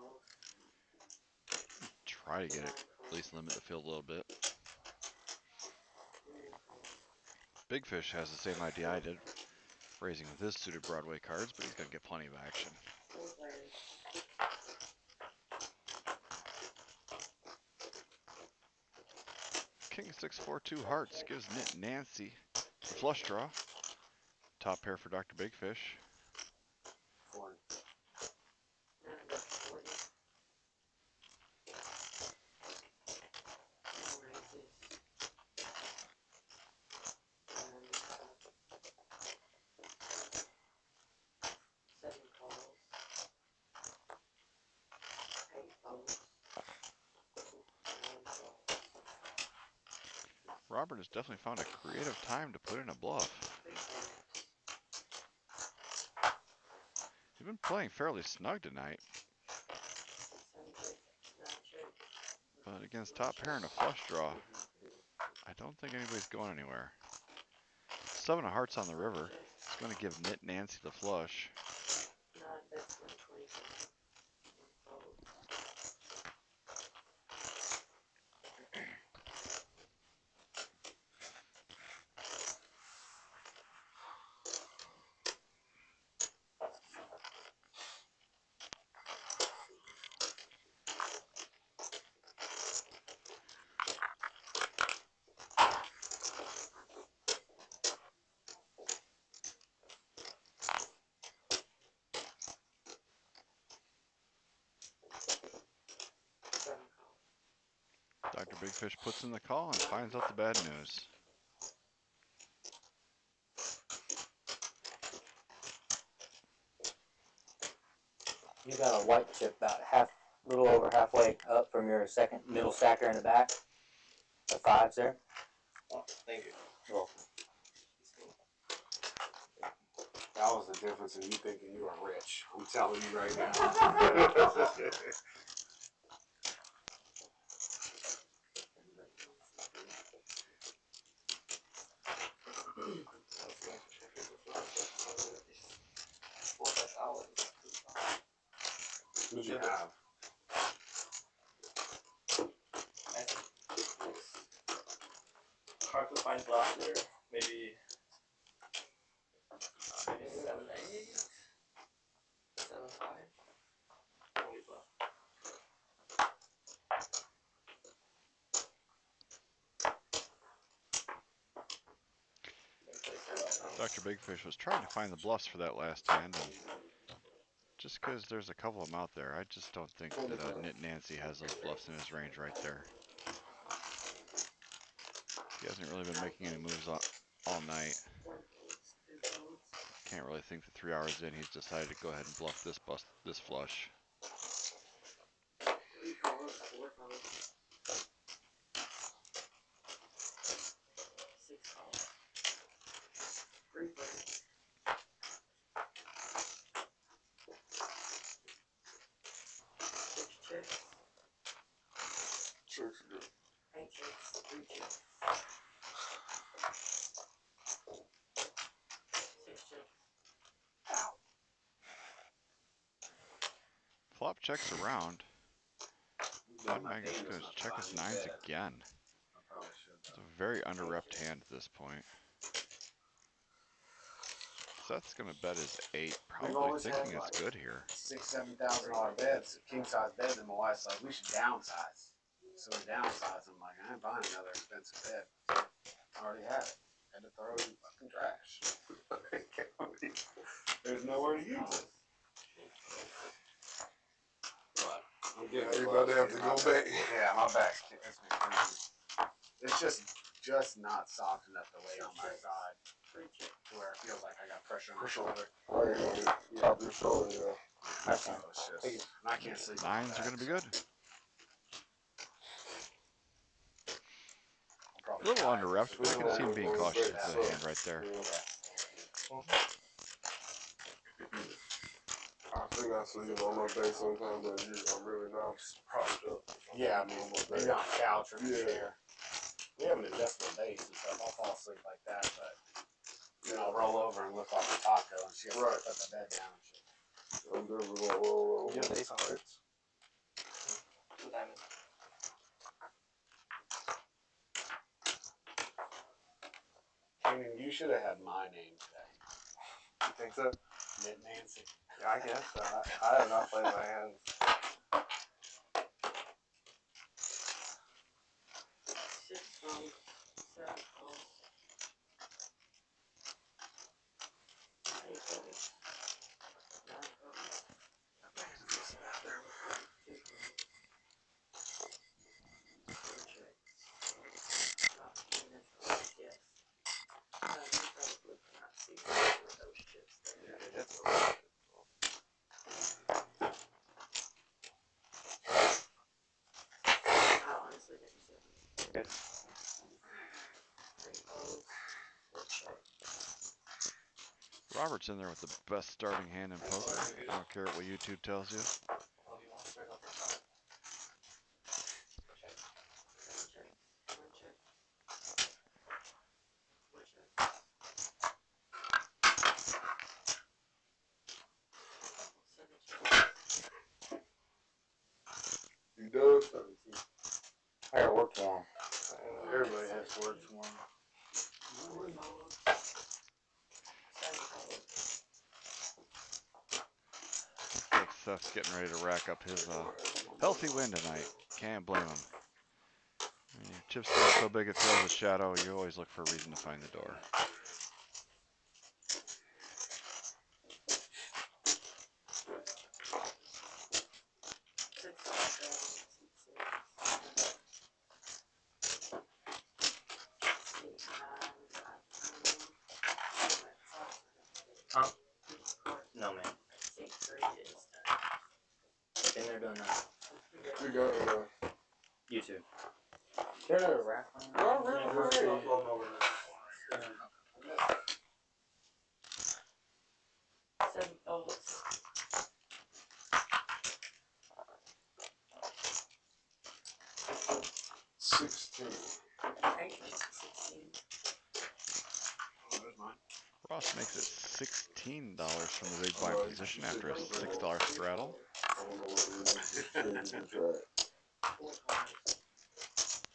Try to get it, at least limit the field a little bit. Big Fish has the same idea I did, raising with his suited Broadway cards, but he's going to get plenty of action. King 6-4-2 hearts gives Nit Nancy the flush draw. Top pair for Dr. Big Fish. Robert has definitely found a creative time to put in a bluff. He's been playing fairly snug tonight. But against top pair and a flush draw, I don't think anybody's going anywhere. 7 of hearts on the river. It's going to give Nit Nancy the flush. Dr. Big Fish puts in the call and finds out the bad news. You got a white chip about a little over halfway up from your second middle stacker in the back. The 5s there. Oh, thank you. You're welcome. That was the difference in you thinking you were rich. I'm telling you right now. Who do you have? Hard to find bluff there. Maybe 7, 8, 7, 5. Only bluff. Dr. Big Fish was trying to find the bluffs for that last hand, and just because there's a couple of them out there, I just don't think that Nit Nancy has those bluffs in his range right there. He hasn't really been making any moves all night. Can't really think that 3 hours in he's decided to go ahead and bluff this flush. Flop checks around. Magnus is going to check his 9s again. It's a very under-repped hand at this point. Seth's going to bet his 8, probably thinking it's good here. $6,000-$7,000 beds, king size beds, and my wife's like, we should downsize. So we downsize. I'm like, I ain't buying another expensive bed. I already had it. Had to throw it in fucking trash. There's nowhere to use it. I'm getting Everybody have to go back. Yeah, my back's it's been crazy. It's just not soft enough to lay on my side. Free check. where it feels like I got pressure on my shoulder. Right on the top of your shoulder, yeah. That's one of those shits. And I can't sleep. Nines are going to be good. A little under reps, but I can see him being cautious with the hand right there. I think I sleep on my base sometimes, but I'm really not propped up. Yeah, I mean, maybe on a couch or in a Yeah. chair. We have an adjustable base and stuff. I'll fall asleep like that, but then I'll roll over and look like a taco and she has to put the bed down and shit. I'm definitely gonna roll over. You have ace on hearts. Two diamonds. Kanan, you should have had my name today. You think so? Knit Nancy. Yeah, I guess. I have not played my hands. Six folds, seven folds. 8 folds. 9 folds. 2 folds. 4 checks. Yes. You probably cannot see with those chips there. Yeah, that's I honestly didn't see them. good. 3 folds. 4 checks. Robert's in there with the best starting hand in poker. I don't care what YouTube tells you. I'll be one straight up or top. Check. 7 checks. 1 check. 4 checks. 7 checks. He does? I gotta work tomorrow. Everybody has to work tomorrow. 4 folds. 7 folds. Looks like Seth's getting ready to rack up his healthy win tonight. Can't blame him. When your chip stack's so big it throws a shadow, you always look for a reason to find the door. 6 folds. Huh? No, man. 6-3 is done. Been there, done that. You got it, You too. There's a rack on there. Oh, really? Seven folds. 16. 16. Oh, there's mine. Ross makes it $16 from the big blind position after a $6 straddle.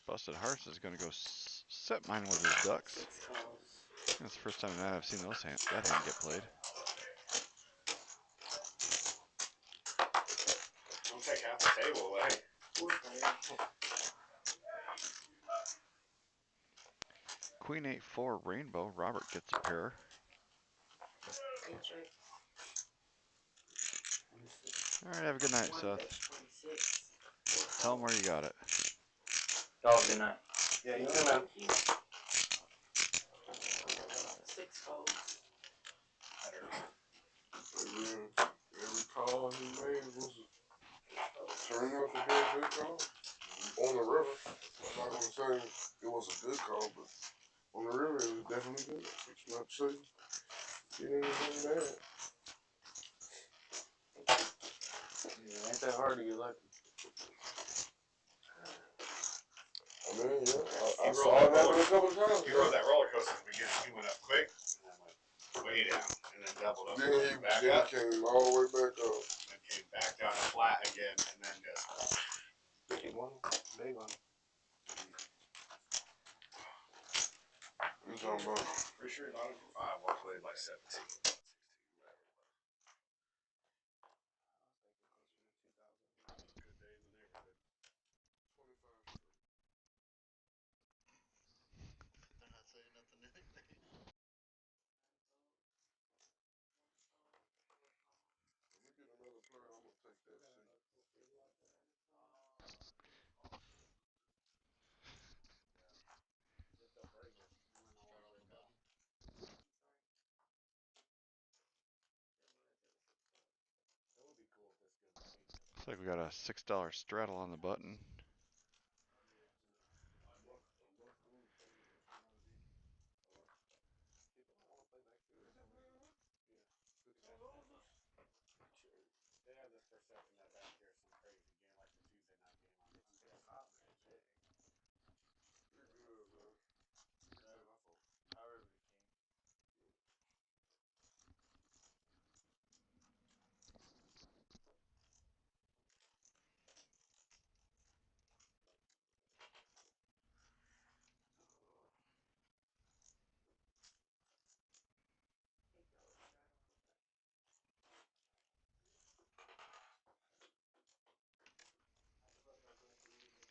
Busted Hearts is going to go set mine with his ducks. 6 folds. That's the first time that I've seen that hand get played. Don't take half the table away. 4 folds. Queen 8-4 rainbow. Robert gets a pair. 8 checks. All right, have a good night, 1 Seth. bet 26. 4 Tell him where you got it. Y'all have a good night. Yeah, you too, man. 6 folds. Every call he made was turning up a good call. On the river. I'm not gonna say it was a good call, but on the river it was definitely good. I'm not saying it ain't anything bad. Yeah, ain't that hard to get lucky. I mean, yeah, I He saw rode it that happen a couple of times. He rode that roller coaster at the beginning. He went up quick and then went way down and then doubled up. Then he back then up. came all the way back up. And came back down flat again and then just. Big one. Big one. You talking about? Pretty sure not for 5. Walked away by 17. Good day in the neighborhood. 25 straight. They're not saying nothing anyway. If we get another player, I'm gonna take that seat. Looks like we got a $6 straddle on the button. They have this perception that back here is some crazy game like the Tuesday night game. I'm guessing. You're good, man. However it came.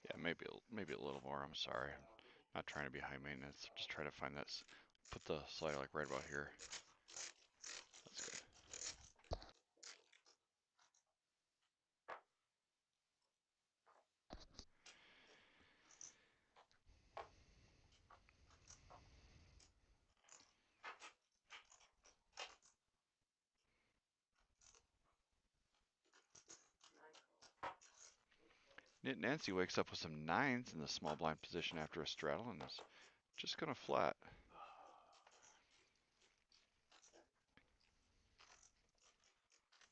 Yeah, maybe a little more. I'm sorry. I'm not trying to be high maintenance. Just trying to find this. Put the slider like right about here. That's good. Nancy wakes up with some nines in the small blind position after a straddle and is just gonna flat.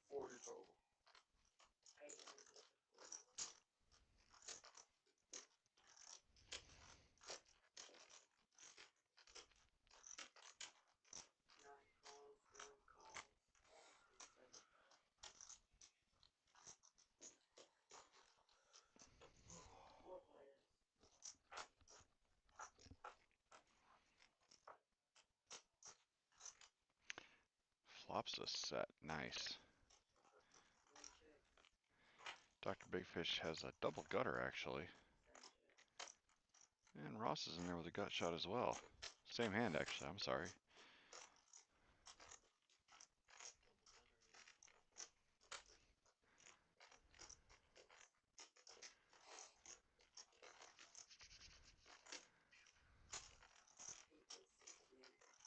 40 total. Flops a set. Nice. Dr. Big Fish has a double gutter actually. And Ross is in there with a gut shot as well. Same hand actually, I'm sorry.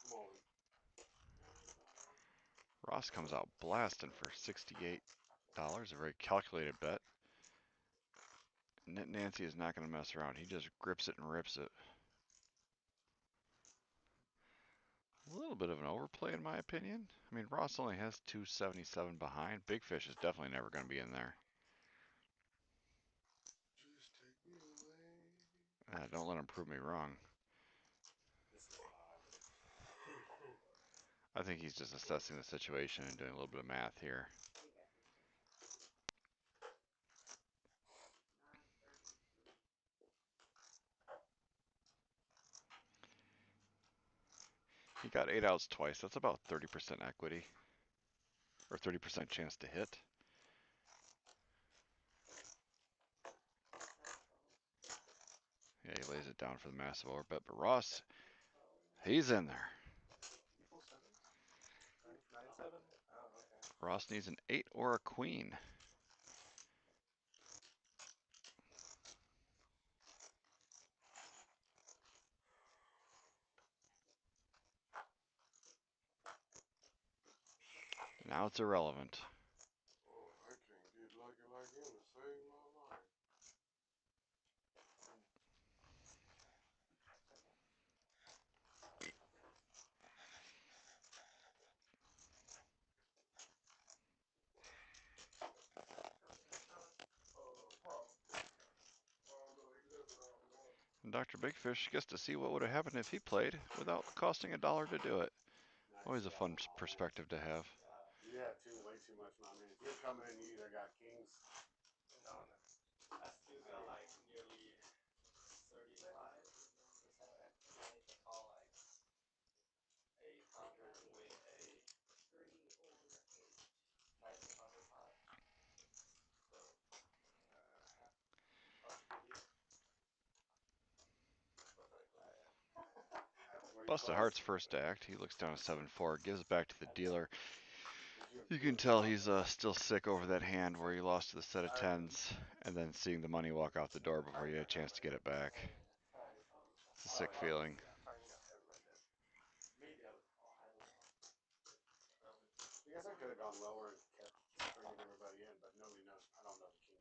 Come on. Ross comes out blasting for $68. A very calculated bet. Nancy is not going to mess around. He just grips it and rips it. A little bit of an overplay in my opinion. I mean, Ross only has 277 behind. Big Fish is definitely never going to be in there. Just take me away. Don't let him prove me wrong. This is live. I think he's just assessing the situation and doing a little bit of math here. He got 8 outs twice. That's about 30% equity. Or 30% chance to hit. Yeah, he lays it down for the massive overbet. But Ross, he's in there. 9-7? Oh, okay. Ross needs an 8 or a queen. Now it's irrelevant. Oh, I can't get lucky like him to save my life. And Dr. Big Fish gets to see what would have happened if he played without costing $1 to do it. Always a fun perspective to have. You have way too much money. If you're coming in, you either got kings. No, no. I still got like nearly 35% equity. I need to call like 800 with a 1900 pot. So, I'll give you. Busted Heart's first act. He looks down a 7-4, gives it back to the dealer. You can tell he's still sick over that hand where he lost to the set of tens, and then seeing the money walk out the door before he had a chance to get it back. It's a sick feeling. I guess I could have gone lower and kept bringing everybody in, but nobody knows. I don't know the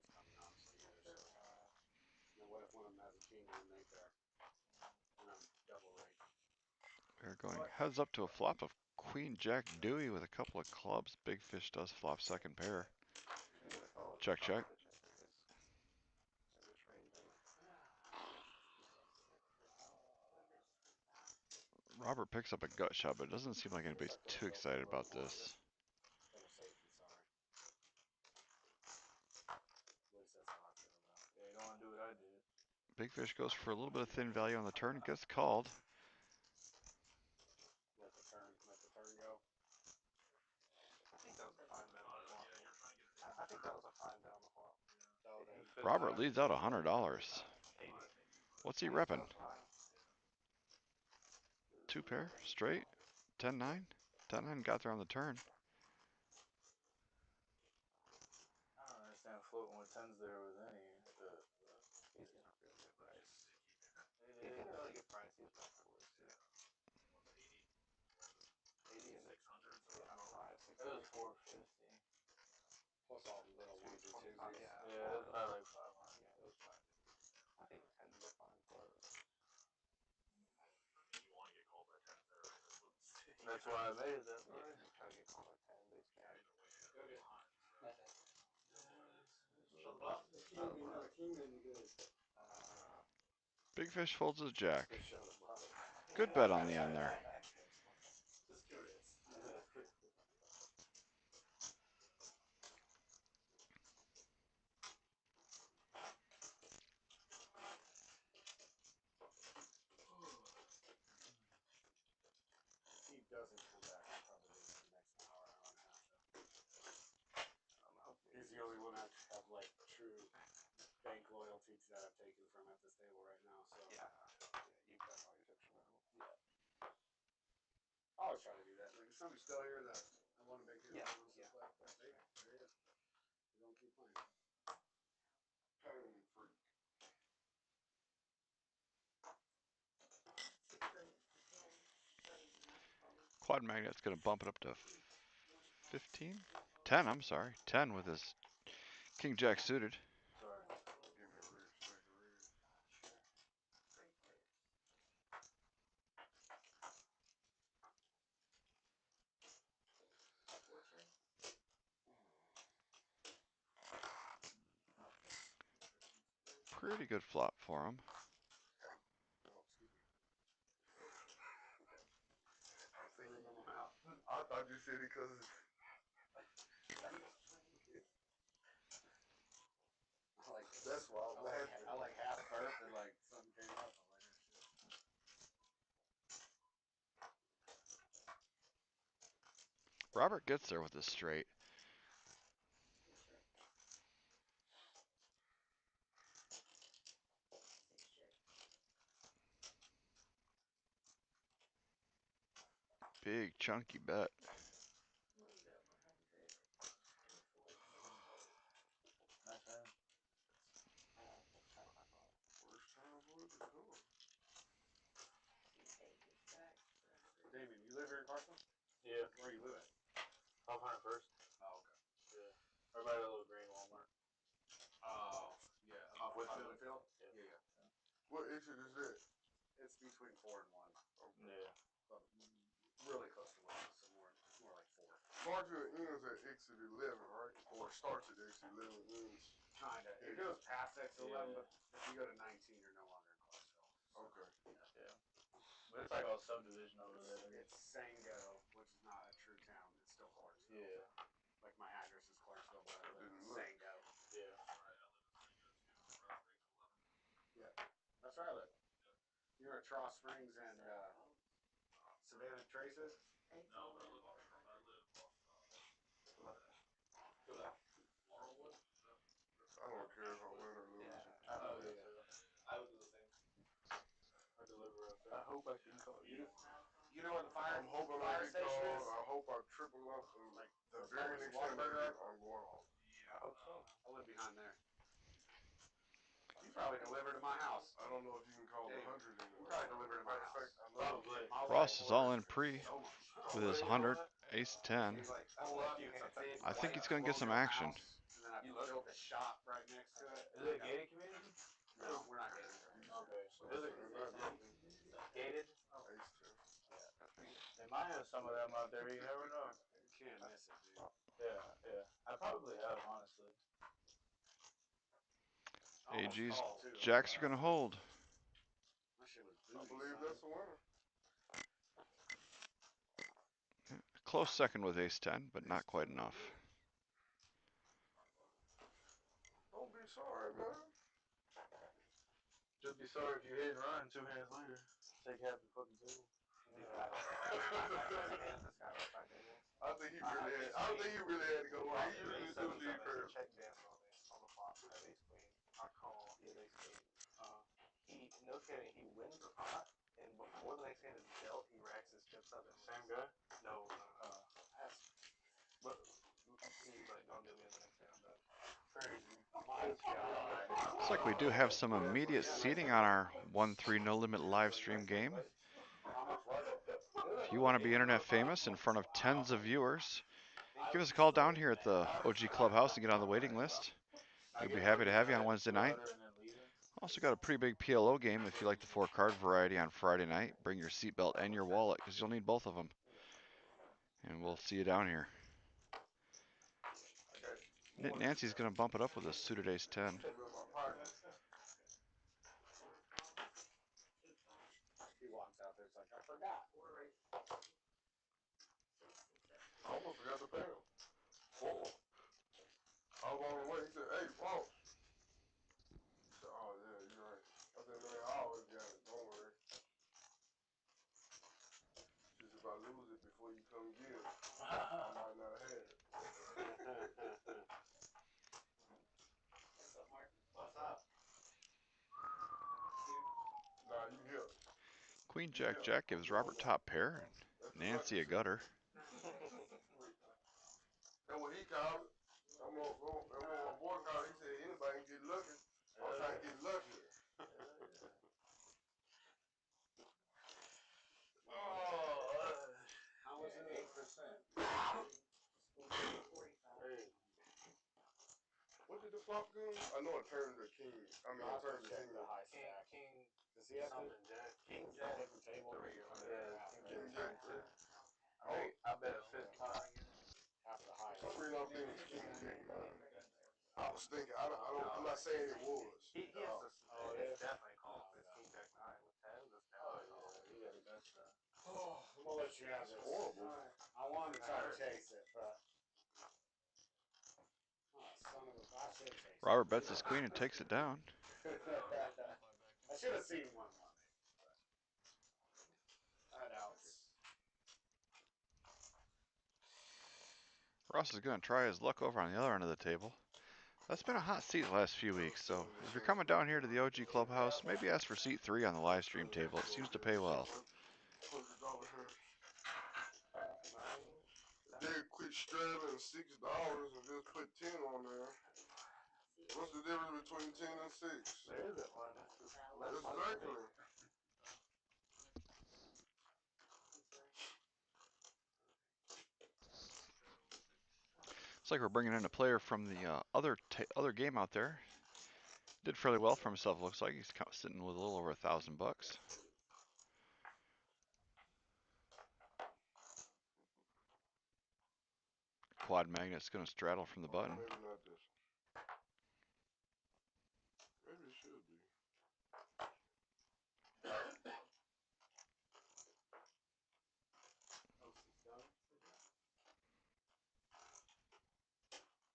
if one of them has a king and they pair, and I'm double rate. We're going heads up to a flop of Queen Jack Dewey with a couple of clubs. Big Fish does flop second pair. Check, check. Robert picks up a gut shot, but it doesn't seem like anybody's too excited about this. Double safety, sorry. At least that's how I feel about it. Yeah, you don't want to do what I did. Big Fish goes for a little bit of thin value on the turn, gets called. Let the turn go. I think that was a fine bet on the flop. I think that was a fine bet on the flop. So then, Robert leads out $100. What's he repping? 2 pair, straight, 10-9. 10-9 got there on the turn. I don't understand floating with tens there with any. He's getting a really good price. He's getting a really good price. He's not for worse too. 80 and 600. So yeah, 5, 6. It was 450. plus all the little ones and twosies. Yeah. Yeah, it was probably like 500. Yeah, it was 5. I think 10s are fine for it. You want to get called by 10s there, right? That's why I made it that way. Yeah, you try to get called at 10, they jack. Shut the bluff. Big Fish folds his jack. Just show the bluff. Good bet on the end there. Just curious. If he doesn't come back, I'll probably leave for the next hour and a half. He's the only one I have like true bank loyalty that I've taken from at this table right now. So Yeah, you've got all your tips from him. yeah. I always try to do that. Like if somebody's still here that I want to make it. Yeah, Wants yeah. to play, there he is. We don't keep playing. Pain freak. Quad Magnet's going to bump it up to 15? 10, I'm sorry. 10 with his King Jack suited. Sorry. Give me a rear stack of rears. Pretty good flop for him. Oh, excuse me. I think I thought you said it because that's why I'm laughing. I like half burped and like something came up. I'm like, oh, shit. Robert gets there with his straight. Big chunky bet. Nice hand. First time for it to come. Damien, you live here in Carson? Yeah. Where you live at? 500 first. Oh, okay. Yeah. Right by the little green Walmart. Oh, yeah. Off Whitfield? Yeah. Yeah. What exit is that? It's between 4 and 1. Okay. Yeah. But really close to 1. So it's more like 4. Starts and ends at exit 11, right? Or starts at exit 11 and ends. Kinda. It goes past exit 11, but if you go to 19, you're no longer in Clarksville. So, Okay. Yeah. But it's like all subdivision over there. It's Sango, which is not a true town. It's still Clarksville. Yeah. Like my address is Clarksville, but I live in Didn't look. Sango. Yeah. Yeah. That's where I live. You're at Tross Springs and Savannah Traces? No, but I live off Laurelwood. I don't care if I win or lose. Yeah. Oh, yeah. I would do the same. I deliver up there. I hope I can call you. You know where the fire I'm hoping I fire get station called. is? I hope I triple up and Like the very next time I'm going off. I hope so. I live behind there. You probably deliver to my house. I don't know if you can call Damn. 100 in You there. probably deliver to my Matter of house. fact, I know. Probably. Ross is all in pre So much. with his 100, ace 10. He's like, That's pull up, cute. it's a big I think white he's going to get some colonial action. house, and then I built a shop right next to it. Is it a gated community? No, we're not getting it. Okay. Is it? Gated? Ace 10. They might have some of them out there. You never know. You can't miss it, dude. Yeah. I probably have, honestly. AG's Call, too. jacks are gonna hold. That shit was I booty, believe son. that's the winner. Close second with ace 10, but not quite enough. Don't be sorry, man. Just be sorry if you hit and run 2 hands later. Take half the fucking table. I think he really had to go away. He usually do lead pair. Check dancing on the flop. I have ace queen. I call. He has ace queen. He no kidding. He wins the pot, and before the next hand is dealt, he racks his chips up. And Same guy? no. But he's like, don't do me in the next hand. I'm done. Crazy. My God. Looks like we do have some immediate seating on our 1-3 no limit live stream game. If you want to be internet famous in front of tens of viewers, give us a call down here at the OG Clubhouse and get on the waiting list. We'd be happy to have you on Wednesday night. Also got a pretty big PLO game if you like the 4-card variety on Friday night. Bring your seatbelt and your wallet because you'll need both of them. And we'll see you down here. Nancy's going to bump it up with a suited ace 10. He walks out there, it's like, I forgot. I almost forgot to pay him. I was on the way. He said, hey, Paul. I said, oh, yeah, you're right. I said, man, I always got it. Don't worry. Just if I lose it before you come get it, I might not have it. What's up, Mark? What's up? Nah, you here. Queen Jack Jack gives Robert top pair and Nancy a gutter. That's what he called it. And when my boy called, he said anybody can get lucky. I'm trying to get lucky. How much is it? 8%. Hey, what did the flop go? I know it turned to king. I mean, it turned to Check king. the high stack. King. Does he have Something to? jack. King jack. Different table. King jack. I bet a 50 pot. Half the high. For some reason, I'm thinking it's king jack, man. I was thinking, I'm not saying it was. He has to. Oh, It's yeah? definitely called. It's king jack 9 with 10. It's definitely called. You got a gun shot. Oh, I'm gonna let you have this. Horrible. I wanted to try to chase it, but. Oh, son of a. I should have chased Robert bets his queen and takes it down. it. I should have seen 1-1. That outs. Ross is going to try his luck over on the other end of the table. That's been a hot seat the last few weeks, so if you're coming down here to the OG Clubhouse, maybe ask for seat 3 on the live stream table. It seems to pay well. $100 They quit straddling $6 and just put 10 on there. What's the difference between 10 and 6? There isn't one. Exactly. Looks like we're bringing in a player from the other game out there. Did fairly well for himself. Looks like he's sitting with a little over $1,000. Quad magnet's going to straddle from the button. Maybe not this. Maybe it should be.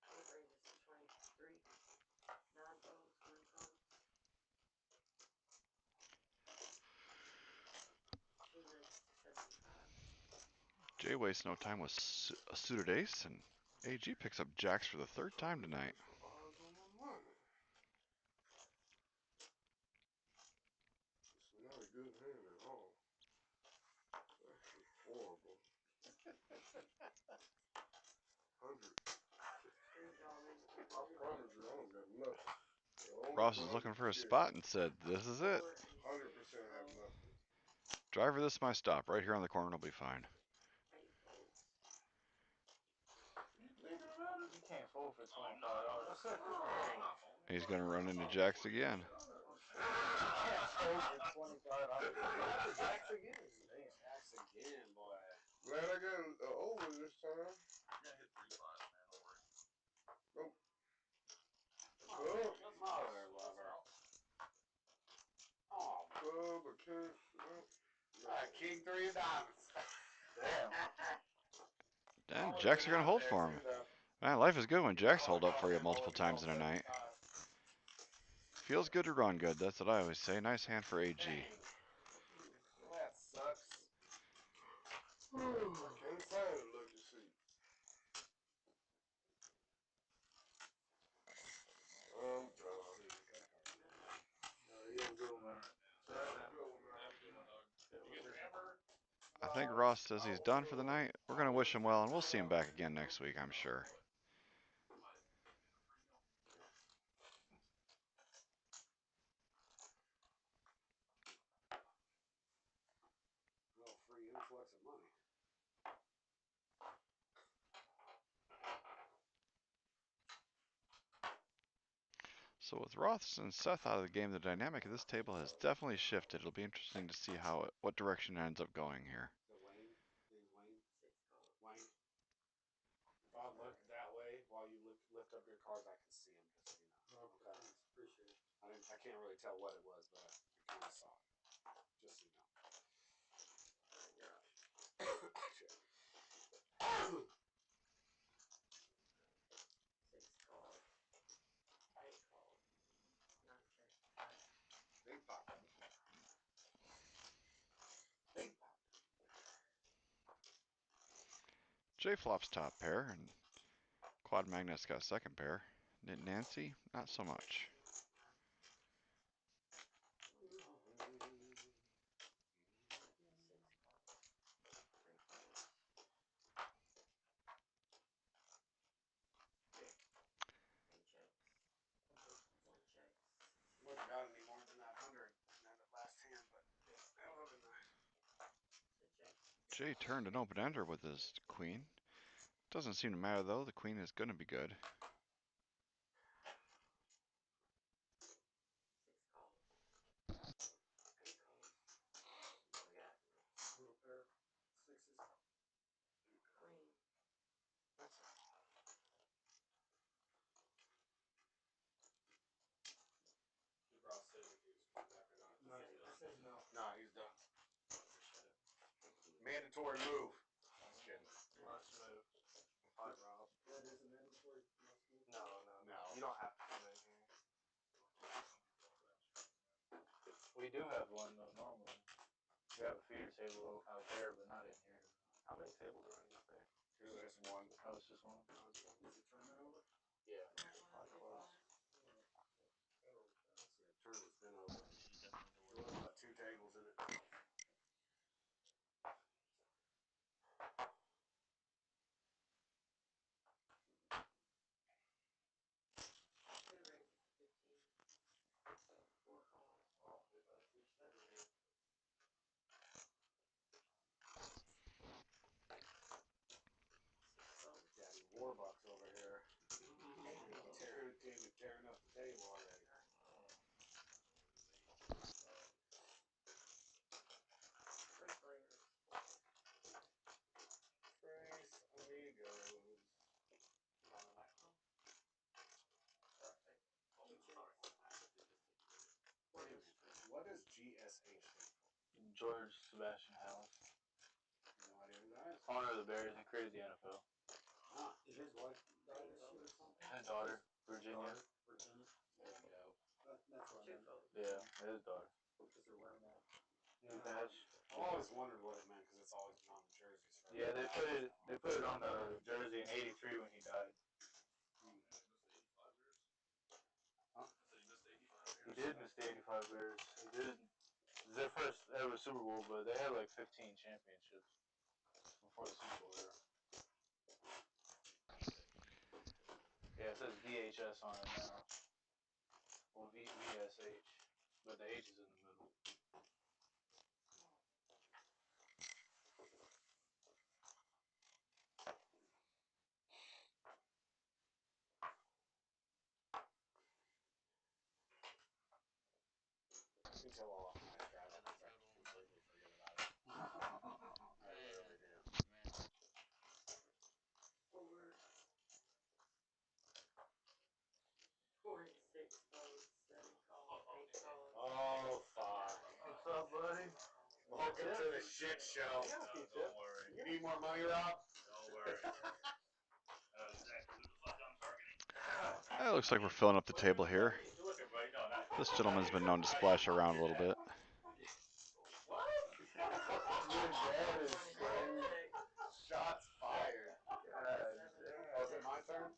What range is 23? 9 folds, 1 fold. She lives to 75. Jay wastes no time with a suited ace, and AG picks up jacks for the 3rd time tonight. Odds on my money. It's not a good hand at all. It's actually horrible. 100. I promise you, I don't got nothing. Ross is looking for a spot and said, this is it. 100% have nothing. Driver, this is my stop. Right here on the corner will be fine. 8 folds. You thinking about it? You can't fold for $25. He's going to run into jacks again. Over 2,500. Jacks again. Jacks again, boy. Glad I got over this time. You're gonna hit 3 5s, man. Don't worry. Nope. Mother lover. Oh, Club, I can't. Alright, king 3 of diamonds. Damn. Damn, jacks are gonna hold for him. Man, life is good when jacks hold up for you multiple times in a night. Feels good to run good, that's what I always say. Nice hand for AG. Dang. That sucks. I can't find a lucky seat. I'm done. No, you have a good one, man. I think Ross says he's done for the night. We're gonna wish him well, and we'll see him back again next week, I'm sure. Little free influx of money. So with Ross and Seth out of the game, the dynamic of this table has definitely shifted. It'll be interesting to see what direction it ends up going here. Is it Wayne? Name's Wayne? Wayne? If I look that way while you lift up your cards, I can see them, just so you know. Okay. Appreciate it. I can't really tell what it was, but I kind of saw it. Just so you know. Big pop. Big pop. J Flop's top pair, and Quad Magnet's got second pair. Nancy, not so much. Wouldn't got any more than that 100 in that last hand, but that would have been nice. Jay turned an open ender with his queen. Doesn't seem to matter though, the queen is gonna be good. No, he's done. Mandatory move. Just kidding. Must move. Hi, Rob. That is a mandatory must move? No. You don't have to come in here. We do have one though, normally. We have a feeder table out there, but not in here. How many tables are in up there? Just one. Oh, it's just one. Is it tournament over? Yeah. Tournament's been over. There was about 2 tables in it. Daddy Warbucks over here. Tearing up the table already. Trace amigos. What does GSH stand for? George Sebastian House. No idea who that is. Owner of the Bears and created the NFL. Ah, is his wife died this year or something? His daughter, Virginia. Virginia. There you go. That's what I meant. Yeah, his daughter. Because they're wearing that. New badge. I've always wondered what it meant because it's always been on the jerseys. Yeah, they put it on the jersey in '83 when he died. Huh? He did miss the '85 Bears. He did. It was their first ever Super Bowl, but they had like 15 championships before the Super Bowl era. Yeah, it says VHS on it now. Well, VSH, but the H is in the middle. until I straddle because I completely forget about it. I literally do. Four and six folds, 7 calls, 8 calls. Oh fuck! What's up, buddy? Welcome to the shit show. Don't worry. You need more money, Rob? Don't worry. That was exactly the fuck I'm targeting. It looks like we're filling up the table here. Look, everybody, no, not. This gentleman's been known to splash around a little bit. What? Your dad is straight. Shots fired. Oh, is it my turn?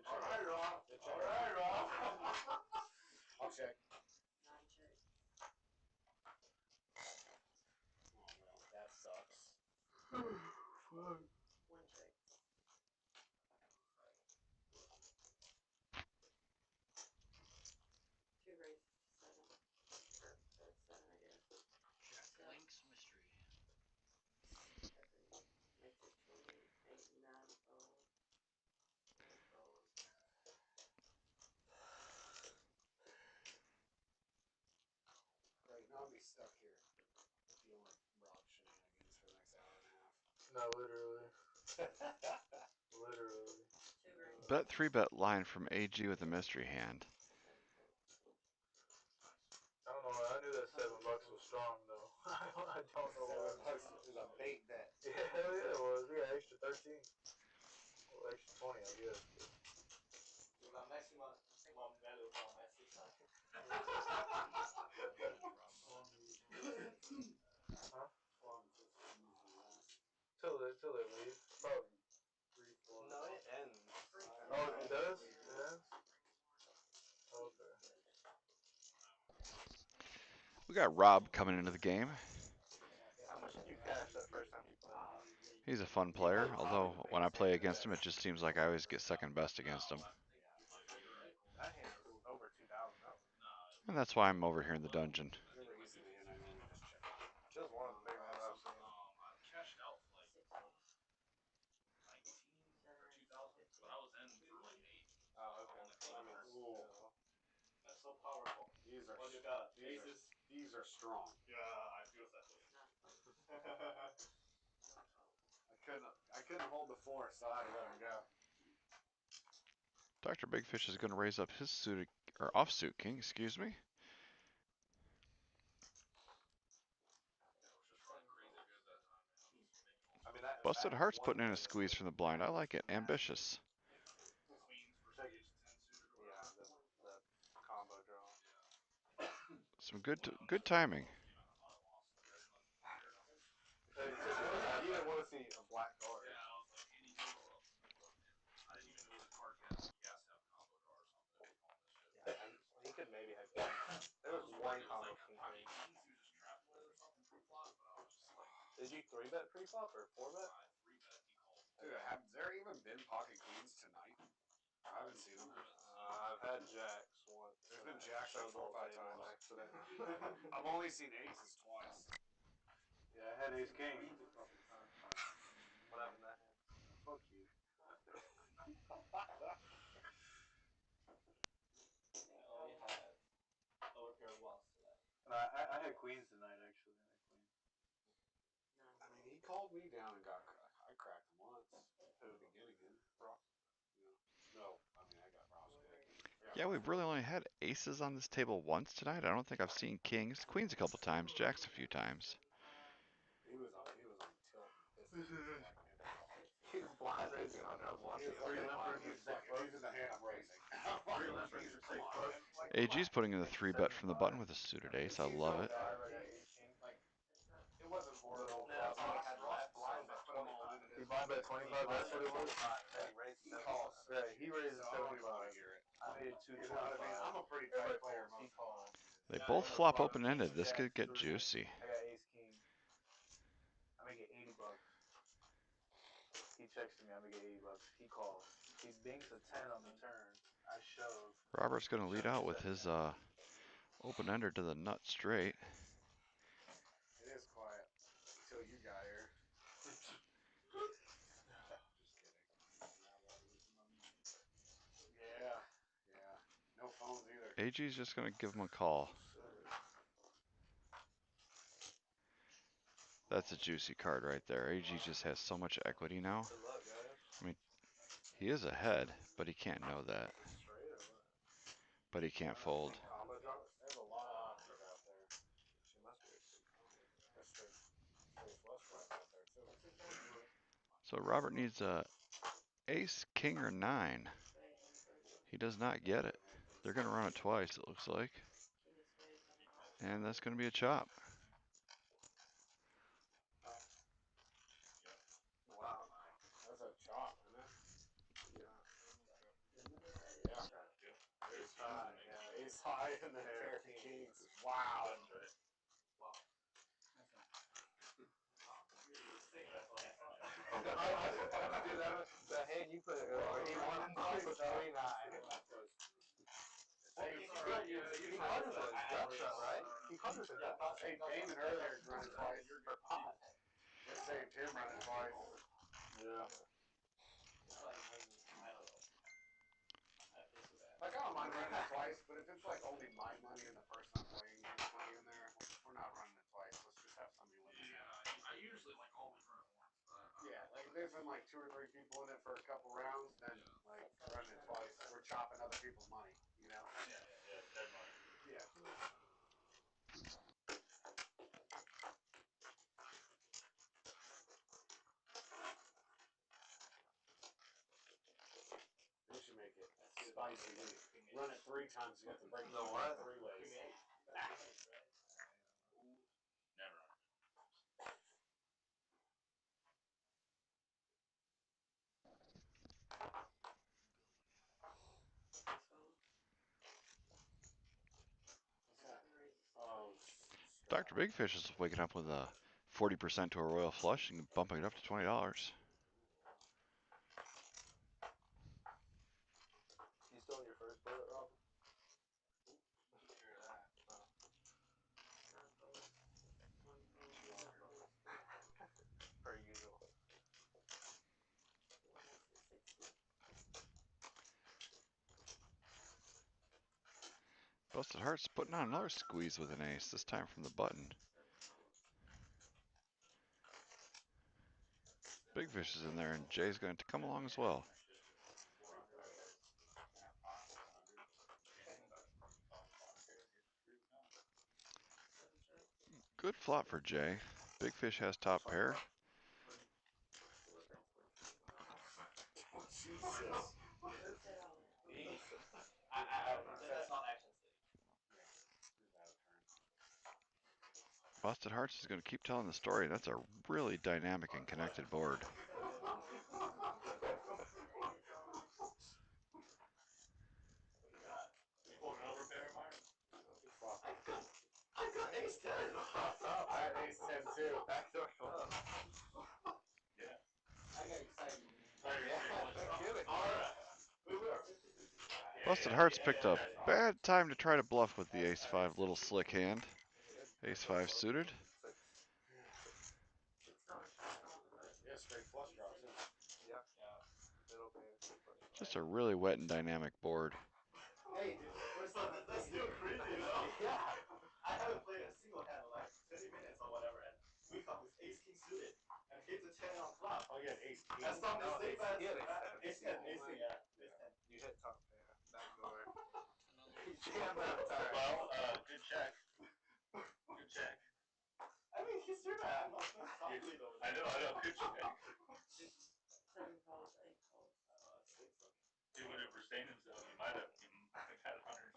All right, Rob. All right, Rob. I'll check. 9 checks. Oh, well, that sucks. 1 check. 2 raises to 7. Or 7, I guess. Jack Link's mystery. 7 makes it 28, 9 folds. 10 folds. Right now, I'll be stuck here dealing with Rob shenanigans for the next hour and a half. No, literally. Literally. 2 raises. Bet 3-bet line from AG with a mystery hand. 7 folds. I don't know. I knew that $7 was strong though. I don't know why. $7 is a bait bet. Yeah, hell yeah, it was. We got extra 13. Well, extra 20, I guess. Huh? Till they leave. About 3, 4. No, it ends. Oh, it does? It ends? Okay. We got Rob coming into the game. How much did you cash that first time you played? He's a fun player, although when I play against him, it just seems like I always get second best against him. That hand was over $2,000. And that's why I'm over here in the dungeon. You're the reason the hand I normally just check. Just one of the big ones I've seen. I cashed out for like 6 folds. 19 or 2,000, but I was in for like 8. Oh, okay. I mean, Ooh. That's so powerful. These are What you got? these Aces? these are strong. Yeah, I feel that way. 9 folds. 1 fold. I couldn't hold the force, so I had to let him go. Dr. Big Fish is going to raise up his suited, or offsuit king, excuse me. I mean, that Busted is Heart's one putting in a way. squeeze from the blind. I like it. Ambitious. Queens versus ace 10 suited or Yeah, whatever. the combo draw. Some good timing. You didn't want to see a black card. Yeah, I was like, and he goes, I didn't even know the card yet. He has to have a combo draw or something. Yeah, and he could maybe have. There was one combo king. How many kings he was just trapped with or something pre-flop, but I was just like, Did you 3-bet pre-flop or 4-bet? I 3-bet, he called. Dude, have there even been pocket queens tonight? I haven't seen them. I've had jacks once. There's and been I jacks like showed the 4 or 5 table on times. accident. I've only seen aces twice. Yeah, I had ace king. What happened to that hand? Fuck you. Oh, you had lower pair of bluffs today. And I had queens tonight, actually. I had queens. 9 I mean, folds. he called me down and I cracked him once. Who? At the beginning, him. Rob. No, I mean, I got Rob's pick. Yeah, we've really only had aces on this table once tonight. I don't think I've seen kings. Queens a couple times. Jacks a few times. He was on tilt and pissed. He was blind raising on there. I was watching. These are the hand I'm raising. AG's putting in the 3-bet from the button with a suited ace. I love it. It wasn't horrible. Yeah, so I had last blind bet 25. He blind bet 25, that's what it was? Then he raised He calls. 75. Yeah, he raises So I don't even want 75. to hear it. I made it You know what I mean? 225. I'm a pretty tight player He most of the calls. time. They both flop open-ended. This could get juicy. I got ace king. I make it $80. He checks to me, I make it $80. He calls. He binks a 10 on the turn. I shove. Robert's going to lead out with his open-ender to the nut straight. It is quiet until you got here. Just kidding. Yeah. No phones either. AG's just going to give him a call. That's a juicy card right there. AG just has so much equity now. Good luck, guys. I mean, he is ahead, but he can't know that. Straight or what? But he can't fold. Combo draws? There's a lot of options out there. She must be a good combo. There's straight flush draws out there too. So Robert needs a ace, king, or 9. He does not get it. They're going to run it twice, it looks like. And that's going to be a chop. Wow. That's a chop, isn't it? Yeah. Yeah. Ace high. Yeah. Ace high and then pair of kings. Wow. I do that. The hand you put he won twice, though. Queen high. He called us a gut shot, right? He called us a gut shot. Saved Damon earlier running twice. It saved him running twice. Yeah. Like, I don't mind running it twice, but if it's like only my money and the person I'm playing has money in there, we're not running it twice. Let's just have somebody win. I usually like always run it once. Yeah, like if there's been like 2 or 3 people in it for a couple rounds, then like running it twice, we're chopping other people's money, you know? Yeah, dead money. Yeah. You should make it spicy. Run it 3 times, you have to break The what? 3 ways. Never. Oh, Dr. Big Fish is waking up with a 40% to a royal flush and bumping it up to $20. You still in your first bullet, Rob? Per usual. Busted Heart's putting on another squeeze with an ace, this time from the button. Big Fish is in there, and Jay's going to come along as well. Good flop for Jay. Big Fish has top pair. Jesus. That's not action stage. Busted Hearts is going to keep telling the story. That's a really dynamic and connected board. I got ace 10. I had ace 10 too. Backdoor club. Yeah. I got excited. Busted Hearts picked a bad time to try to bluff with the ace-5 little slick hand. Ace-5 suited. Yeah, straight flush draws. Yeah. Middle pair. Just a really wet and dynamic board. Hey, dude. That's still crazy, you know? Yeah. I haven't played a single hand in like 20 minutes or whatever, and we come with ace king suited and hit the 10 on flop. Oh, yeah, ace king. That's not No, mistake, he had ace 10, ace 10, yeah. Ace 10. You hit top pair. Backdoor. Well, good check. Good check. I mean, he's your man. I'm not I know, good check. 7 calls, 8 calls. 200 for staying himself. You might have had 100.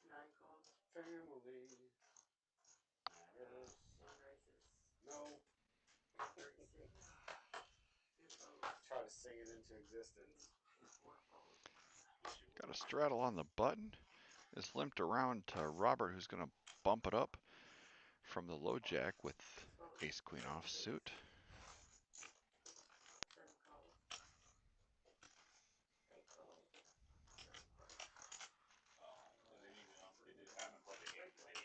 9 calls. Family. Matters. 1 races. No. 36. 2 folds. Try to sing it into existence. 4 folds. Got a straddle on the button. Is limped around to Robert, who's going to bump it up from the low jack with ace-queen offsuit. 7 calls. 8 calls. 9 calls. They did have him play the game today.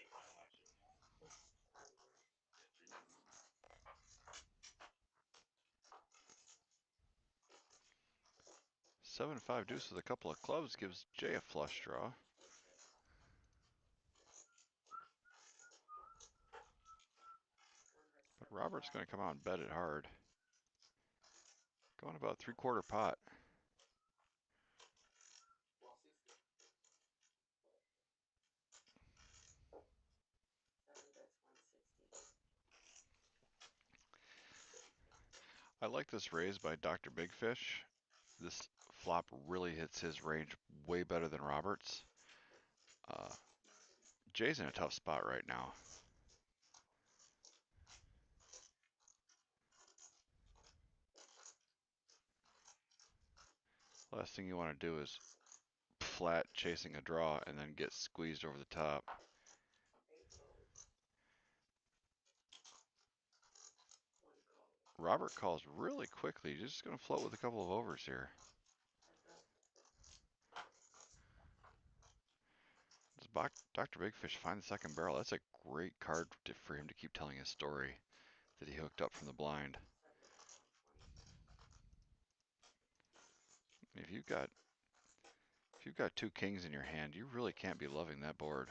7-5 deuce with a couple of clubs gives Jay a flush draw. But Robert's going to come out and bet it hard. Going about 3/4 pot. I like this raise by Dr. Big Fish. This flop really hits his range way better than Robert's. Jay's in a tough spot right now. Last thing you want to do is flat chasing a draw and then get squeezed over the top. Robert calls really quickly. He's just going to float with a couple of overs here. Does Dr. Big Fish find the second barrel? That's a great card for him to keep telling his story that he hooked up from the blind. If you've got two kings in your hand, you really can't be loving that board.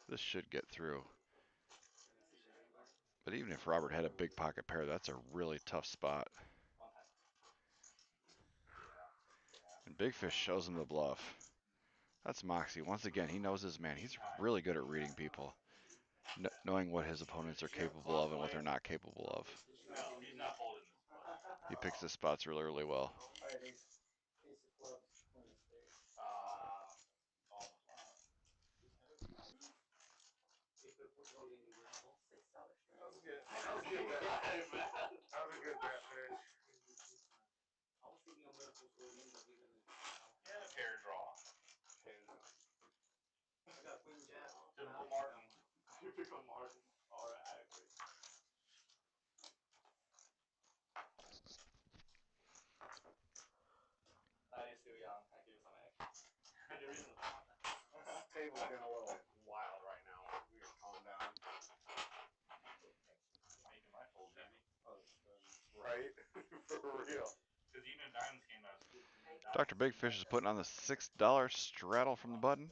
This should get through. But even if Robert had a big pocket pair, that's a really tough spot. And Big Fish shows him the bluff. That's Moxie. Once again, he knows his man. He's really good at reading people, knowing what his opponents are capable of and what they're not capable of. He picks his spots really, really well. That was good. That was good. That was a good bet, Fish. Pair draw. I got Queen Jack. Typical Martin. Typical Martin. Alright, I agree. That is still young. I give you some egg. This table's getting a little wild right now. We gotta calm down. Making my fold easy. Right? For real. Because even if diamonds came out, Dr. Big Fish is putting on the $6 straddle from the button.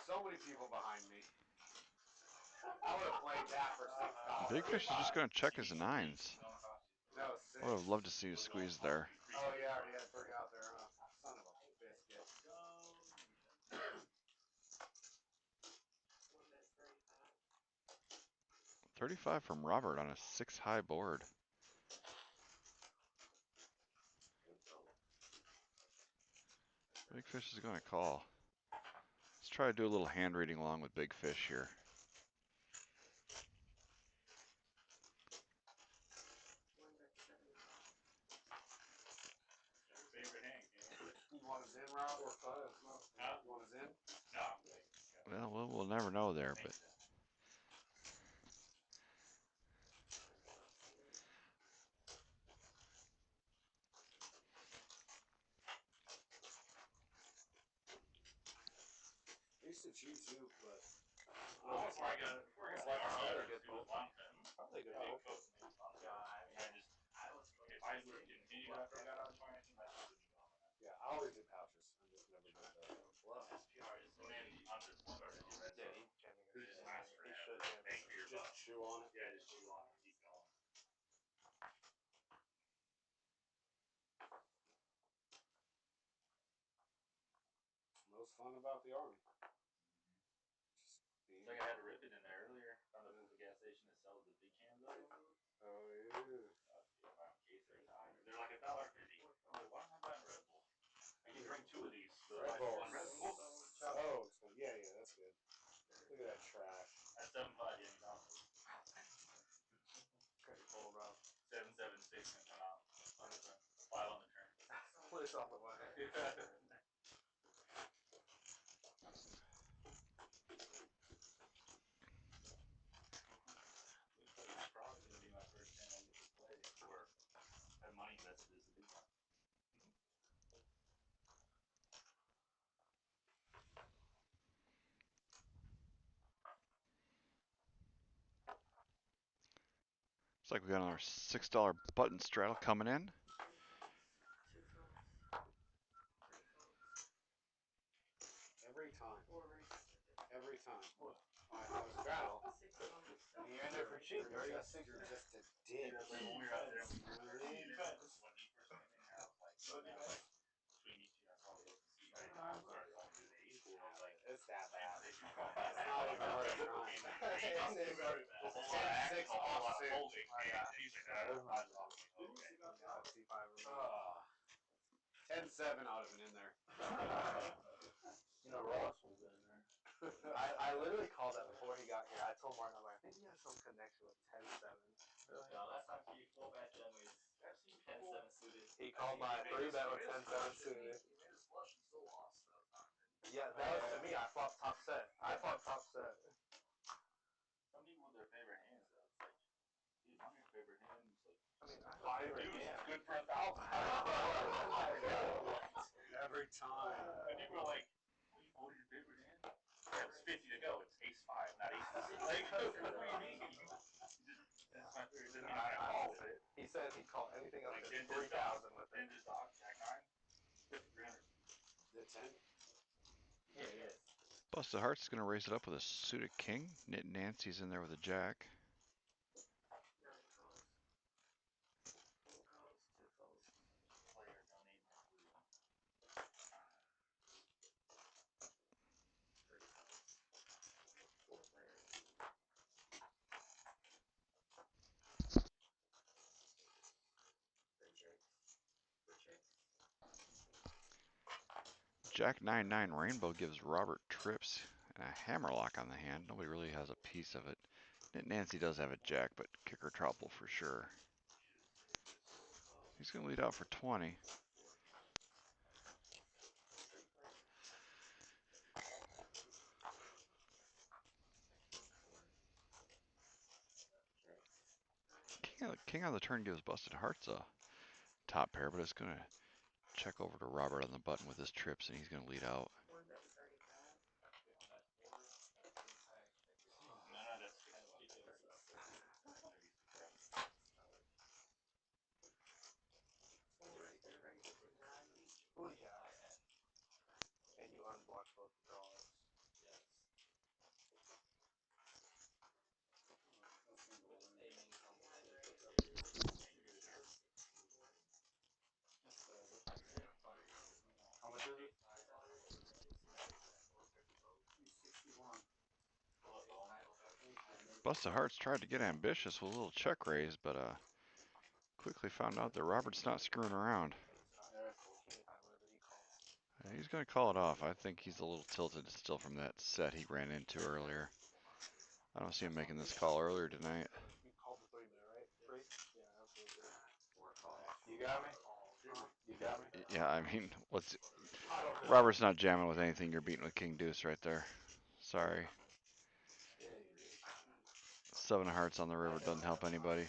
So many people behind me. I would have played that for $6. Big Fish is just going to check his nines. No, I would have 6. loved to see you squeeze there. Oh yeah, I already had 3 out there, huh? Son of a biscuit. 35 from Robert on a 6-high board. Big Fish is going to call. Let's try to do a little hand reading along with Big Fish here. favorite hand game. You want us in, Rob? Or 5? Huh? You want us in? No. Well, we'll never know there, but They used to cheat too, but Almost like a good poker. probably a good Big poker. coach. If I would have continued after I got out of 20, I think my food would be gone. Yeah, I always did pouches. I just never did the bluff. SPR is, and then on the started to red zone. This is last for He should bang for your buck. just chew on it. Yeah, just chew on it, keep going. Most fun about the army. Just being. It's like I had to rip it in there earlier. Found the gas station that sells the big cans of it. Oh yeah. Case every time. They're like $1.50. I'm like, why am I buying Red Bull? I can drink 2 of these. So Red I Bull. one Red Bull. Oh, yeah, that's good. Look at that trash. At 7.5, yeah, you know. Pretty cool, bro. 7.76 and come out. 5 on the turn. Place off the way. It's probably gonna be my first 10 I get to play. like we got another $6 button straddle coming in. Two folds. Three folds. Every time. Four races. Every time. I have a straddle. 6 folds. You're in there for cheap. You already got 6. You're just a dick. Like when we were out there, You know what I mean? when he first came in here, I was like, between you two, that's all we can see. Right now, I'm sorry, like, the age pool, I was like, It's that bad. it's It's not even worth trying. It's 10-6 offsuit. Oh. 10-7 I would have been in there. You know, Ross was in there. I literally called that before he got here. I told Martin, I'm like, I think he has some connection with 10-7. No, last time he full bet them was 10-7 suited. He called my 3-bet with 10-7 suited. He made his flush and still lost. Yeah, that was to me. I flopped top set. Some people with their favorite hands, though. It's like, dude, one of your favorite hands, like, I mean, it's good for 1,000. Every time. And people are like, what do you fold your favorite hand? Yeah, it's 50 to go. It's ace-5, not ace-6. Like, what do you mean? That's my favorite. It doesn't mean I call with it. he said he'd call anything up Like, to 10 3,000 with it. Then just dog, jack 9, 300. The 10? Yeah, yes. Busted Hearts is going to raise it up with a suited king. Knit Nancy's in there with a jack. 9 folds. 4 calls. 2 folds. Player donate my blue. 3 folds. 4 players. 3 checks. 4 checks. Jack 9-9 Rainbow gives Robert trips and a hammerlock on the hand. Nobody really has a piece of it. Knit Nancy does have a jack, but kicker trouble for sure. He's going to lead out for 20. 3 players. King on the turn gives Busted Hearts a top pair, but it's going to check over to Robert on the button with his trips, and he's going to lead out. 1 bet 35. No, that's kind of ridiculous. 4 regular races and 9 each. Booyah. And you unblock both draws. Yes. Aiming How much is it? 61. Busted Hearts tried to get ambitious with a little check raise, but quickly found out that Robert's not screwing around. He's going to call it off. I think he's a little tilted still from that set he ran into earlier. I don't see him making this call earlier tonight. You called the 3-bet, right? 3? Yeah, absolutely. 4 calls. You got me? You got me? Yeah, I mean, Robert's not jamming with anything. You're beating with King Deuce right there. Sorry. 7 of hearts on the river doesn't help anybody. I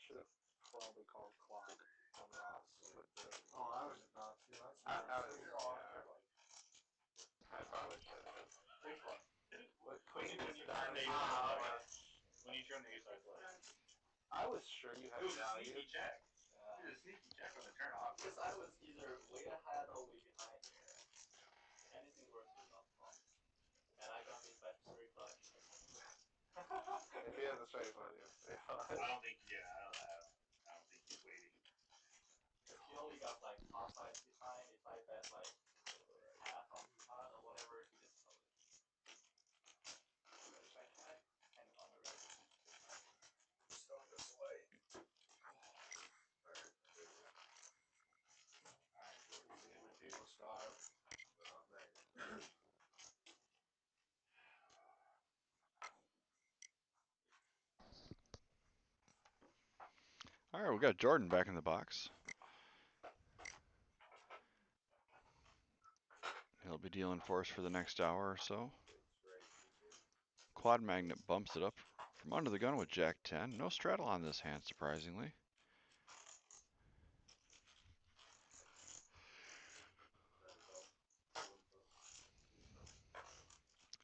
should have probably called clock on Ross with the. Oh, I was about to. I probably should have. When you turn the ace, I was sure you had it was a value. sneaky check. It was a sneaky check on the turn off. Because I was either way ahead or way behind here. Anything works was not fun. And I got this back straight clutch. If he has a straight flush, I don't think he's waiting. Because he only got like top 5 behind. If I bet like half on pot or whatever, he just folded. And on the rest. Just on this way. All right, we got Jordan back in the box. He'll be dealing for us for the next hour or so. Quad Magnet bumps it up from under the gun with Jack 10. No straddle on this hand, surprisingly.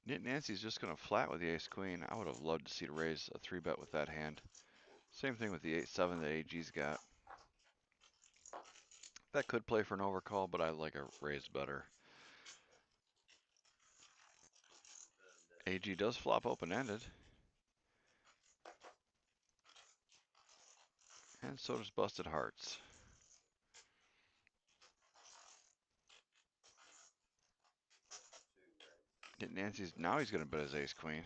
Nit Nancy's just going to flat with the ace queen. I would have loved to see to raise a 3-bet with that hand. Same thing with the 8-7 that AG's got. That could play for an overcall, but I like a raise better. AG does flop open-ended. And so does Busted Hearts. Nit Nancy's, now he's going to bet his ace queen.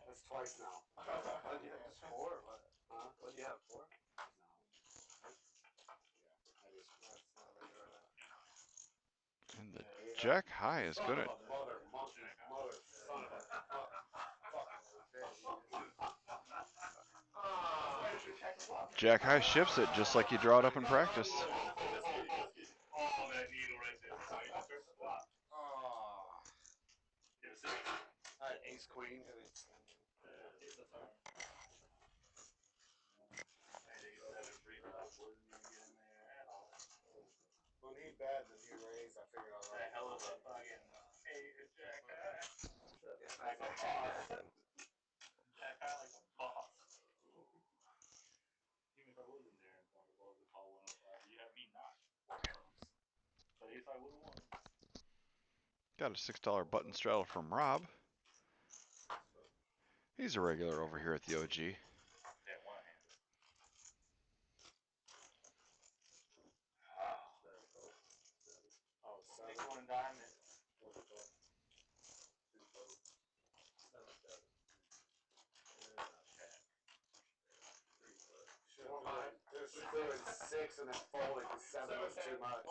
That's twice now. What do you have? Just 4 or what? Huh? What do you have? 4? No. Yeah, I just, That's not regular. And the jack high is son going of to... a mother, monkey, mother, son of a fucking bitch. Jack high shifts it just like you draw it up in practice. Oh, that needle right there. That's how you just start to flop. Oh. Get a 6. I had ace queen. Hey, they get 7 free flop. Wasn't gonna get in there at all. When he bet and he raised, I figured all That right. hell of a fucking Jack high. It's Like a boss. Jack high like a boss. Even if I was in there and poker balls would call 105, you have me not. But if I would have won. Got a $6 button straddle from Rob. He's a regular over here at the OG. Yeah, one hand. Oh, 7. 6 1 diamond. Just doing 6 and then folding because 7 was too much. That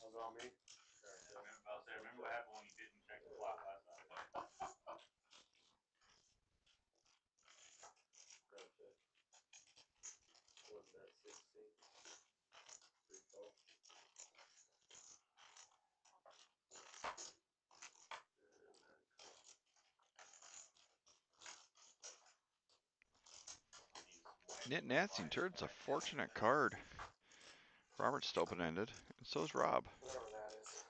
was on me. Remember what happened when you didn't check the flop last time? Nit Nancy turns a fortunate card. Robert's open-ended, and so's Rob. Whatever that is.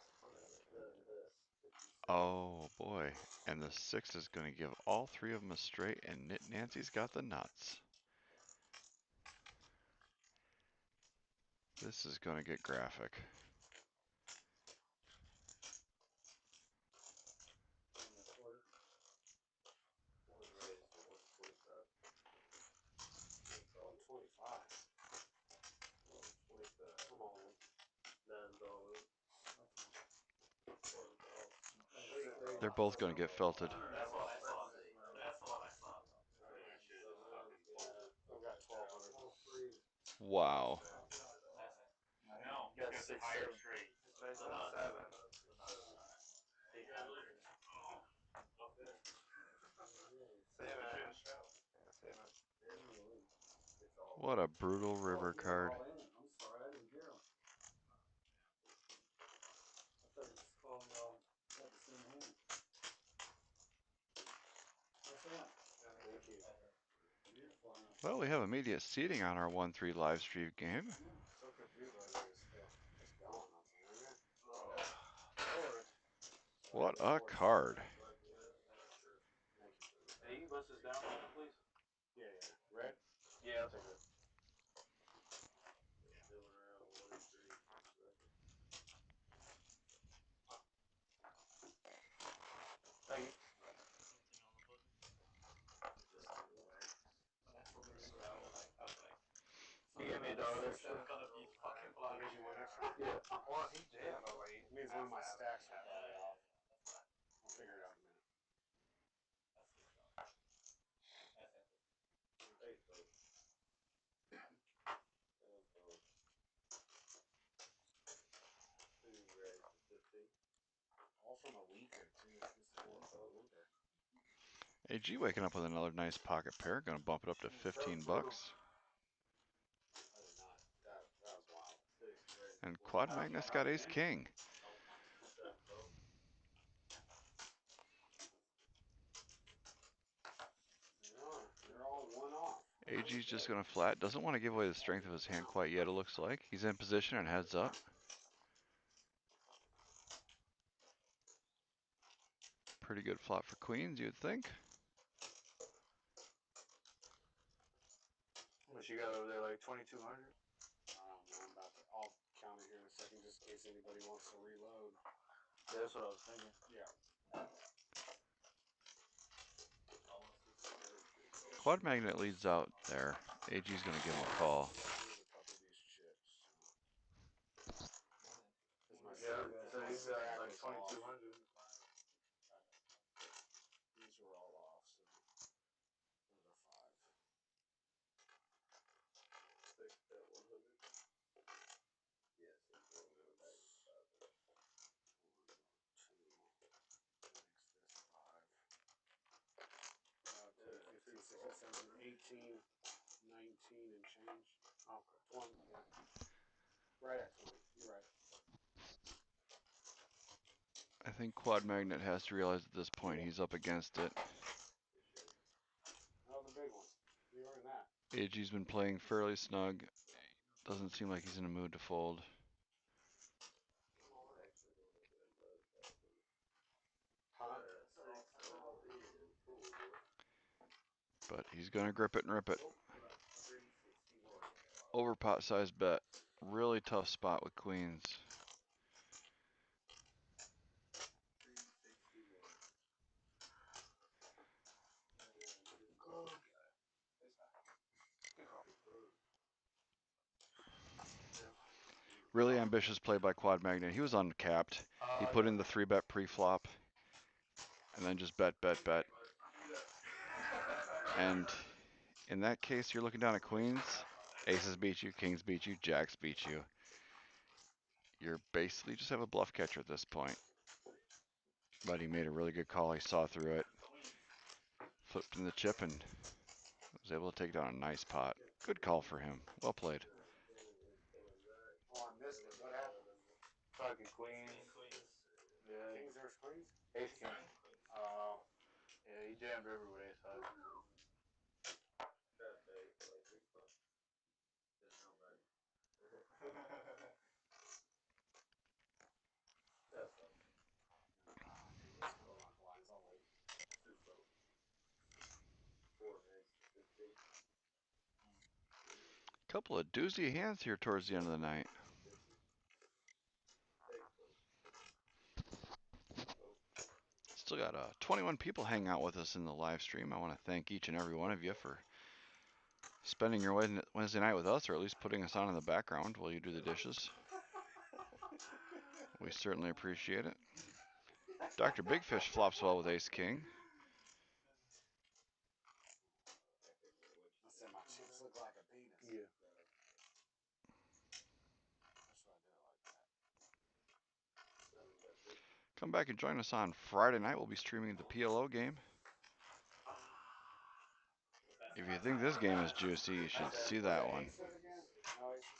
Oh boy, and the 6 is going to give all 3 of them a straight, and Nit Nancy's got the nuts. This is going to get graphic. They're both going to get felted. That's what I saw. That's what I saw. I've got 1,200. Wow. I know. You got Because 6, higher 7. straight. It's based on 7. What a brutal river card. I'm sorry, I didn't hear him. I thought you just called me all at the same hand. What's that? Thank you. Well, we have immediate seating on our 1-3 live stream game. So confused why they're just going on something, isn't it? What a card. Hey, you can bust this down, please? Yeah. Red? Yeah, I'll take it. Thank you. He gave me $1 extra. Gonna be fucking blocked. Gives you 1 extra? Yeah. Well, he did, but like, It means one of my stacks are probably off. I'll figure it out in a minute. All from a weekend, too. AG waking up with another nice pocket pair. Going to bump it up to 15 bucks. I did not. That was wild. And Quad Magnus got ace king. AG's just going to flat. Doesn't want to give away the strength of his hand quite yet, it looks like. He's in position and heads up. Pretty good flop for queens, you'd think. What you got over there, like 2,200? I don't know, I'm about to, I'll count it here in a second just in case anybody wants to reload. Yeah, that's what I was thinking. Yeah. Quad magnet leads out there. AG's going to give him a call. Here's a couple of these chips. Yeah, so he's got like 2,200. These are all off, so those are 5. 6 bet 100. Yes. One, 2. Makes this 5. 10, 15, 16, 17, 18, 19 and change. Okay. 20, yeah. Right at 20. You're right. I think Quad Magnet has to realize at this point he's up against it. Oh, the big one. You earned that. AG's been playing fairly snug. Doesn't seem like he's in a mood to fold. Huh? But he's going to grip it and rip it. Over pot size bet. Really tough spot with queens. Really ambitious play by Quad Magnet. He was uncapped. He put in the 3-bet pre-flop. And then just bet, bet, bet. And in that case, you're looking down at queens. Aces beat you, kings beat you, jacks beat you. You're basically just have a bluff catcher at this point. But he made a really good call. He saw through it. Flipped in the chip and was able to take down a nice pot. Good call for him. Well played. Oh, I missed it. What happened? Fucking queens. Yeah. Kings versus queens? Ace king. Oh. Yeah, he jammed river with ace high. Let's go on blinds. I'll wait. Couple of doozy hands here towards the end of the night. Still got 21 people hanging out with us in the live stream. I want to thank each and every one of you for spending your Wednesday night with us, or at least putting us on in the background while you do the dishes. We certainly appreciate it. Dr. Big Fish flops well with ace king. I said my chips look like a penis. Yeah. That's why I did it like that. Come back and join us on Friday night. We'll be streaming the PLO game. If you think this game is juicy, you should see that one. Aces again? No aces?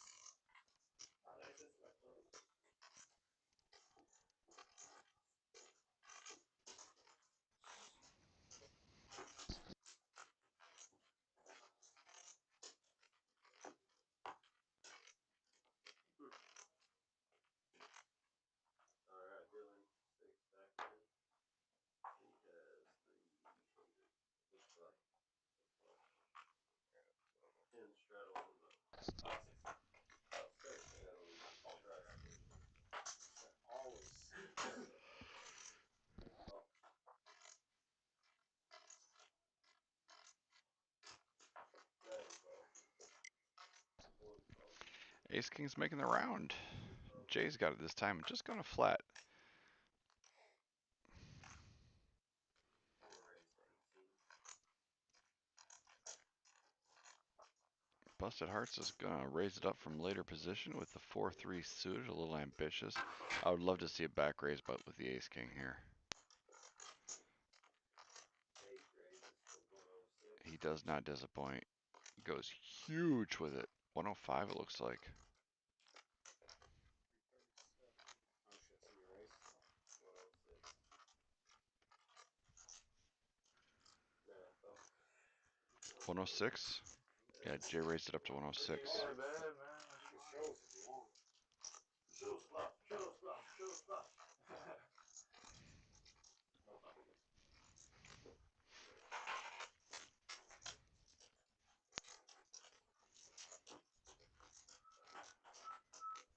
Alright, Dylan. 6 back in. He has the looks like 10 straddle on the Always. Ace king's making the round. Jay's got it this time. Just going to flat. Busted Hearts is going to raise it up from later position with the 4-3 suited, a little ambitious. I would love to see a back raise, but with the ace king here. He does not disappoint. Goes huge with it. 105 it looks like. Oh shit, so you're ace. 106. Yeah, Jay raised it up to 106. Not bad, man. You can show us if you want. Show us bluff. Show us bluff. Show us bluff. No bluff.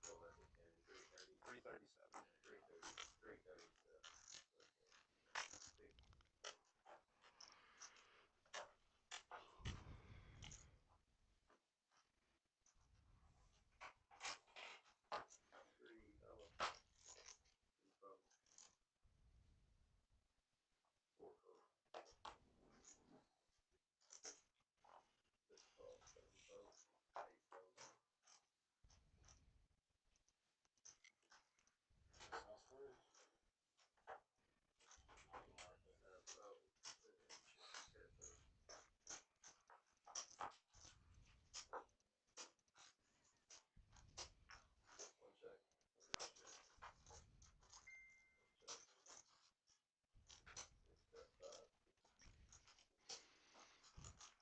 What was it, Kenny? 330? 337. 337. Big. Three, hello. Three, four. Four, four. Six, four. Seven, four. Eight, four. That's three. Seven, four. Ten, four. One check. One check. One check. Six, step, five.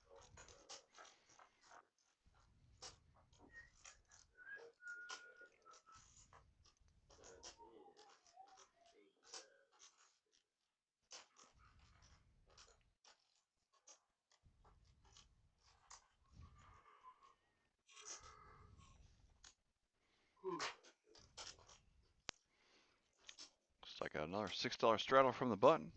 Oh, check. Six, check. 9, 10. 8, 9. Looks like another $6 straddle from the button.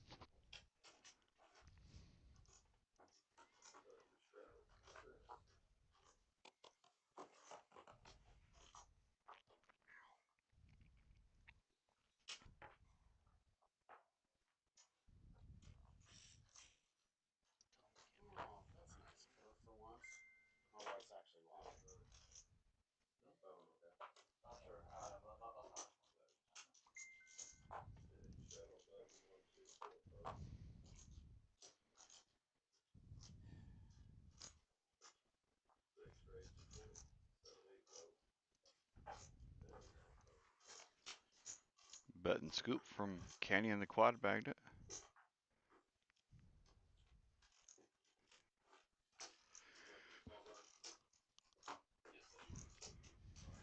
Oh, that's nice of her for once. My wife's actually watching. No phone, okay. Oh, sure. Well, I'll talk. Six, shadow button, 1, 2, 4, 5. Six, raise, 20. 7, 8, low. 10, 9, low. Bet and scoop from Canyon the quad bagged it. Small blind. Yes, sir.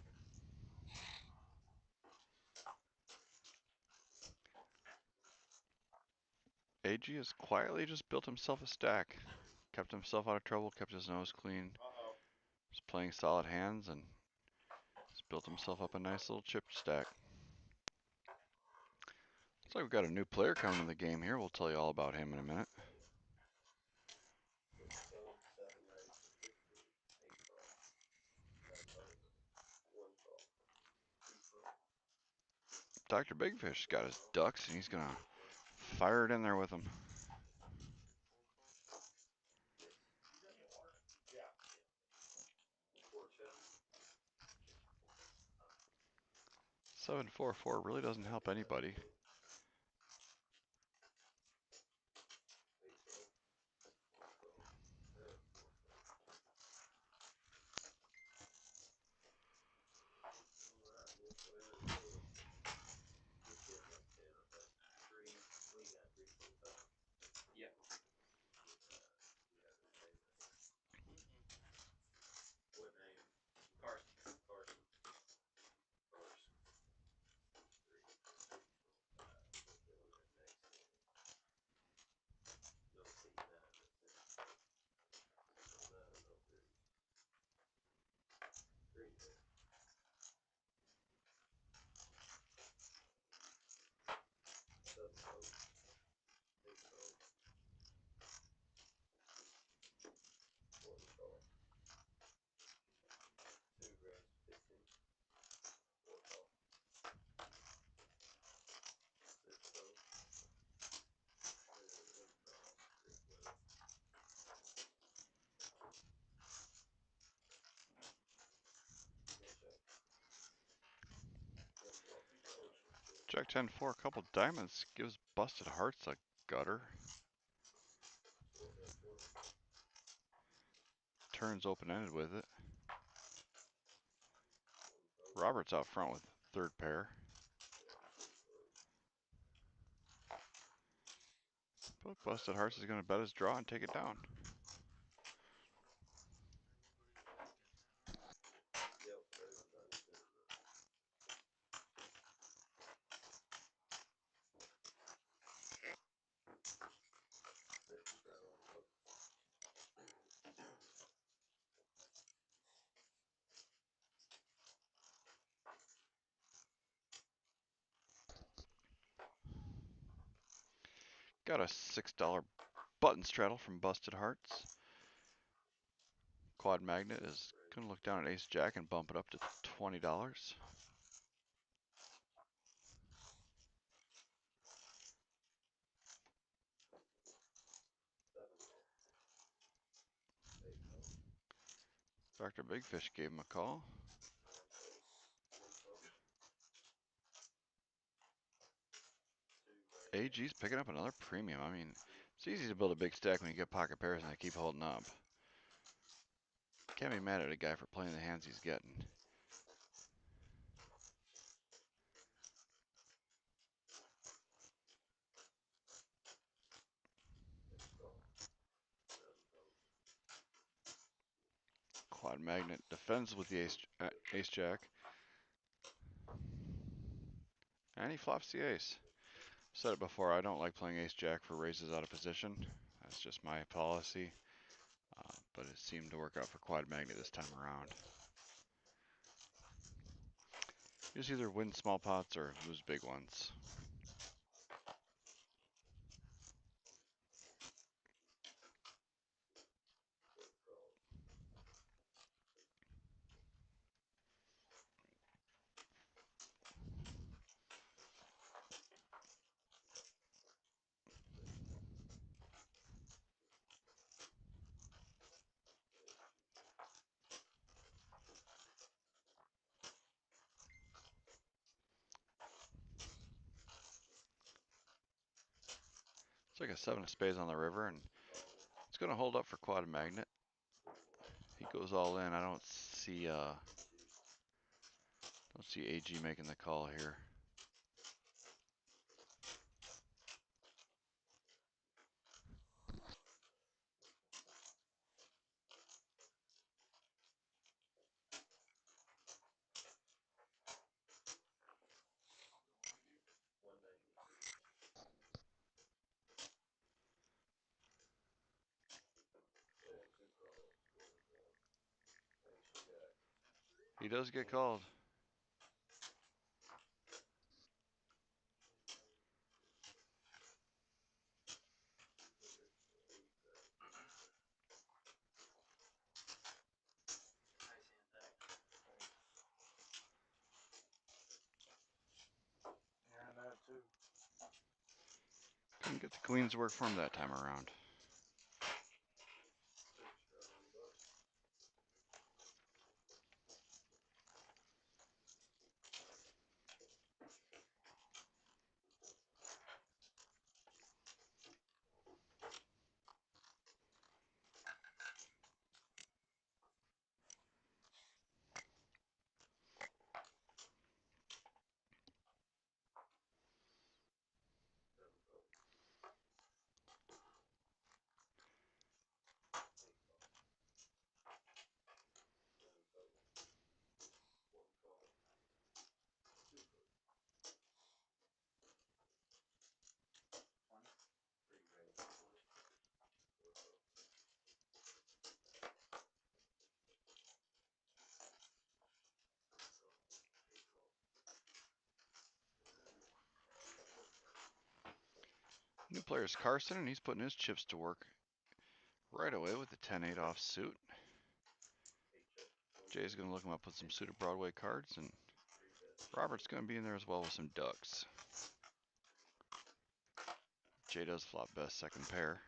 AG has quietly just built himself a stack. Kept himself out of trouble, kept his nose clean. Uh-oh. Was playing solid hands and has built himself up a nice little chip stack. Looks like we've got a new player coming in the game here. We'll tell you all about him in a minute. 6, fold, 7, raise for 15. 8, call. 9, fold. 1, call. 2, fold. Dr. Bigfish got his ducks and he's gonna fire it in there with them. Yes. You got your water? Yeah. 4, check. 7-4-4 really doesn't help anybody. 8, fold. 1, fold. 10, 4, fold. Alright, new player in. Who's getting that 10, okay? 3, what you got? 325? Yep. You have the same name. Mm-mm. What name? Carson. Carson. Carson. 3, 4, 5. We'll get on that next thing. No C9, that's it. No 9, no 3. 3 there. 7 fold. 8 fold. 1 call. 2 raise 15. 4 call. 6 fold. 1 call. 3 flip. No check. 1 call. Jack 10-4, a couple diamonds, gives busted hearts a gutter. 4 bet 20. Turns open-ended with it. 1 fold. Robert's out front with third pair. Yeah, 2 fold. But busted hearts is gonna bet his draw and take it down. Got a $6 button straddle from Busted Hearts. Quad magnet is going to look down at ace jack and bump it up to $20. Dr. Big Fish gave him a call. AG's picking up another premium. I mean, it's easy to build a big stack when you get pocket pairs and they keep holding up. Can't be mad at a guy for playing the hands he's getting. Quad magnet defends with the ace jack. And he flops the ace. Said it before, I don't like playing ace jack for raises out of position. That's just my policy. But it seemed to work out for quad magnet this time around. You just either win small pots or lose big ones. It's like a 7 of spades on the river, and it's going to hold up for quad magnet. He goes all in. I don't see AG making the call here. He does get called. Yeah, and that too. Couldn't get the queens to work for him that time around. New player's Carson, and he's putting his chips to work right away with the 10-8 offsuit. Jay's going to look him up with some suited Broadway cards, and Robert's going to be in there as well with some ducks. Jay does flop best second pair.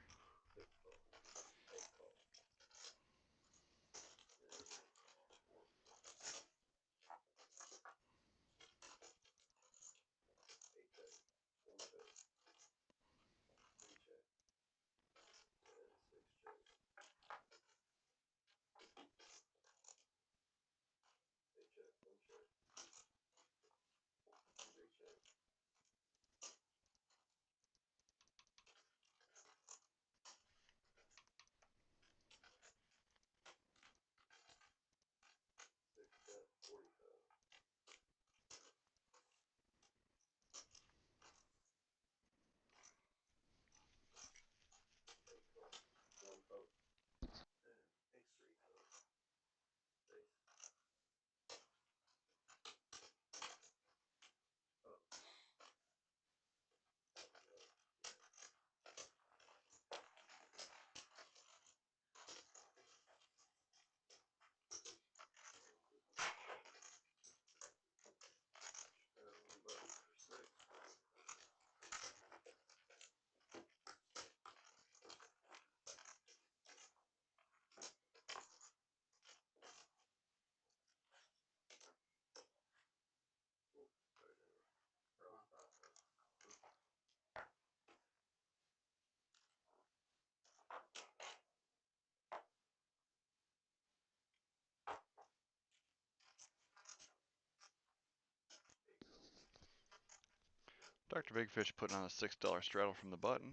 Dr. Big Fish putting on a $6 straddle from the button.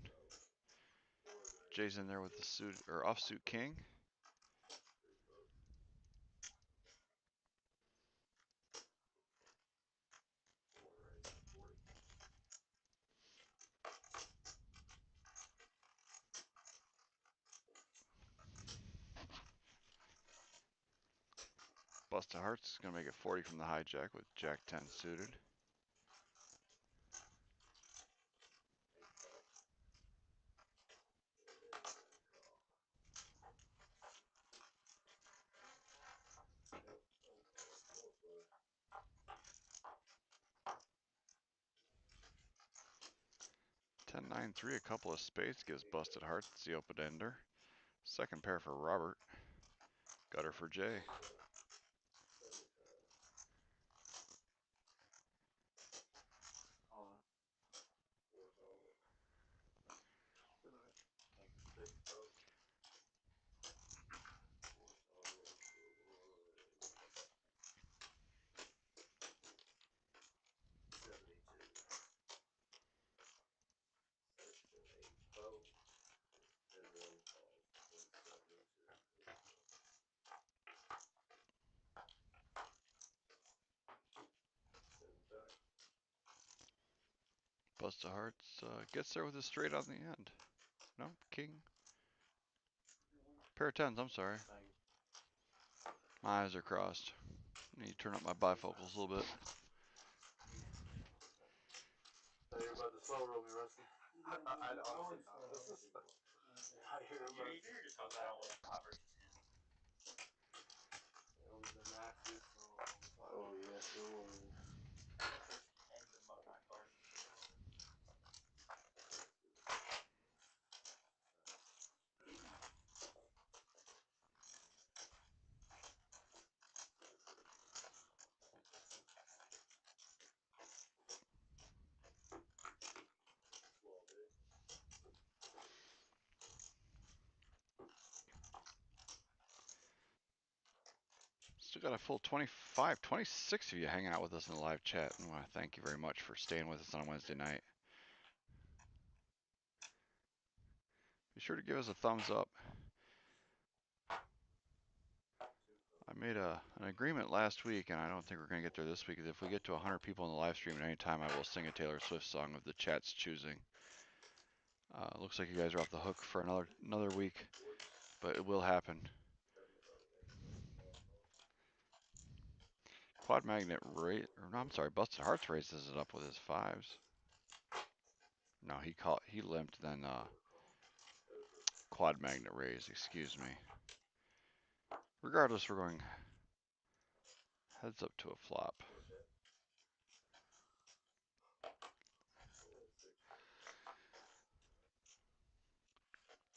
Jay's in there with the suit or offsuit king. Busted Hearts is going to make it 40 from the hijack with Jack 10 suited. Ten, 9, 3, a couple of spades gives Busted Hearts the open ender. Second pair for Robert. Gutter for Jay. Busted Hearts gets there with a straight on the end. No, king. Pair of tens, I'm sorry. My eyes are crossed. I need to turn up my bifocals a little bit. So you're about to slow roll me, Rusty. I honestly thought this is. You're just talking about like 5 versus 10. It was the nastiest slow roll. Oh, yes, it was. Still got a full 25, 26 of you hanging out with us in the live chat. And I want to thank you very much for staying with us on a Wednesday night. Be sure to give us a thumbs up. I made an agreement last week, and I don't think we're going to get there this week. If we get to 100 people in the live stream at any time, I will sing a Taylor Swift song of the chat's choosing. Looks like you guys are off the hook for another week, but it will happen. Quad Magnet Busted Hearts raises it up with his fives. No, he limped, then Quad Magnet raise, excuse me. Regardless, we're going heads up to a flop.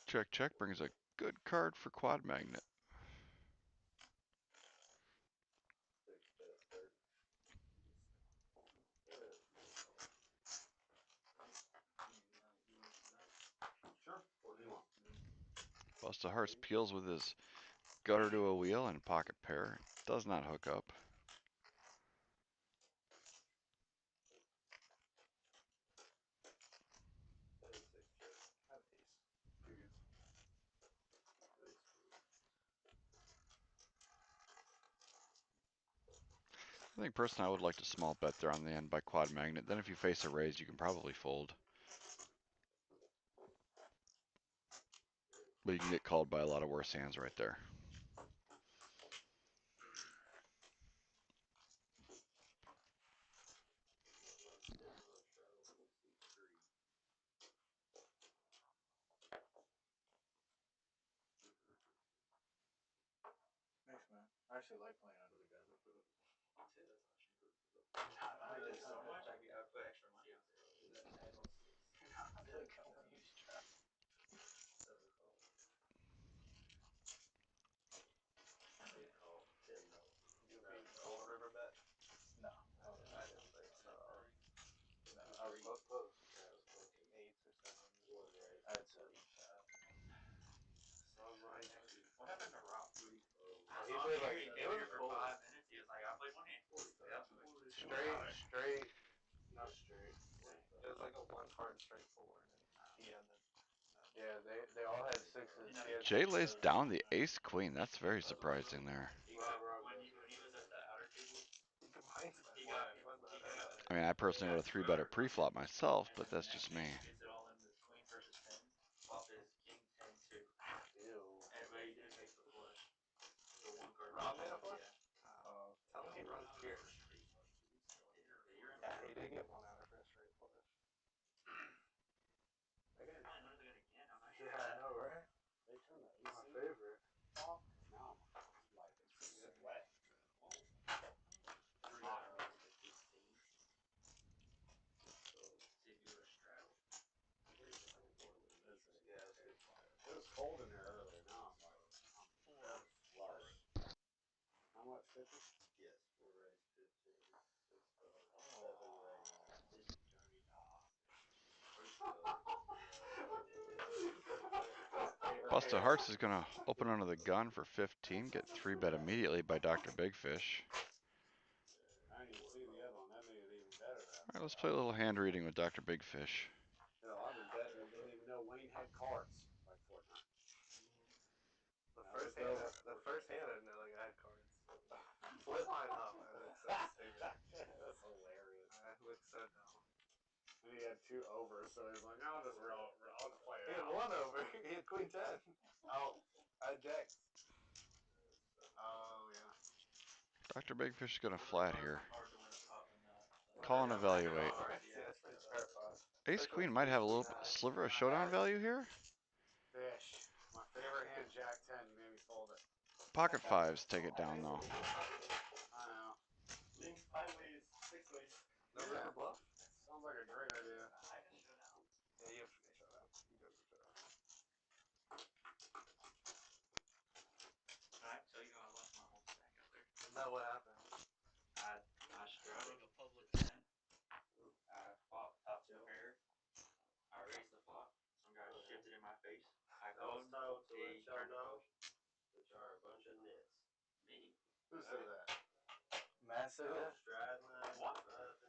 Check, check brings a good card for Quad Magnet. Busted Hearts peels with his gutter to a wheel and pocket pair. Does not hook up. I think personally I would like to small bet there on the end by Quad Magnet. Then if you face a raise, you can probably fold. But you can get called by a lot of worse hands right there. Thanks, man. I actually like playing under the gun. So much, I put extra money out there. No, I didn't think so. No, I was close. Yeah, I was close. 8s or 7s. I had 7 shot. What happened to Rob? He played like He it was here for cold. 5 minutes. He was like, I played one hand. Straight, not straight. It was Yeah, they all had sixes. He had Jay six, lays seven. down the ace queen. That's very surprising there. When he was at the outer table, Mine's my flat. It was not that. I mean, I personally would have three better pre-flop myself, but that's just me. gets it all in with queen versus 10. Flop is king 10 2. Ew. And but he did make the flush. The one card. Rob made a flush? Oh. Tell him he runs pure. Yeah, he did get one out of for a straight flush. I got another gun again. I'm not sure. Yeah, I know, right? They turned that My favorite. off because now I'm like sweating. See if you would have straddled. Yeah, it was cold in there earlier. Now I'm like, I'm flush. How much? 50? Yes, 4 raise 15. 6 Bust of Hearts is going to open under the gun for 15, get 3-bet immediately by Dr. Big Fish. I didn't even see the other one. That made it even better. All right, let's play a little hand reading with Dr. Big Fish. Hell, I've been betting and didn't even know Wayne had cards like 4 times. The first hand I didn't know the guy had cards. Flip mine up. I looked so stupid. That's hilarious. I looked so dumb. And he had 2 overs, so he's like, I'll just play He it had out. 1 over. He had queen 10. Oh, I had jacks. Oh, yeah. Dr. Big Fish is going to flat here. Hard to win a pot when Call and evaluate. Yeah, that's pretty tough. Ace Queen might have a little sliver of showdown value here. fish. My favorite hand, Jack 10, made me fold it. Pocket fives take it down though. I know. Links 5 ways, 6 ways. No river bluff? Sounds like a great idea. I got showdown. Yeah, you have to showdown. You go for showdown. Can I tell you how I lost my whole stack out there? No, what happened? I straddled a public 10. I flop top 2 pair. I raised the flop. Some guy shifted in my face. I called. He turned the flush. Which are a bunch of nits. Me. Who said that? Matt said that? Straddling, What? nothing.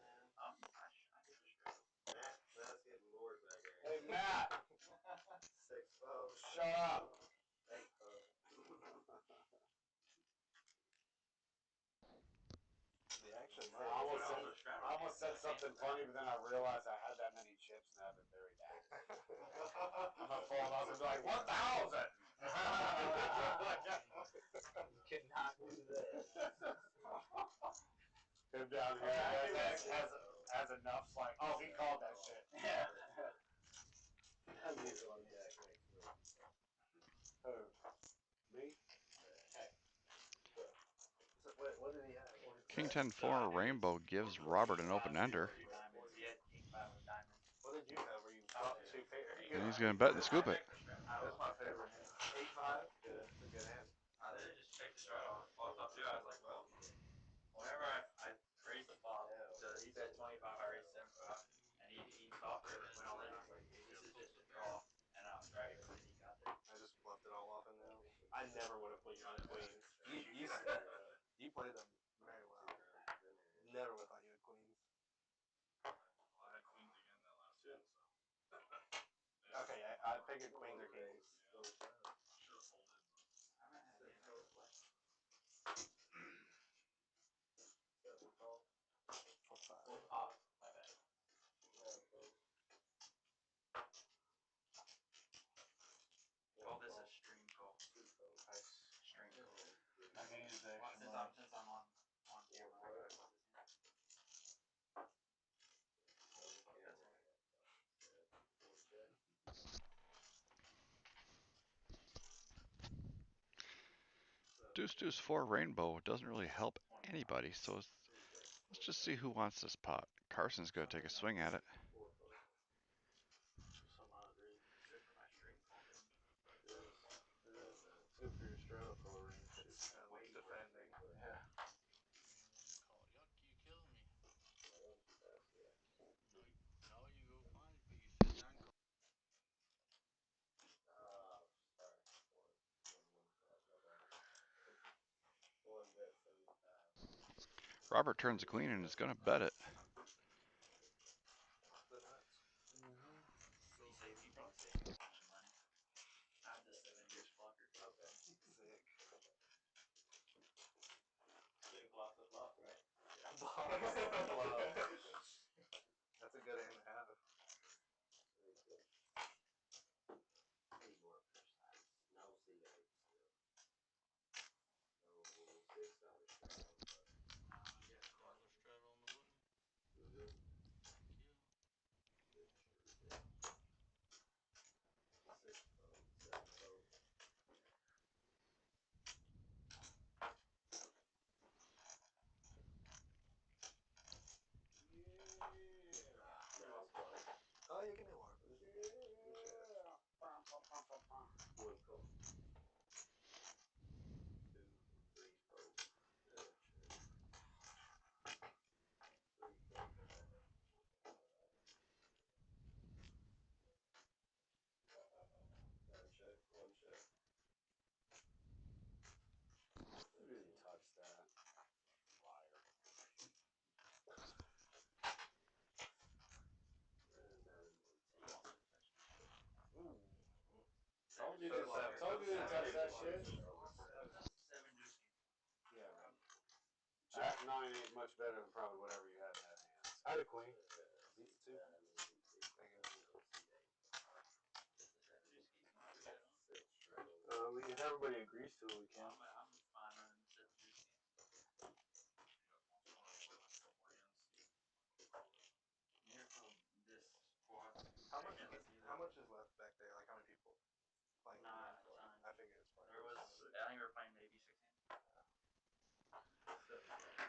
I get the straddle. Matt's getting bored back there. Hey, Matt! 6 folks. Shut up! Thanks, folks. The action. I almost said something funny, but then I realized I had that many chips and I've been very bad. I'm gonna fall off and be like, 1,000! You cannot do that. Him down here has enough, like, oh, he called that shit. Yeah. I'm usually on Jack next week. Who? Me? Heck. So, wait, what did he have? King 10-4 Rainbow gives Robert an open ender. Diamonds. He had king 5 of diamonds. What did you have? Where you dropped 2 pairs? And he's going to bet and scoop it. That's my favorite hand. 8-5? Good. That's a good hand. I did just check the straddle. Flop top 2. I was like, well, whenever I raised the flop, so he bet 25, I raised 75, and he stopped it and went all in. I was like, this is just a draw, and I'll strike it, and then he got there. I just bluffed it all off in there. I never would have put you on queens. You played them very well. Never would have thought you had queens. Well, I had queens again that last one, so. Okay, I figured queens or kings. Should have folded. I might have the end of the play. Oh, my bad. Call this a stream call. Stream call. I can use the Well, extra since money. I'm on camera, I gotta call this in. Deuce Deuce 4 Rainbow doesn't really help anybody, so let's just see who wants this pot. Carson's going to take a swing at it. Some odd reason. Good for my stream call range. Good for your straddle call range. Defending. Yeah. Call yuck, you kill me. No, you go find me. Sit down. Robert turns a queen and is going to bet it. He probably saved me a bunch of money. 9 ain't much better than probably whatever you had in that hand. I had a queen. Beats the 2. If everybody agrees to it, we can. I'm fine running the 7 deuce game. Here from this squad. How much is left back there? Like how many people playing? Not a ton. I figured it's probably. There was. I think we were playing maybe 6 hands.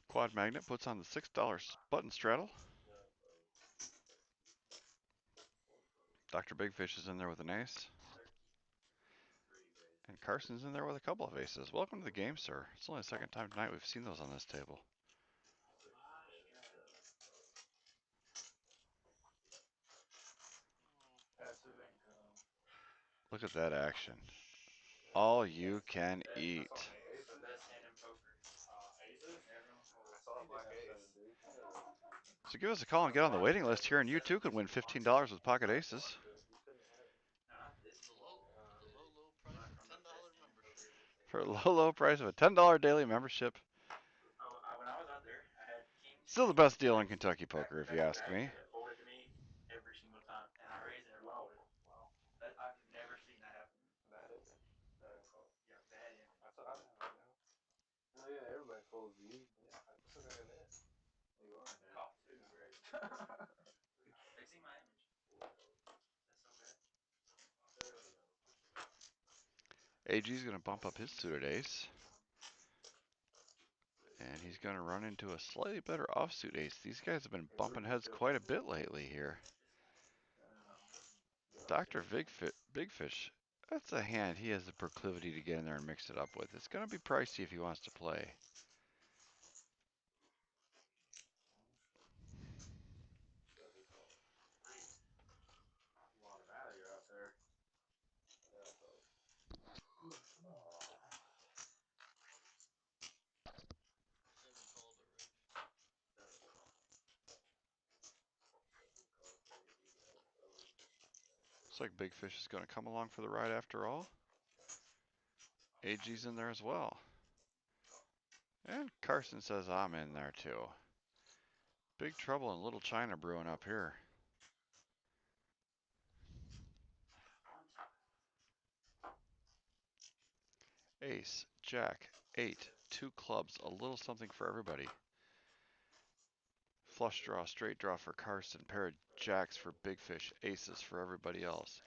Quad Magnet puts on the $6 button straddle. Dr. Big Fish is in there with an ace. And Carson's in there with a couple of aces. Welcome to the game, sir. It's only the second time tonight we've seen those on this table. Passive income. Look at that action. All you can eat. It's the best hand in poker. Aces? Everyone I saw a black ace. So give us a call and get on the waiting list here, and you too could win $15 with pocket aces. No, not this. For the low price of $10 membership. For a low price of a $10 daily membership. When I was out there, I had kings. Still the best deal in Kentucky poker, if you ask me. That folded to me every single time, and I raised it every folded. Wow. I've never seen that happen. Bad image. Yeah, bad image. That's what I'm in right now. Oh yeah, everybody folds Z. Yeah, I just look at it. You are. Cop too. Fixing my image. That's so bad. AG's going to bump up his suited ace. And he's going to run into a slightly better offsuit ace. These guys have been bumping heads quite a bit lately here. Dr. Big Fish, that's a hand he has the proclivity to get in there and mix it up with. It's going to be pricey if he wants to play. A lot of value out there. Seven called already. Looks like Big Fish is going to come along for the ride after all. AG's in there as well. And Carson says I'm in there too. Big trouble in Little China brewing up here. Ace, Jack, 8, 2 clubs, a little something for everybody. Flush draw, straight draw for Carson, pair of jacks for Big Fish, aces for everybody else.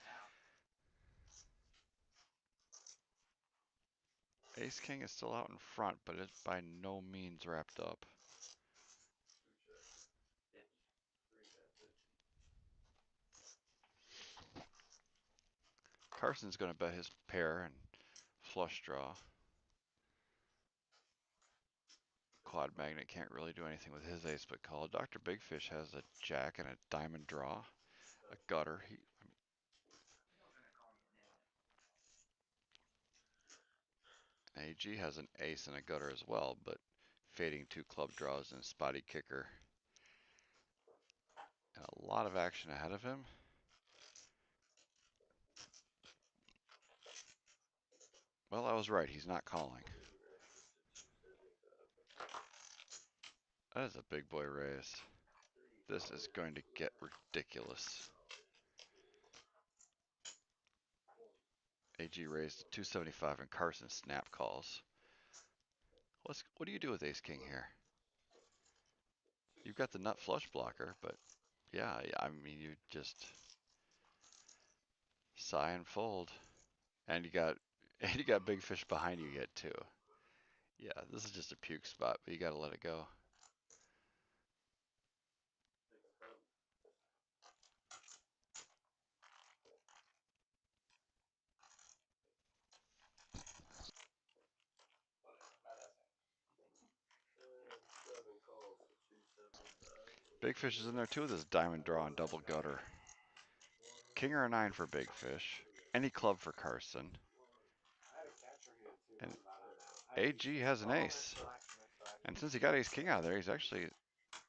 Ace King is still out in front, but it's by no means wrapped up. Carson's going to bet his pair and flush draw. Quad Magnet can't really do anything with his ace but call. Dr. Big Fish has a jack and a diamond draw, a gutter. AG has an ace and a gutter as well, but fading 2 club draws and a spotty kicker. And a lot of action ahead of him. Well, I was right. He's not calling. That is a big boy raise. This is going to get ridiculous. AG raised to 275 and Carson snap calls. What do you do with ace king here? You've got the nut flush blocker, but yeah, I mean, you just sigh and fold. And you got Big Fish behind you yet too. Yeah, this is just a puke spot, but you got to let it go. Big Fish is in there too with his diamond draw and double gutter. King or a 9 for Big Fish. Any club for Carson. And AG has an ace. And since he got ace king out of there, he's actually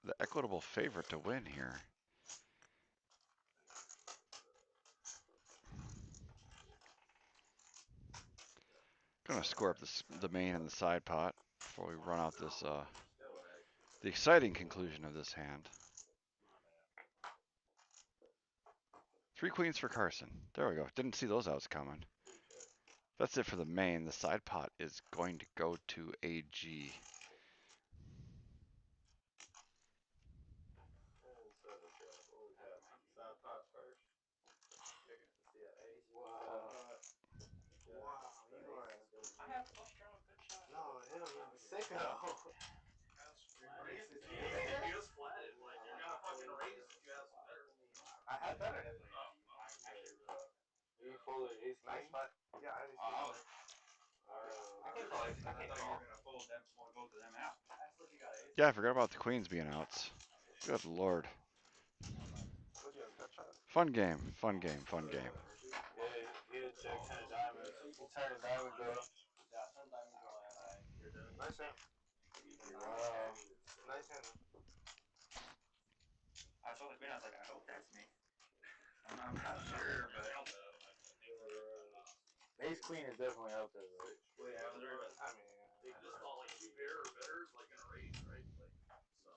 the equitable favorite to win here. gonna score up the main and the side pot before we run out this the exciting conclusion of this hand. 3 queens for Carson. There we go. Didn't see those outs coming. That's it for the main. The side pot is going to go to AG. I have flush draw a good shot. No, hit him in the sicko. He was flatted. Like, you're gonna fucking raise if you have some better. I had better hit me. You folded ace Nice king? putt. Yeah, I just I can't call. I thought you were gonna fold them, both of them out. Yeah, I forgot about the queens being outs. Good lord. What'd you have, gut shot? Fun game, fun game, fun game. Yeah, he had check 10 diamonds. He turned a diamond girl. Nice hand. Nice hand. I saw the queen. I was like, I hope that's me. I'm not sure, but Ace queen is definitely out there, though. well, yeah, I was worried about. I mean, I just thought like 2 pair or better is like gonna raise, right? Like, so.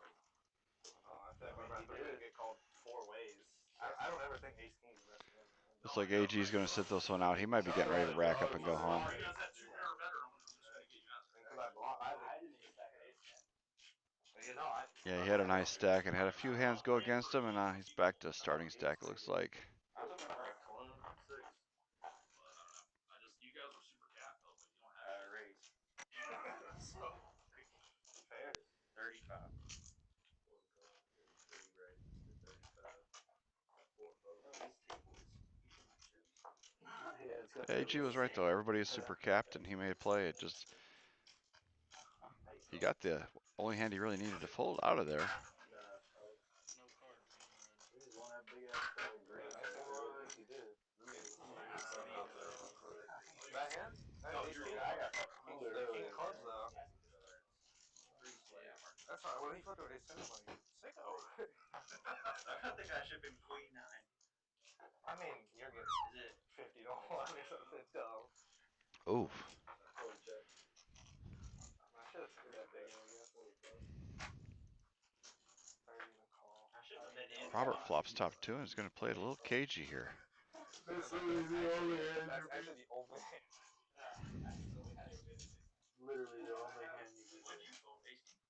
I feel like we're about to get called 4 ways. I don't ever think ace king is the best hand. Looks like AG's gonna sit this one out. He might be getting ready to rack up and go home. You guys had 2 pair or better. I'm just gonna get you out there. Because I blocked. I didn't even stack ace. No, Yeah, he had a nice stack and had a few hands go against him, and he's back to starting stack, it looks like. I was looking for a clone 6, but I don't know. You guys were super capped though, but you don't have raise. So fair. 35. Yeah, it's got AG was right though. Everybody is super capped, and he made a play. It just he got the only hand he really needed to fold out of there. No cards being read. I think he did. That hand? That ace king? I got king of clubs though. That's not when he fucked with ace 10. I'm like, sicko. I think I should have been queen 9. I mean, you're getting Is it 50 to 1 or something dumb. Oof. I should have took that big one, I guess. 30 to call. I should have been in. Robert flops top 2 and is going to play it a little cagey here. That's literally the only hand. That's actually the only hand. literally the only hand you can What do. you fold? Ace king?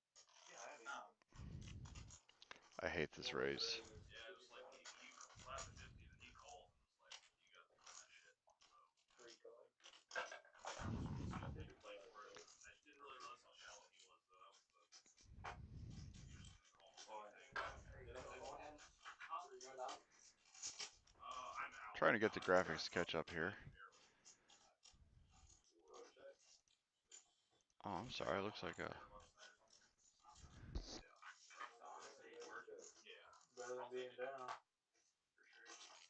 Yeah, I had ace. I hate this raise. Yeah, it was like he slapped at 50 and he called and was like, you guys are doing that shit. So. He could play for it. I just didn't really realize how shallow he was though. That was the. He was just gonna call the same thing. I'm out. Trying to get the graphics to catch up here. Oh, I'm sorry. It looks like a. Better than being down.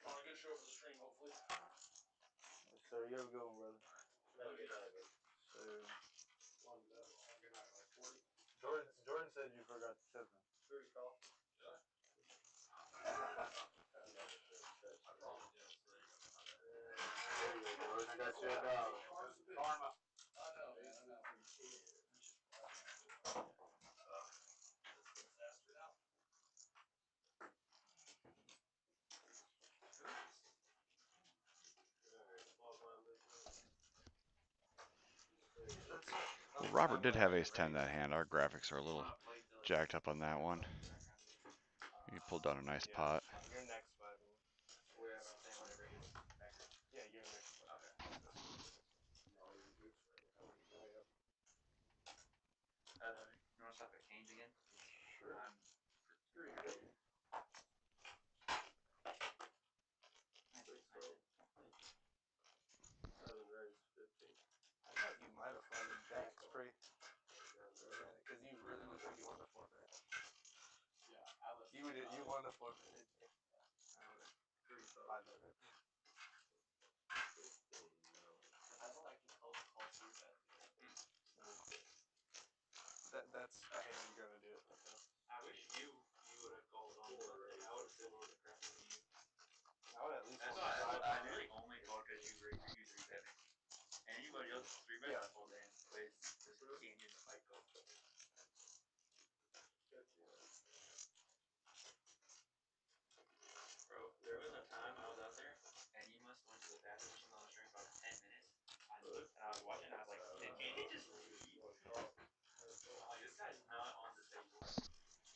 On a good show for the stream, hopefully. Yes, sir. You have a good one, brother. Sir. Jordan said you forgot to tip him. There you go, Jordan. I got you a dog. Karma. I know, man. I know. Well, Robert did have ace 10 that hand. Our graphics are a little jacked up on that one. He pulled down a nice pot. You're next, bud. Yeah, you're next, bud. You want to stop at Canes again? Sure. I thought you might have found jack straight. Because you really look like you won the forfeit. Yeah, I was. You won the forfeit, didn't you? I don't know. 5 minutes. I don't like to call through that. That's a hand you're gonna do it. Okay. I wish you would have called on the other day. I would have said more the crap than you. I would at least That's want why to I really only called because you 3 bet me. Anybody else 3 bet? Yeah,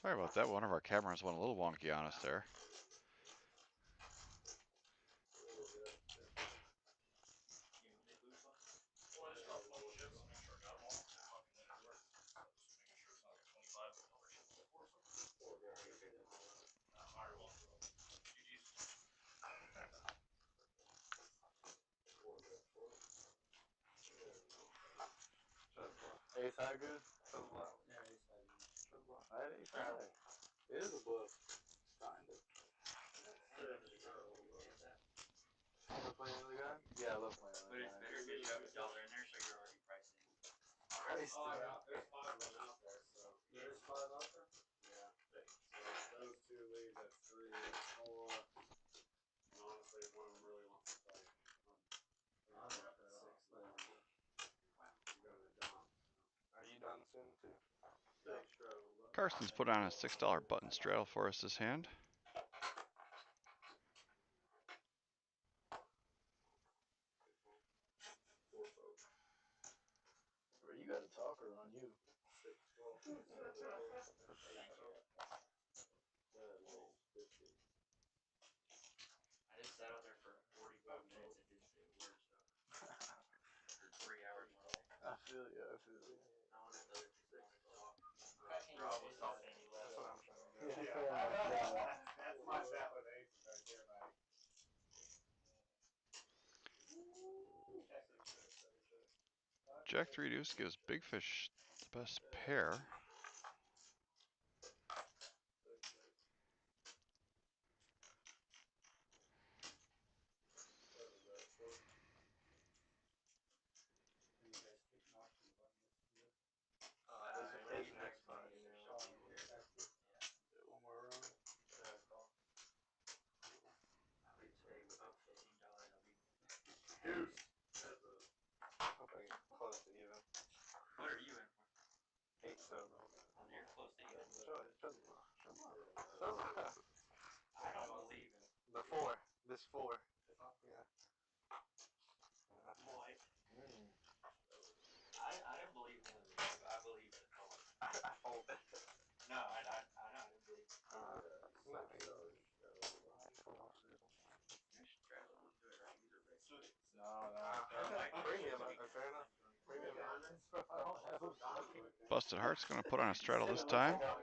Sorry about that. One of our cameras went a little wonky on us there. Well, I just got full chips, make sure I got them all. Fucking whatever. Just making sure it's not like a $25 chip before something. Might as well. GG's. Ace high good? Yeah, he's heavy. I had ace high. It is a bluff. Kind of. Ever play another guy? Yeah, I love playing But another it's guy. better because you have $1 in there, so you're already priced in. There's five out there, so. There's five out there? Yeah. So those two leads, that's 3, that's 4. And honestly, one of them really wants to play. I'm at 6 now. You go to the dump. Are you done soon too? Carson's put on a $6 button straddle for us this hand. Bro, you got a talker on you. I just sat out there for 45 minutes and didn't say a word, so. For 3 hours one day. I feel you, I feel you. I wanted the other two wanted to talk. Rob was talking and he left. That's what I'm trying to do. That's my bet with aces right there, buddy. Jack 3 deuce gives Big Fish the best pair. His next spot, you know. One more round. I'll leave today with about $15. I'll be. Hoping close to even. What are you in for? 8 so. Oh, you're close to even. I don't believe in The 4. This 4. Yeah. White. I didn't believe in the league, but I believe in the color. I folded. No, I didn't believe. You should try to do it right. These are rich. No, Premium, fair enough. Premium. Busted Heart's going to put on a straddle this time. I'll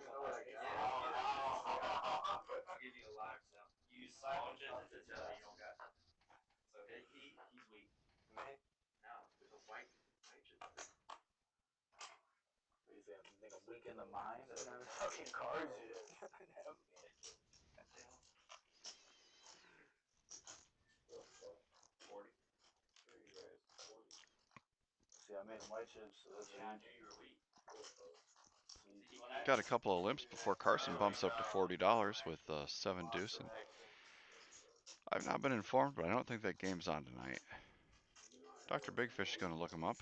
give you a live sell. Use small chips to tell you don't got nothing. So he's weak. Me? No, the white chips. He's a nigga weak in the mind. That's not fucking cards yet. See, I made him white chips, so that's Yeah, I knew you were weak. Got a couple of limps before Carson bumps up to $40 with 7 deuce. And I've not been informed, but I don't think that game's on tonight. Dr. Big Fish is going to look him up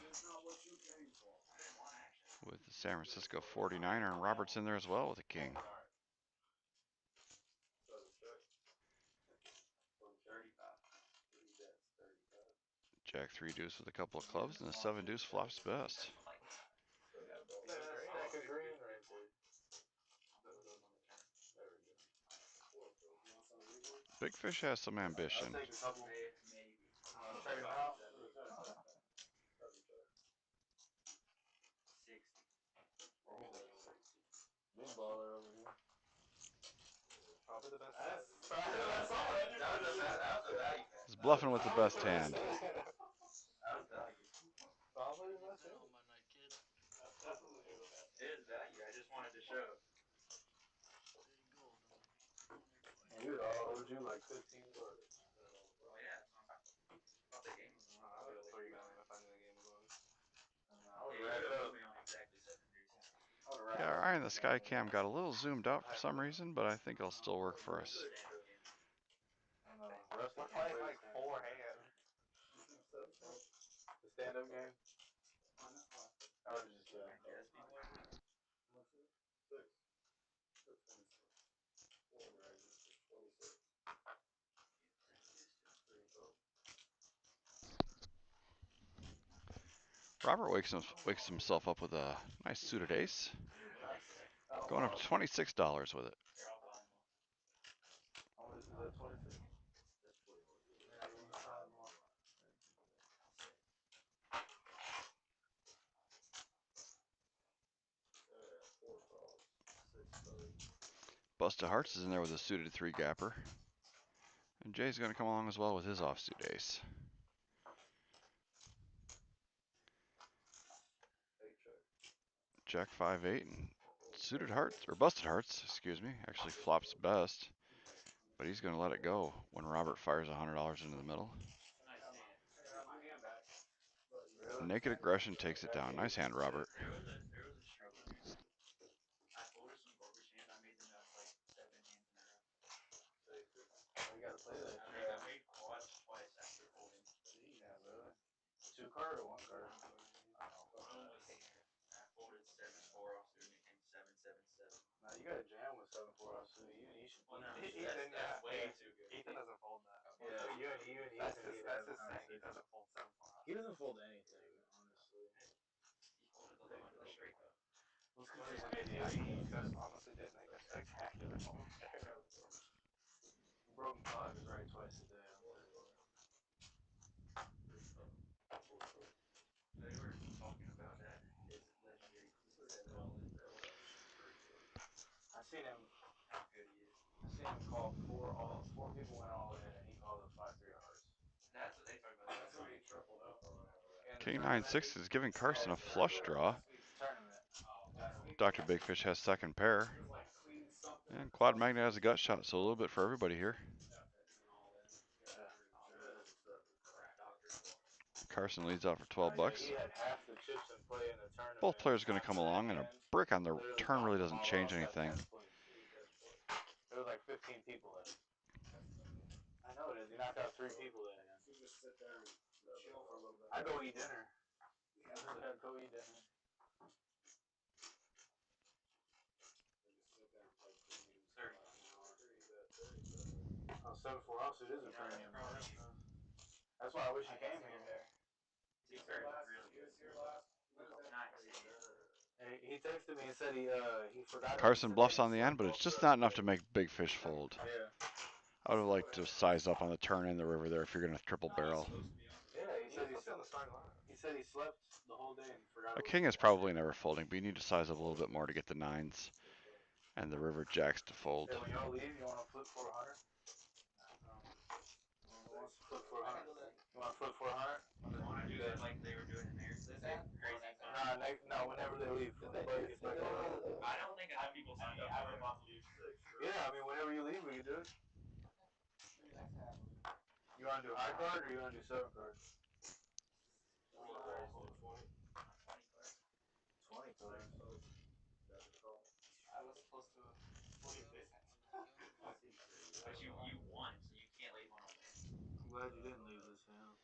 with the San Francisco 49er, and Robert's in there as well with a king. Jack 3 deuce with a couple of clubs, and the 7 deuce flops best. Big Fish has some ambition. Maybe. 60. Big baller over here. Probably the best. That was a value. He's bluffing with the best hand. That was value. Probably the Get best. that on my night, kid. It is value. I just wanted to show. There you go, dog. On your play. Dude, I owed you like 15 bucks. Oh yeah, that's what I'm talking about. I thought the game was on. I would have 3 down if I knew the game was on. I was Yeah, you racked would have up. put me on exactly 7 deuce. Yeah, our eye in the sky cam got a little zoomed out for some reason, but I think it'll still work for us. We're playing like 4 hands. The stand-up game? I was just kidding. Yes, people are weak. Robert wakes himself up with a nice suited ace. Going up to $26 with it. How much is that? 26. Busted Hearts is in there with a suited 3-gapper. And Jay's going to come along as well with his offsuit ace. Jack 5-8 and suited hearts, or busted hearts, excuse me, actually flops best. But he's going to let it go when Robert fires $100 into the middle. Naked aggression takes it down. Nice hand, Robert. There was a streak in there. I folded some garbage hands. I made them up like 7 hands in a row. You gotta play that. I made quads twice after folding. Yeah, really. 2 card or 1 card? I folded 7-4 off soon. It came 7-7-7. Nah, you gotta jam with 7-4 offsuit. You should. Well, no, Ethan, that's way yeah. too good. Ethan doesn't fold that. Yeah, you and That's Ethan his, need to have that's a his thing. He conversation. doesn't fold 7-4. He doesn't fold anything, honestly. He folded the low end of the straight though. Let's continue. He just honestly did make a spectacular fold there. Broken clock is right twice a day. I'll tell you what. They were talking about that. His legendary 7 all-in though. I seen him. How good he is. I seen him call 4 people went all in, and he called it 5-3 hearts. That's what they talk about. That's why he tripled up. King 9-6 is giving Carson a flush draw. Tournament. Dr. Big Fish has second pair. And Quad Magnet has a gut shot, so a little bit for everybody here. Carson leads out for 12 bucks. He had half the chips in play in the tournament. Both players going to come along, and a brick on the turn really doesn't change anything. There was like 15 people there. I know it is. You knocked out 3 people there. You just sit there and chill for a little bit. I go eat dinner. I go eat dinner. Just sit there and play games. 30. Oh, 7-4 offsuit is a premium. That's why I wish you came here. He's very really good. Nice. He texted me and said he forgot. Carson bluffs on the end, but it's just not enough to make Big Fish fold. Yeah. I would have liked to size up on the turn in the river there if you're going to triple barrel. Yeah, he said he slept the whole day and forgot. A king is probably never folding, but you need to size up a little bit more to get the 9s and the river jacks to fold. Hey, when y'all leave, you want to flip 400? Wants to flip 400. You want to flip 400? I want to do that like they were doing in there. Crazy fun. No, whenever they leave. I don't think enough people signed up for it. Yeah, I mean, whenever you leave, we can do it. You want to do high card or you want to do 7 card? 20 cards. I was supposed to leave this hand. But you won, so you can't leave on a win. I'm glad you didn't leave this hand.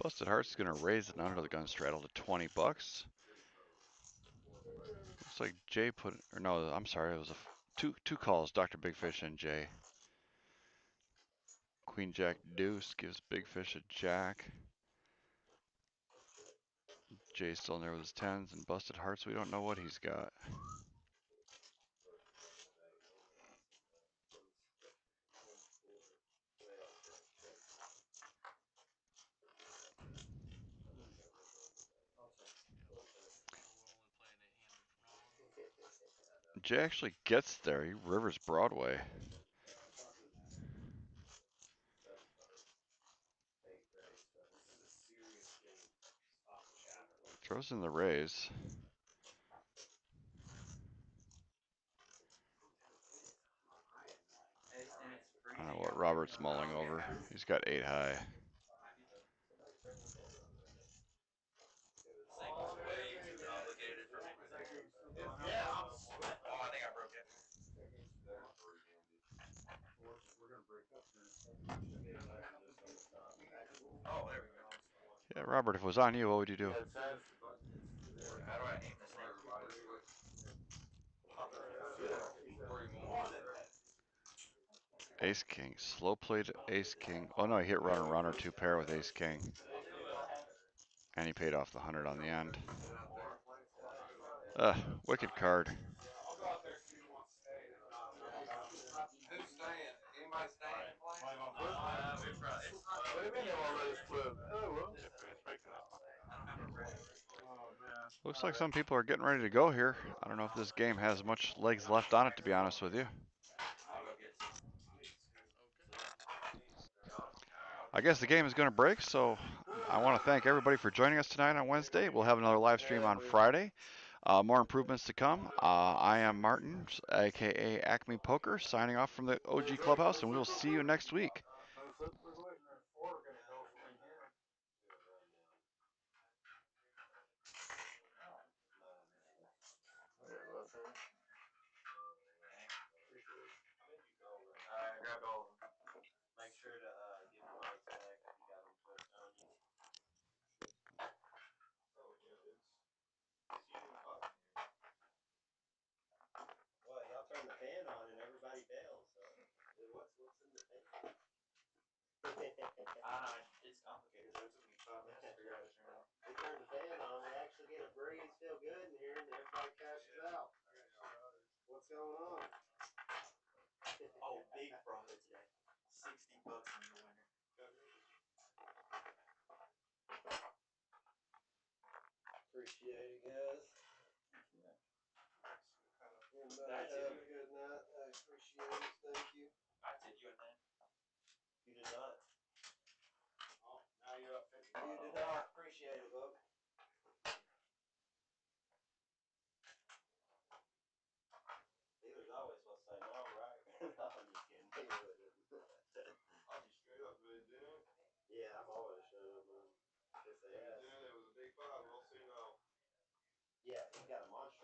Busted Hearts is going to raise it under the gun straddle to 20 bucks. Looks like Jay put, or no, I'm sorry, it was two calls, Dr. Big Fish and Jay. Queen Jack Deuce gives Big Fish a jack. Jay's still in there with his 10s, and Busted Hearts, we don't know what he's got. Jay actually gets there. He rivers Broadway. Throws in the raise. I don't know what Robert's mulling over. He's got 8 high. This thing was way too complicated for me. Yeah. Oh, I think I broke it. We're gonna break up here. Oh, there we go. Yeah, Robert, if it was on you, what would you do? How do I aim this thing? Ace King. Slow played Ace King. Oh no, he hit runner 2 pair with Ace King. And he paid off the 100 on the end. Wicked card. I'll go out there see who wants to stay. Who's staying? Anybody staying and playing? What do you mean they won't let us flip? Oh, well. Oh, man. Looks like some people are getting ready to go here. I don't know if this game has much legs left on it, to be honest with you. I guess the game is going to break, so I want to thank everybody for joining us tonight on Wednesday. We'll have another live stream on Friday. More improvements to come. I am Martin, aka Acme Poker, signing off from the OG Clubhouse, and we will see you next week. Alright, grab all of them. Make sure to give the mics back if you got them pushed on you. Well, y'all turn the fan on and everybody bails. So what's in the fan? It's complicated. It took me 5 minutes to figure out how to turn it off. We turn the fan on, we actually get a breeze, feel good in here, and everybody cashes out. What's going on? Oh, big profit today. $60 in the winner. Appreciate it, guys. Have a good night. I appreciate it. Thank you. I tipped you at that. You did not. Oh, now you're up 50. You did not. Appreciate it, bub. Dealer's always supposed to say no, right? No, I'm just kidding. He wouldn't. I'll be straight up, man. Yeah, I'm always straight up, man. If they ask. It was a big five. We'll see now. Yeah, he got a monster.